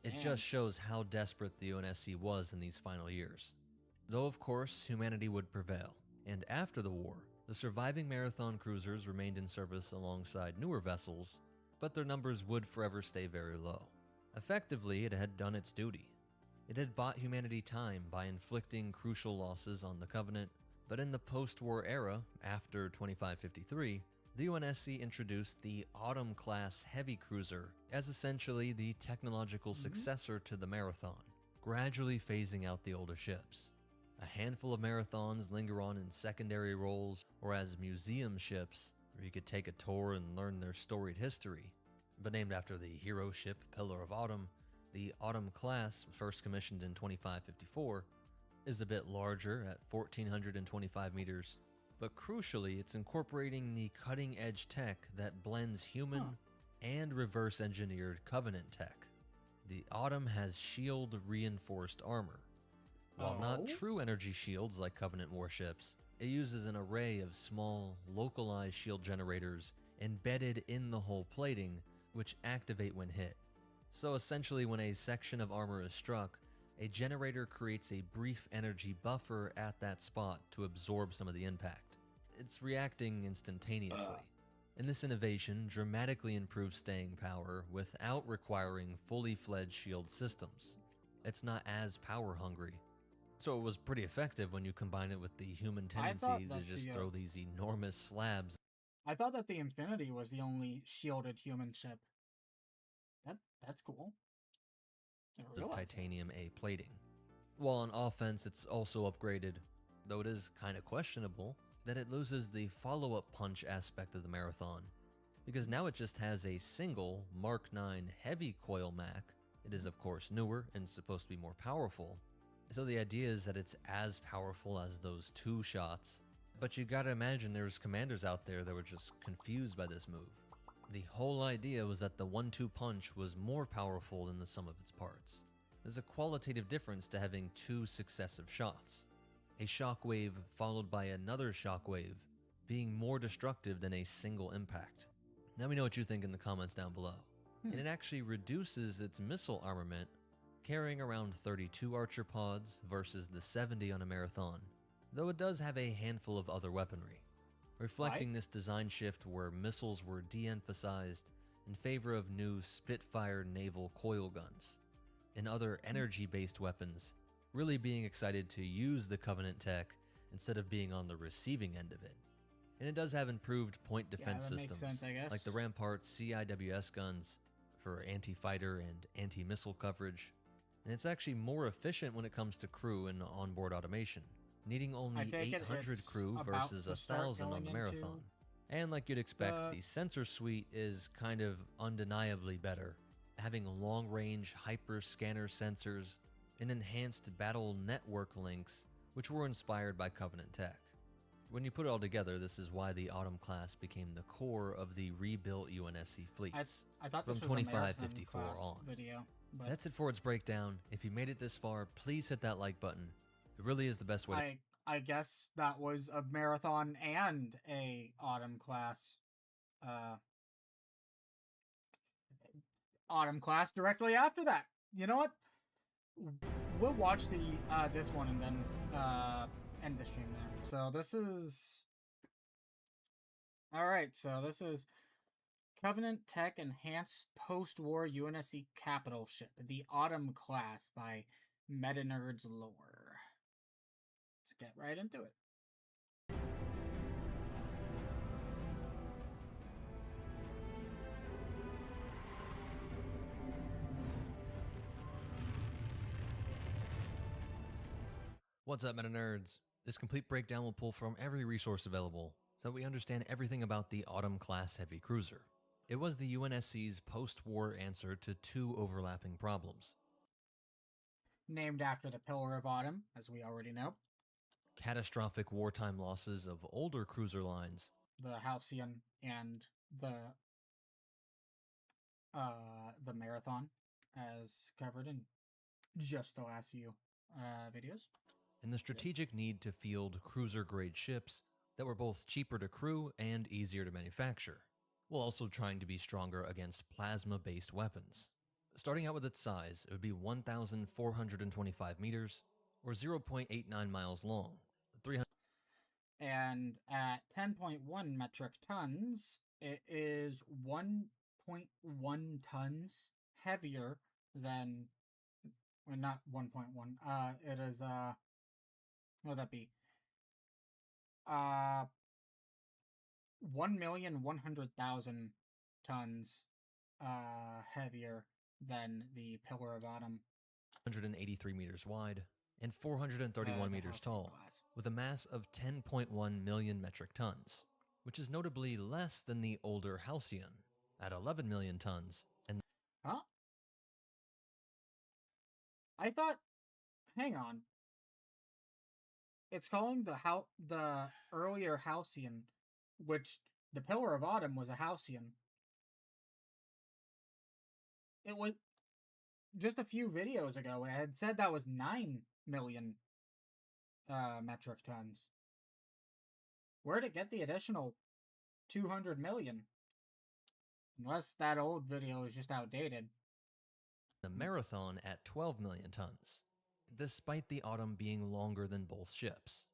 It Damn. just shows how desperate the UNSC was in these final years. Though of course, humanity would prevail, and after the war, the surviving Marathon cruisers remained in service alongside newer vessels, but their numbers would forever stay very low. Effectively, it had done its duty. It had bought humanity time by inflicting crucial losses on the Covenant, but in the post-war era, after 2553, the UNSC introduced the Autumn-class heavy cruiser as essentially the technological successor to the Marathon, gradually phasing out the older ships. A handful of Marathons linger on in secondary roles or as museum ships, where you could take a tour and learn their storied history. But named after the hero ship Pillar of Autumn, The Autumn class, first commissioned in 2554, is a bit larger at 1,425 meters, but crucially it's incorporating the cutting-edge tech that blends human and reverse-engineered Covenant tech. The Autumn has shield-reinforced armor. While not true energy shields like Covenant warships, it uses an array of small, localized shield generators embedded in the hull plating, which activate when hit. So essentially, when a section of armor is struck, a generator creates a brief energy buffer at that spot to absorb some of the impact. It's reacting instantaneously. And this innovation dramatically improves staying power without requiring fully fledged shield systems. It's not as power hungry. So it was pretty effective when you combine it with the human tendency to just throw these enormous slabs. I thought that the Infinity was the only shielded human ship. That's cool. Of titanium A plating. While on offense it's also upgraded, though it is kind of questionable that it loses the follow-up punch aspect of the Marathon, because now it just has a single Mark 9 heavy coil Mac. It is of course newer and supposed to be more powerful, so the idea is that it's as powerful as those two shots, but you gotta imagine there's commanders out there that were just confused by this move. The whole idea was that the 1-2 punch was more powerful than the sum of its parts. There's a qualitative difference to having two successive shots. A shockwave followed by another shockwave being more destructive than a single impact. Let me know what you think in the comments down below. And it actually reduces its missile armament, carrying around 32 archer pods versus the 70 on a Marathon, though it does have a handful of other weaponry, reflecting this design shift where missiles were de-emphasized in favor of new Spitfire naval coil guns and other energy-based weapons, really being excited to use the Covenant tech instead of being on the receiving end of it. And it does have improved point defense systems, makes sense, I guess. like the Rampart CIWS guns for anti-fighter and anti-missile coverage, and it's actually more efficient when it comes to crew and onboard automation, needing only 800 crew versus 1,000 on the Marathon. And like you'd expect, the sensor suite is kind of undeniably better, having long-range hyper-scanner sensors and enhanced battle network links, which were inspired by Covenant tech. When you put it all together, this is why the Autumn class became the core of the rebuilt UNSC fleets I thought this from was a 2554 on. video, but That's it for its breakdown. If you made it this far, please hit that like button. It really is the best way. I guess that was a Marathon and a Autumn class. Autumn class directly after that. You know what? We'll watch the this one and then end the stream there. So this is alright, so this is Covenant Tech Enhanced Post-War UNSC Capital Ship, the Autumn class by Meta Nerds Lore. Let's get right into it. What's up, Meta Nerds? This complete breakdown will pull from every resource available, so that we understand everything about the Autumn class heavy cruiser. It was the UNSC's post-war answer to two overlapping problems. Named after the Pillar of Autumn, as we already know. Catastrophic wartime losses of older cruiser lines. The Halcyon and the Marathon, as covered in just the last few videos. And the strategic need to field cruiser-grade ships that were both cheaper to crew and easier to manufacture, while also trying to be stronger against plasma-based weapons. Starting out with its size, it would be 1,425 meters, or 0.89 miles long. And at 10.1 metric tons, it is 1.1 tons heavier than... Well, not 1.1. It is, what would that be? 1,100,000 tons heavier than the Pillar of Autumn. 183 meters wide and 431 meters tall, with a mass of 10.1 million metric tons, which is notably less than the older Halcyon at 11 million tons. And I thought, hang on. It's calling the earlier Halcyon, which the Pillar of Autumn was a Halcyon. It was just a few videos ago. It had said that was 9 million metric tons. Where'd it get the additional 200 million? Unless that old video is just outdated. The Marathon at 12 million tons, despite the Autumn being longer than both ships.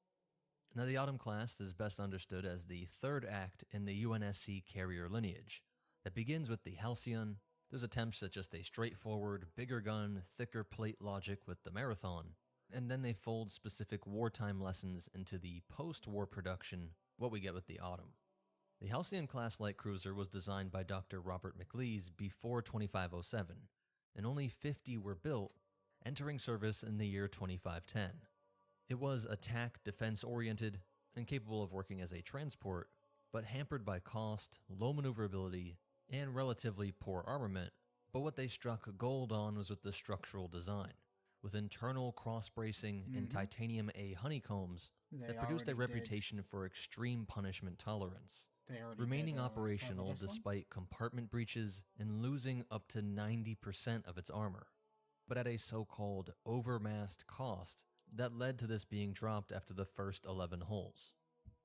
Now, the Autumn class is best understood as the third act in the UNSC carrier lineage that begins with the Halcyon. There's attempts at just a straightforward, bigger gun, thicker plate logic with the Marathon, and then they fold specific wartime lessons into the post-war production, what we get with the Autumn. The Halcyon-class light cruiser was designed by Dr. Robert McLeese before 2507, and only 50 were built, entering service in the year 2510. It was attack defense-oriented and capable of working as a transport, but hampered by cost, low maneuverability, and relatively poor armament. But what they struck gold on was with the structural design, with internal cross-bracing and titanium A honeycombs that produced a reputation for extreme punishment tolerance, remaining operational despite compartment breaches and losing up to 90% of its armor, but at a so-called overmassed cost that led to this being dropped after the first 11 holes.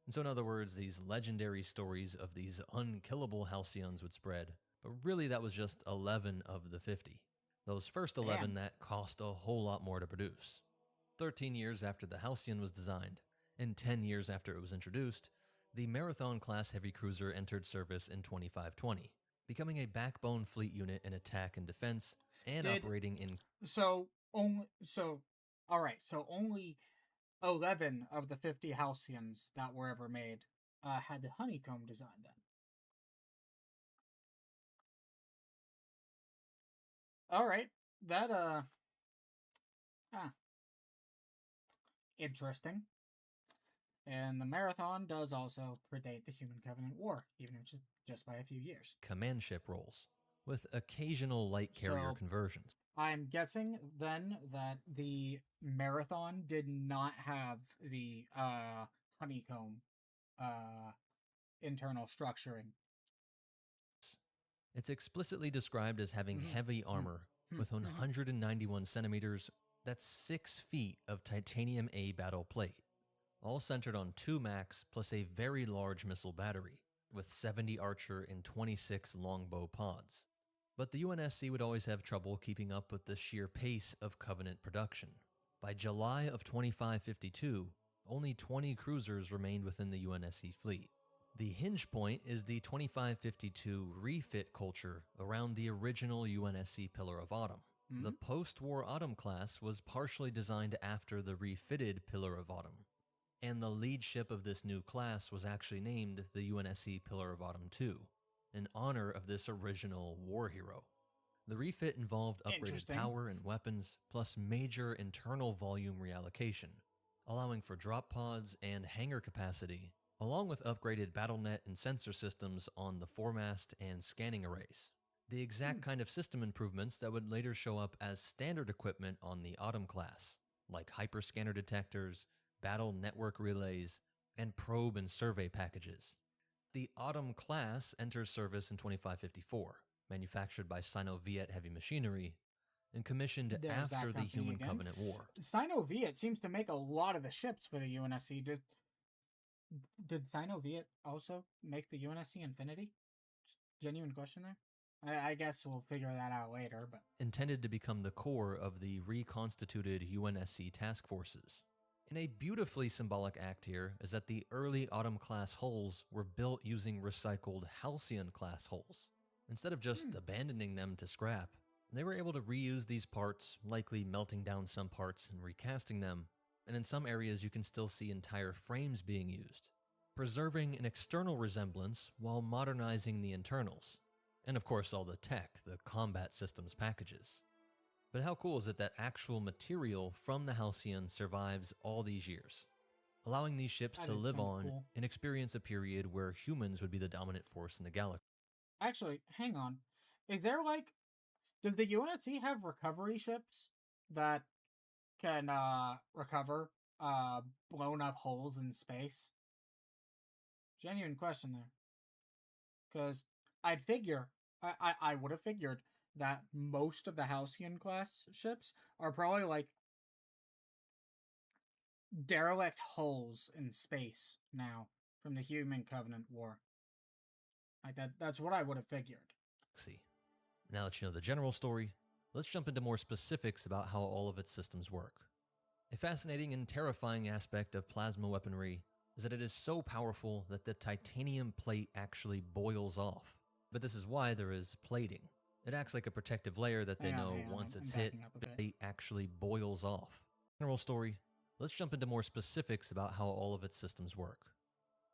And so in other words, these legendary stories of these unkillable Halcyons would spread, but really that was just 11 of the 50. Those first 11 that cost a whole lot more to produce. 13 years after the Halcyon was designed, and 10 years after it was introduced, the Marathon-class heavy cruiser entered service in 2520, becoming a backbone fleet unit in attack and defense, and operating in... only 11 of the 50 Halcyons that were ever made had the honeycomb design then. Alright, that, interesting. And the Marathon does also predate the Human Covenant War, even if it's just by a few years. Command ship roles, with occasional light carrier conversions. I'm guessing then that the Marathon did not have the honeycomb internal structuring. It's explicitly described as having heavy armor with 191 centimeters, that's 6 feet of titanium A battle plate, all centered on 2 max plus a very large missile battery, with 70 Archer and 26 longbow pods. But the UNSC would always have trouble keeping up with the sheer pace of Covenant production. By July of 2552, only 20 cruisers remained within the UNSC fleet. The hinge point is the 2552 refit culture around the original UNSC Pillar of Autumn. The post-war Autumn class was partially designed after the refitted Pillar of Autumn, and the lead ship of this new class was actually named the UNSC Pillar of Autumn II, in honor of this original war hero. The refit involved upgraded power and weapons, plus major internal volume reallocation, allowing for drop pods and hangar capacity, along with upgraded battlenet and sensor systems on the foremast and scanning arrays. The exact kind of system improvements that would later show up as standard equipment on the Autumn class, like hyperscanner detectors, battle network relays, and probe and survey packages. The Autumn class enters service in 2554, manufactured by Sino-Viet Heavy Machinery, and commissioned after the Human Covenant War. Sino-Viet seems to make a lot of the ships for the UNSC. Did Sino-Viet also make the UNSC Infinity? Genuine question there. I guess we'll figure that out later, but... Intended to become the core of the reconstituted UNSC task forces. And a beautifully symbolic act here is that the early Autumn-class hulls were built using recycled Halcyon-class hulls. Instead of just abandoning them to scrap, they were able to reuse these parts, likely melting down some parts and recasting them, and in some areas you can still see entire frames being used, preserving an external resemblance while modernizing the internals. And of course all the tech, the combat systems packages. But how cool is it that actual material from the Halcyon survives all these years, allowing these ships to live on and experience a period where humans would be the dominant force in the galaxy? Actually, hang on. Is there does the UNSC have recovery ships? that can recover blown up holes in space? Genuine question there. Because I'd figure, I would have figured that most of the Halcyon class ships are probably like derelict holes in space now from the Human Covenant War. Like that's what I would have figured. Now that you know the general story, let's jump into more specifics about how all of its systems work. A fascinating and terrifying aspect of plasma weaponry is that it is so powerful that the titanium plate actually boils off. But this is why there is plating. It acts like a protective layer that they know once it's hit, the plate actually boils off. General story, let's jump into more specifics about how all of its systems work.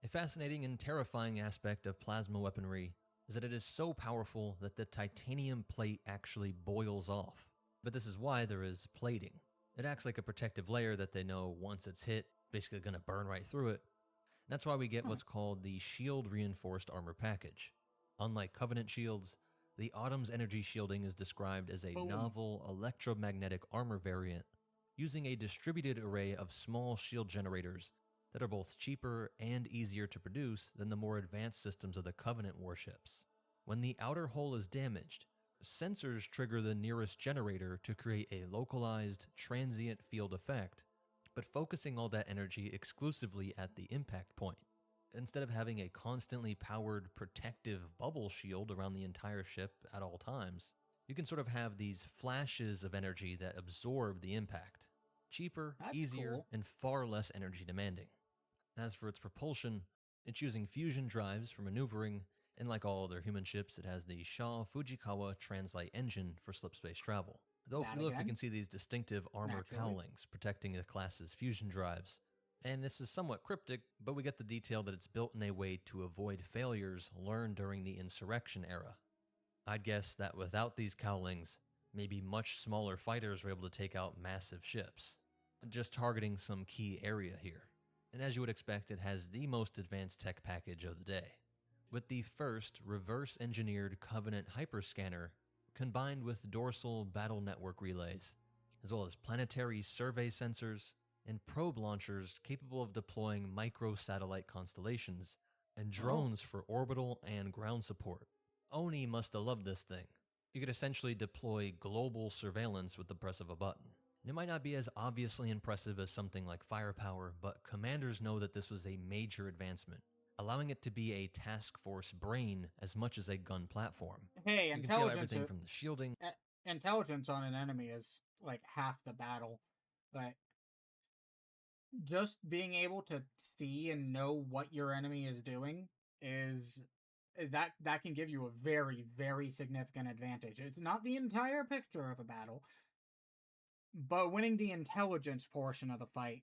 A fascinating and terrifying aspect of plasma weaponry is that it is so powerful that the titanium plate actually boils off. But this is why there is plating. It acts like a protective layer that they know once it's hit, basically going to burn right through it. And that's why we get what's called the Shield Reinforced Armor Package. Unlike Covenant shields, the Autumn's energy shielding is described as a novel electromagnetic armor variant using a distributed array of small shield generators that are both cheaper and easier to produce than the more advanced systems of the Covenant warships. When the outer hull is damaged, sensors trigger the nearest generator to create a localized, transient field effect, but focusing all that energy exclusively at the impact point. Instead of having a constantly powered protective bubble shield around the entire ship at all times, you can sort of have these flashes of energy that absorb the impact. Cheaper, easier, and far less energy demanding. As for its propulsion, it's using fusion drives for maneuvering, and like all other human ships, it has the Shaw Fujikawa Translight engine for slipspace travel. Though if we look, we can see these distinctive armor cowlings protecting the class's fusion drives. And this is somewhat cryptic, but we get the detail that it's built in a way to avoid failures learned during the insurrection era. I'd guess that without these cowlings, maybe much smaller fighters were able to take out massive ships. Just targeting some key area here. And as you would expect, it has the most advanced tech package of the day, with the first reverse-engineered Covenant hyperscanner combined with dorsal battle network relays, as well as planetary survey sensors and probe launchers capable of deploying micro-satellite constellations and drones for orbital and ground support. Oni must have loved this thing. You could essentially deploy global surveillance with the press of a button. And it might not be as obviously impressive as something like firepower, but commanders know that this was a major advancement, allowing it to be a task force brain as much as a gun platform. Hey, you can see how everything from the shielding. Intelligence on an enemy is like half the battle. But just being able to see and know what your enemy is doing is that can give you a very, very significant advantage. It's not the entire picture of a battle, but winning the intelligence portion of the fight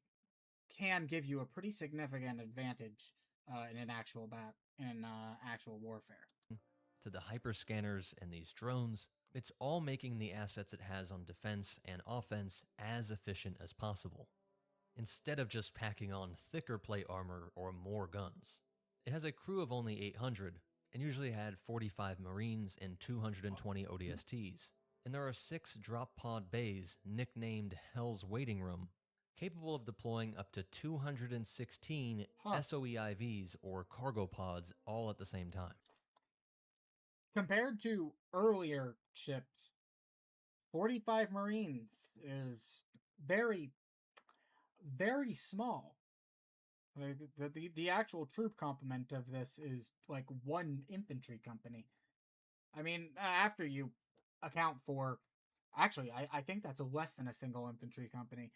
can give you a pretty significant advantage in an actual actual warfare. To the hyperscanners and these drones, it's all making the assets it has on defense and offense as efficient as possible, instead of just packing on thicker plate armor or more guns. It has a crew of only 800, and usually had 45 Marines and 220 ODSTs, and there are 6 drop pod bays nicknamed Hell's Waiting Room, capable of deploying up to 216 SOEIVs or cargo pods all at the same time. Compared to earlier ships, 45 Marines is very, very small. The actual troop complement of this is like 1 infantry company. I mean, after you account for... Actually, I think that's less than a single infantry company.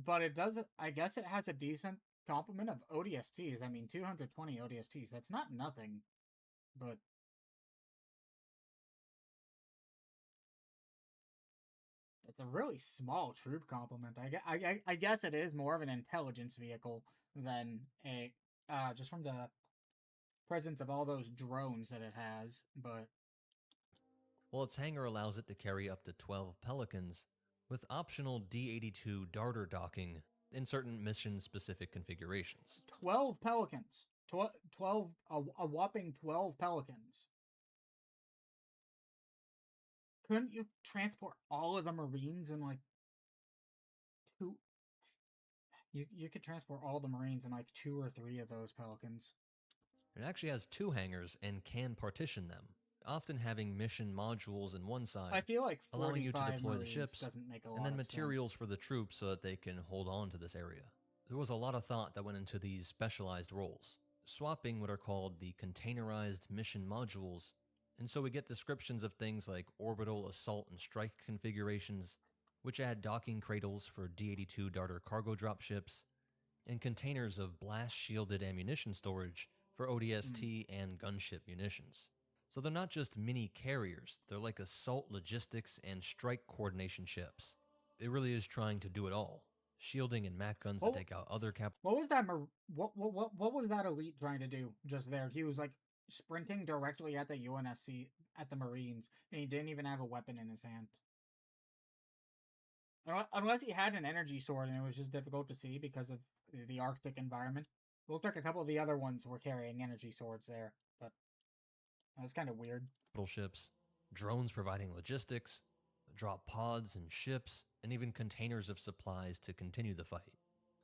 But it does... I guess it has a decent complement of ODSTs. I mean, 220 ODSTs. That's not nothing. But... it's a really small troop complement. I guess it is more of an intelligence vehicle than a... just from the presence of all those drones that it has, but... Well, its hangar allows it to carry up to 12 Pelicans, with optional D-82 darter docking in certain mission-specific configurations. 12 Pelicans! A whopping 12 Pelicans. couldn't you transport all of the Marines in like two? You could transport all the Marines in like 2 or 3 of those Pelicans. It actually has 2 hangars and can partition them, often having mission modules in one side, I feel like allowing you to 45 deploy the Marines ships, doesn't make a lot and then of materials for the troops so that they can hold on to this area. There was a lot of thought that went into these specialized roles, swapping what are called the containerized mission modules, and so we get descriptions of things like orbital assault and strike configurations, which add docking cradles for D-82 Darter cargo drop ships, and containers of blast-shielded ammunition storage for ODST and gunship munitions. So they're not just mini carriers, they're like assault logistics and strike coordination ships. It really is trying to do it all. Shielding and MAC guns to take out other What was that? What was that elite trying to do just there? He was like sprinting directly at the UNSC, at the Marines, and he didn't even have a weapon in his hand. Unless he had an energy sword and it was just difficult to see because of the Arctic environment. It looked like a couple of the other ones were carrying energy swords there, but that was kind of weird. Ships, drones providing logistics, drop pods and ships, and even containers of supplies to continue the fight.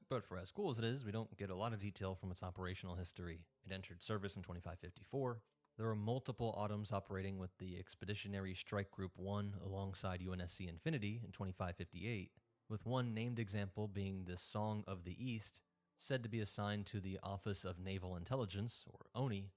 But for as cool as it is, we don't get a lot of detail from its operational history. It entered service in 2554. There were multiple Autumns operating with the Expeditionary Strike Group 1 alongside UNSC Infinity in 2558, with one named example being the Song of the East, said to be assigned to the Office of Naval Intelligence, or ONI,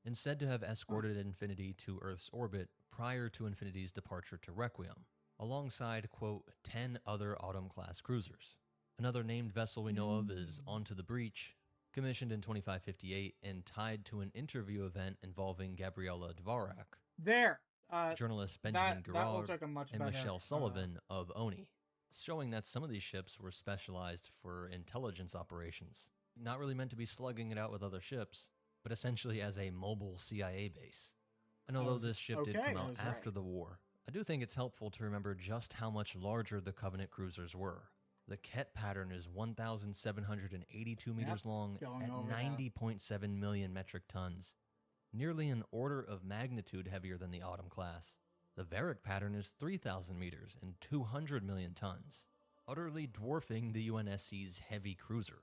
and said to have escorted Infinity to Earth's orbit prior to Infinity's departure to Requiem, alongside, quote, 10 other Autumn-class cruisers. Another named vessel we know of is Onto the Breach, commissioned in 2558 and tied to an interview event involving Gabriela Dvorak. Journalists Benjamin Gerard like and Michelle Sullivan of ONI, showing that some of these ships were specialized for intelligence operations, not really meant to be slugging it out with other ships, but essentially as a mobile CIA base. And although this ship did come out after the war, I do think it's helpful to remember just how much larger the Covenant cruisers were. The Ket pattern is 1,782 meters long at 90.7 million metric tons, nearly an order of magnitude heavier than the Autumn class. The Varric pattern is 3,000 meters and 200 million tons, utterly dwarfing the UNSC's heavy cruiser.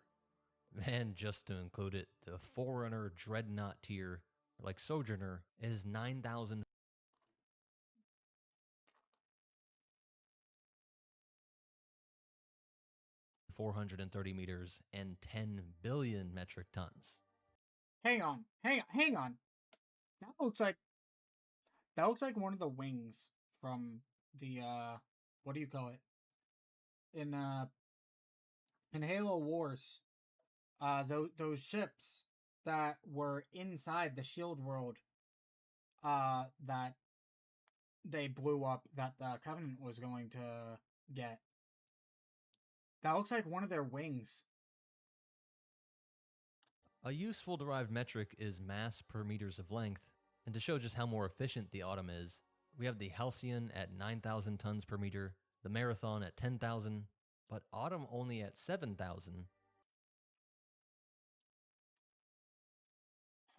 And just to include it, the Forerunner Dreadnought tier, like Sojourner, is 9,000 430 meters and 10 billion metric tons. Hang on. That looks like one of the wings from the what do you call it? In Halo Wars. Those ships that were inside the shield world that they blew up, that the Covenant was going to get. That looks like one of their wings. A useful derived metric is mass per meters of length, and to show just how more efficient the Autumn is, we have the Halcyon at 9,000 tons per meter, the Marathon at 10,000, but Autumn only at 7,000.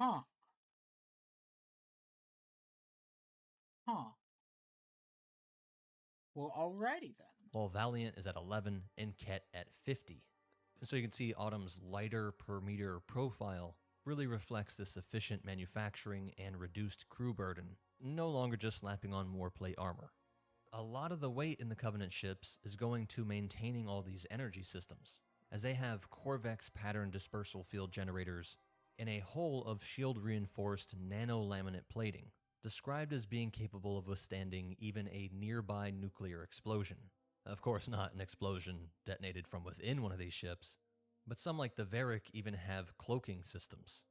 Huh. Well, alrighty then. While Valiant is at 11 and Ket at 50. And so you can see Autumn's lighter per meter profile really reflects this efficient manufacturing and reduced crew burden, no longer just slapping on more plate armor. A lot of the weight in the Covenant ships is going to maintaining all these energy systems, as they have Corvex pattern dispersal field generators and a hull of shield-reinforced nano-laminate plating, described as being capable of withstanding even a nearby nuclear explosion. Of course, not an explosion detonated from within one of these ships, but some like the Varric even have cloaking systems.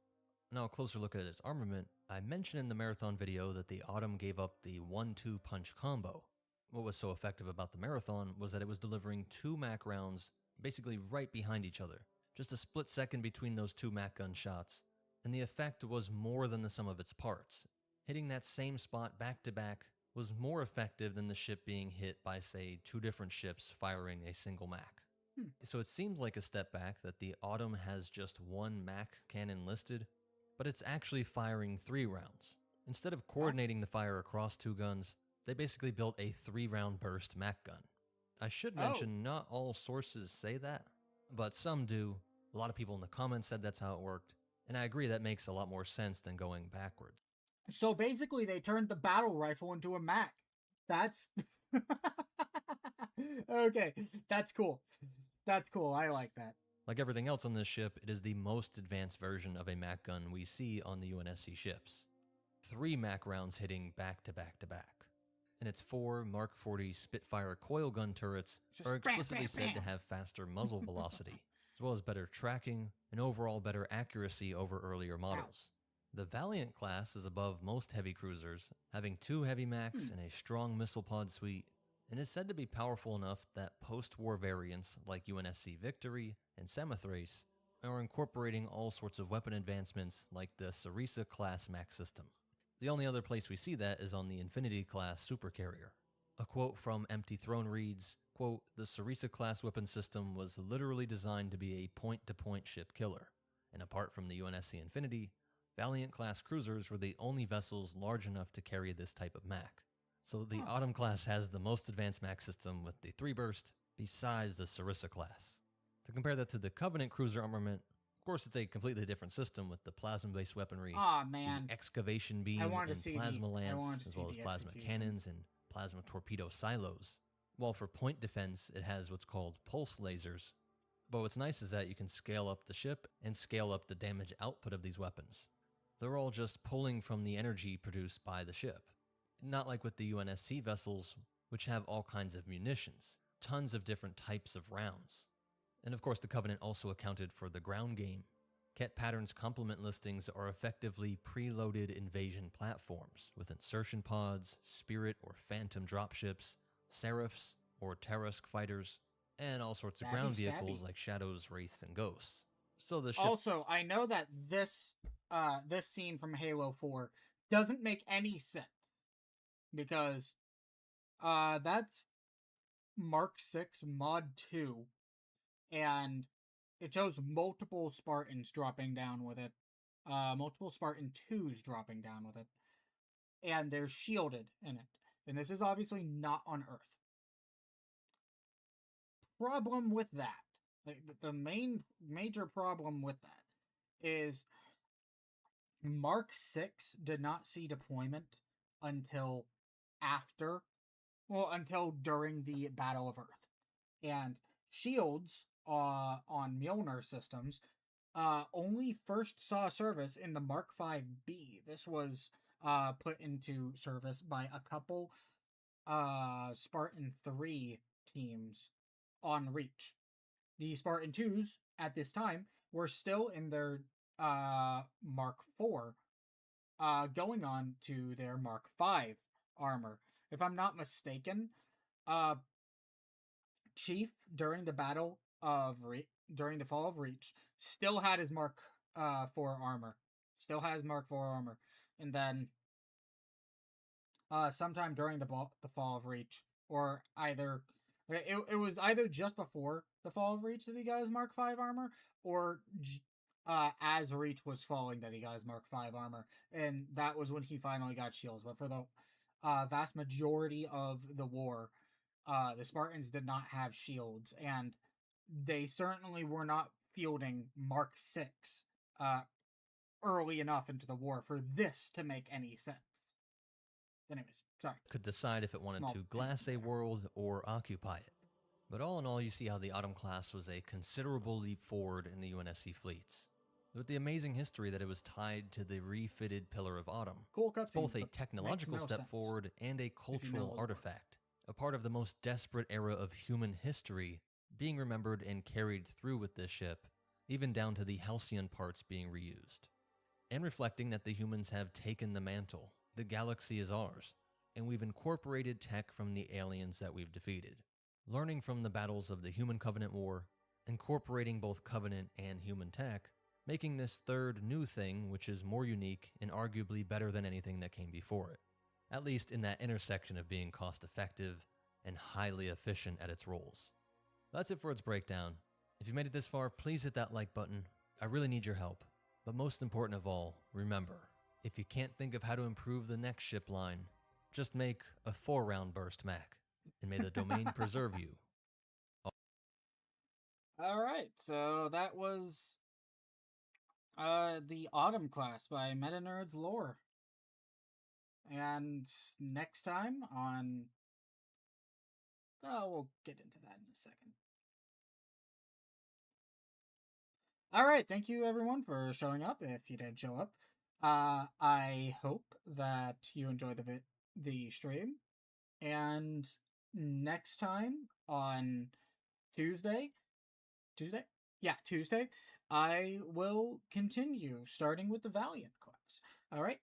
Now, a closer look at its armament, I mentioned in the Marathon video that the Autumn gave up the 1-2 punch combo. What was so effective about the Marathon was that it was delivering 2 MAC rounds basically right behind each other, just a split second between those 2 MAC gun shots, and the effect was more than the sum of its parts. Hitting that same spot back to back was more effective than the ship being hit by, say, 2 different ships firing a single MAC. So it seems like a step back that the Autumn has just 1 MAC cannon listed, but it's actually firing 3 rounds. Instead of coordinating the fire across 2 guns, They basically built a 3-round burst Mac gun. I should mention, not all sources say that, but some do. A lot of people in the comments said that's how it worked, and I agree that makes a lot more sense than going backwards. So basically, they turned the battle rifle into a Mac. That's... Okay, that's cool. That's cool, I like that. Like everything else on this ship, it is the most advanced version of a Mac gun we see on the UNSC ships. 3 Mac rounds hitting back to back to back. And its 4 Mark 40 Spitfire coil gun turrets Just are bam, explicitly bam, said to bam. have faster muzzle velocity, as well as better tracking and overall better accuracy over earlier models. The Valiant class is above most heavy cruisers, having 2 heavy Macs and a strong missile pod suite, and is said to be powerful enough that post-war variants like UNSC Victory and Samothrace are incorporating all sorts of weapon advancements like the Sarisa class Mac system. The only other place we see that is on the Infinity class supercarrier. A quote from Empty Throne reads, quote, "The Sarisa class weapon system was literally designed to be a point-to-point ship killer, and apart from the UNSC Infinity, Valiant class cruisers were the only vessels large enough to carry this type of Mac. So the Autumn class has the most advanced Mac system with the 3-burst, besides the Sarisa class. To compare that to the Covenant cruiser armament, of course it's a completely different system with the plasma-based weaponry, Man. the excavation beam, I wanted to and see plasma the- I lance, wanted to as see well as the plasma execution. cannons and plasma torpedo silos. While for point defense, it has what's called pulse lasers. But what's nice is that you can scale up the ship and scale up the damage output of these weapons. They're all just pulling from the energy produced by the ship. Not like with the UNSC vessels, which have all kinds of munitions, tons of different types of rounds. And of course the Covenant also accounted for the ground game. Ket Pattern's complement listings are effectively preloaded invasion platforms with insertion pods, Spirit or Phantom dropships, Seraphs or Tarask fighters, and all sorts of ground vehicles like Shadows, Wraiths, and Ghosts. So the ship... Also, I know that this scene from Halo 4 doesn't make any sense. Because that's Mark 6 Mod 2, and it shows multiple Spartans dropping down with it. Multiple Spartan 2s dropping down with it. And they're shielded in it. And this is obviously not on Earth. Problem with that, like the major problem with that, is Mark 6 did not see deployment until during the Battle of Earth. And shields on Mjolnir systems only first saw service in the Mark 5B. This was put into service by a couple Spartan 3 teams on Reach. The Spartan 2s at this time were still in their Mark 4, going on to their Mark 5 armor. If I'm not mistaken, Chief during the Battle of during the Fall of Reach still had his Mark 4 armor. Still has Mark 4 armor. And then sometime during the Fall of Reach, or either it was either just before the Fall of Reach that he got his Mark 5 armor, or as Reach was falling that he got his Mark 5 armor, and that was when he finally got shields. But for the vast majority of the war, the Spartans did not have shields, and they certainly were not fielding Mark 6 early enough into the war for this to make any sense. Anyways, sorry. Could decide if it wanted to glass a world or occupy it. But all in all, you see how the Autumn class was a considerable leap forward in the UNSC fleets, with the amazing history that it was tied to the refitted Pillar of Autumn. Cool cutscene. It's both a technological step forward and a cultural artifact, a part of the most desperate era of human history being remembered and carried through with this ship, even down to the halcyon parts being reused. And reflecting that the humans have taken the mantle, the galaxy is ours, and we've incorporated tech from the aliens that we've defeated. Learning from the battles of the Human-Covenant War, incorporating both Covenant and human tech, making this third new thing which is more unique and arguably better than anything that came before it, at least in that intersection of being cost-effective and highly efficient at its roles. That's it for its breakdown. If you made it this far, please hit that like button. I really need your help. But most important of all, remember, if you can't think of how to improve the next ship line, Just make a 4-round burst, Mac, and may the domain preserve you. Alright, so that was the Autumn class by Meta Nerds Lore. And next time on... Oh, we'll get into that in a second. Alright, thank you everyone for showing up, if you did show up. I hope that you enjoyed the stream. And next time on Tuesday, I will continue starting with the Valiant class. Alright,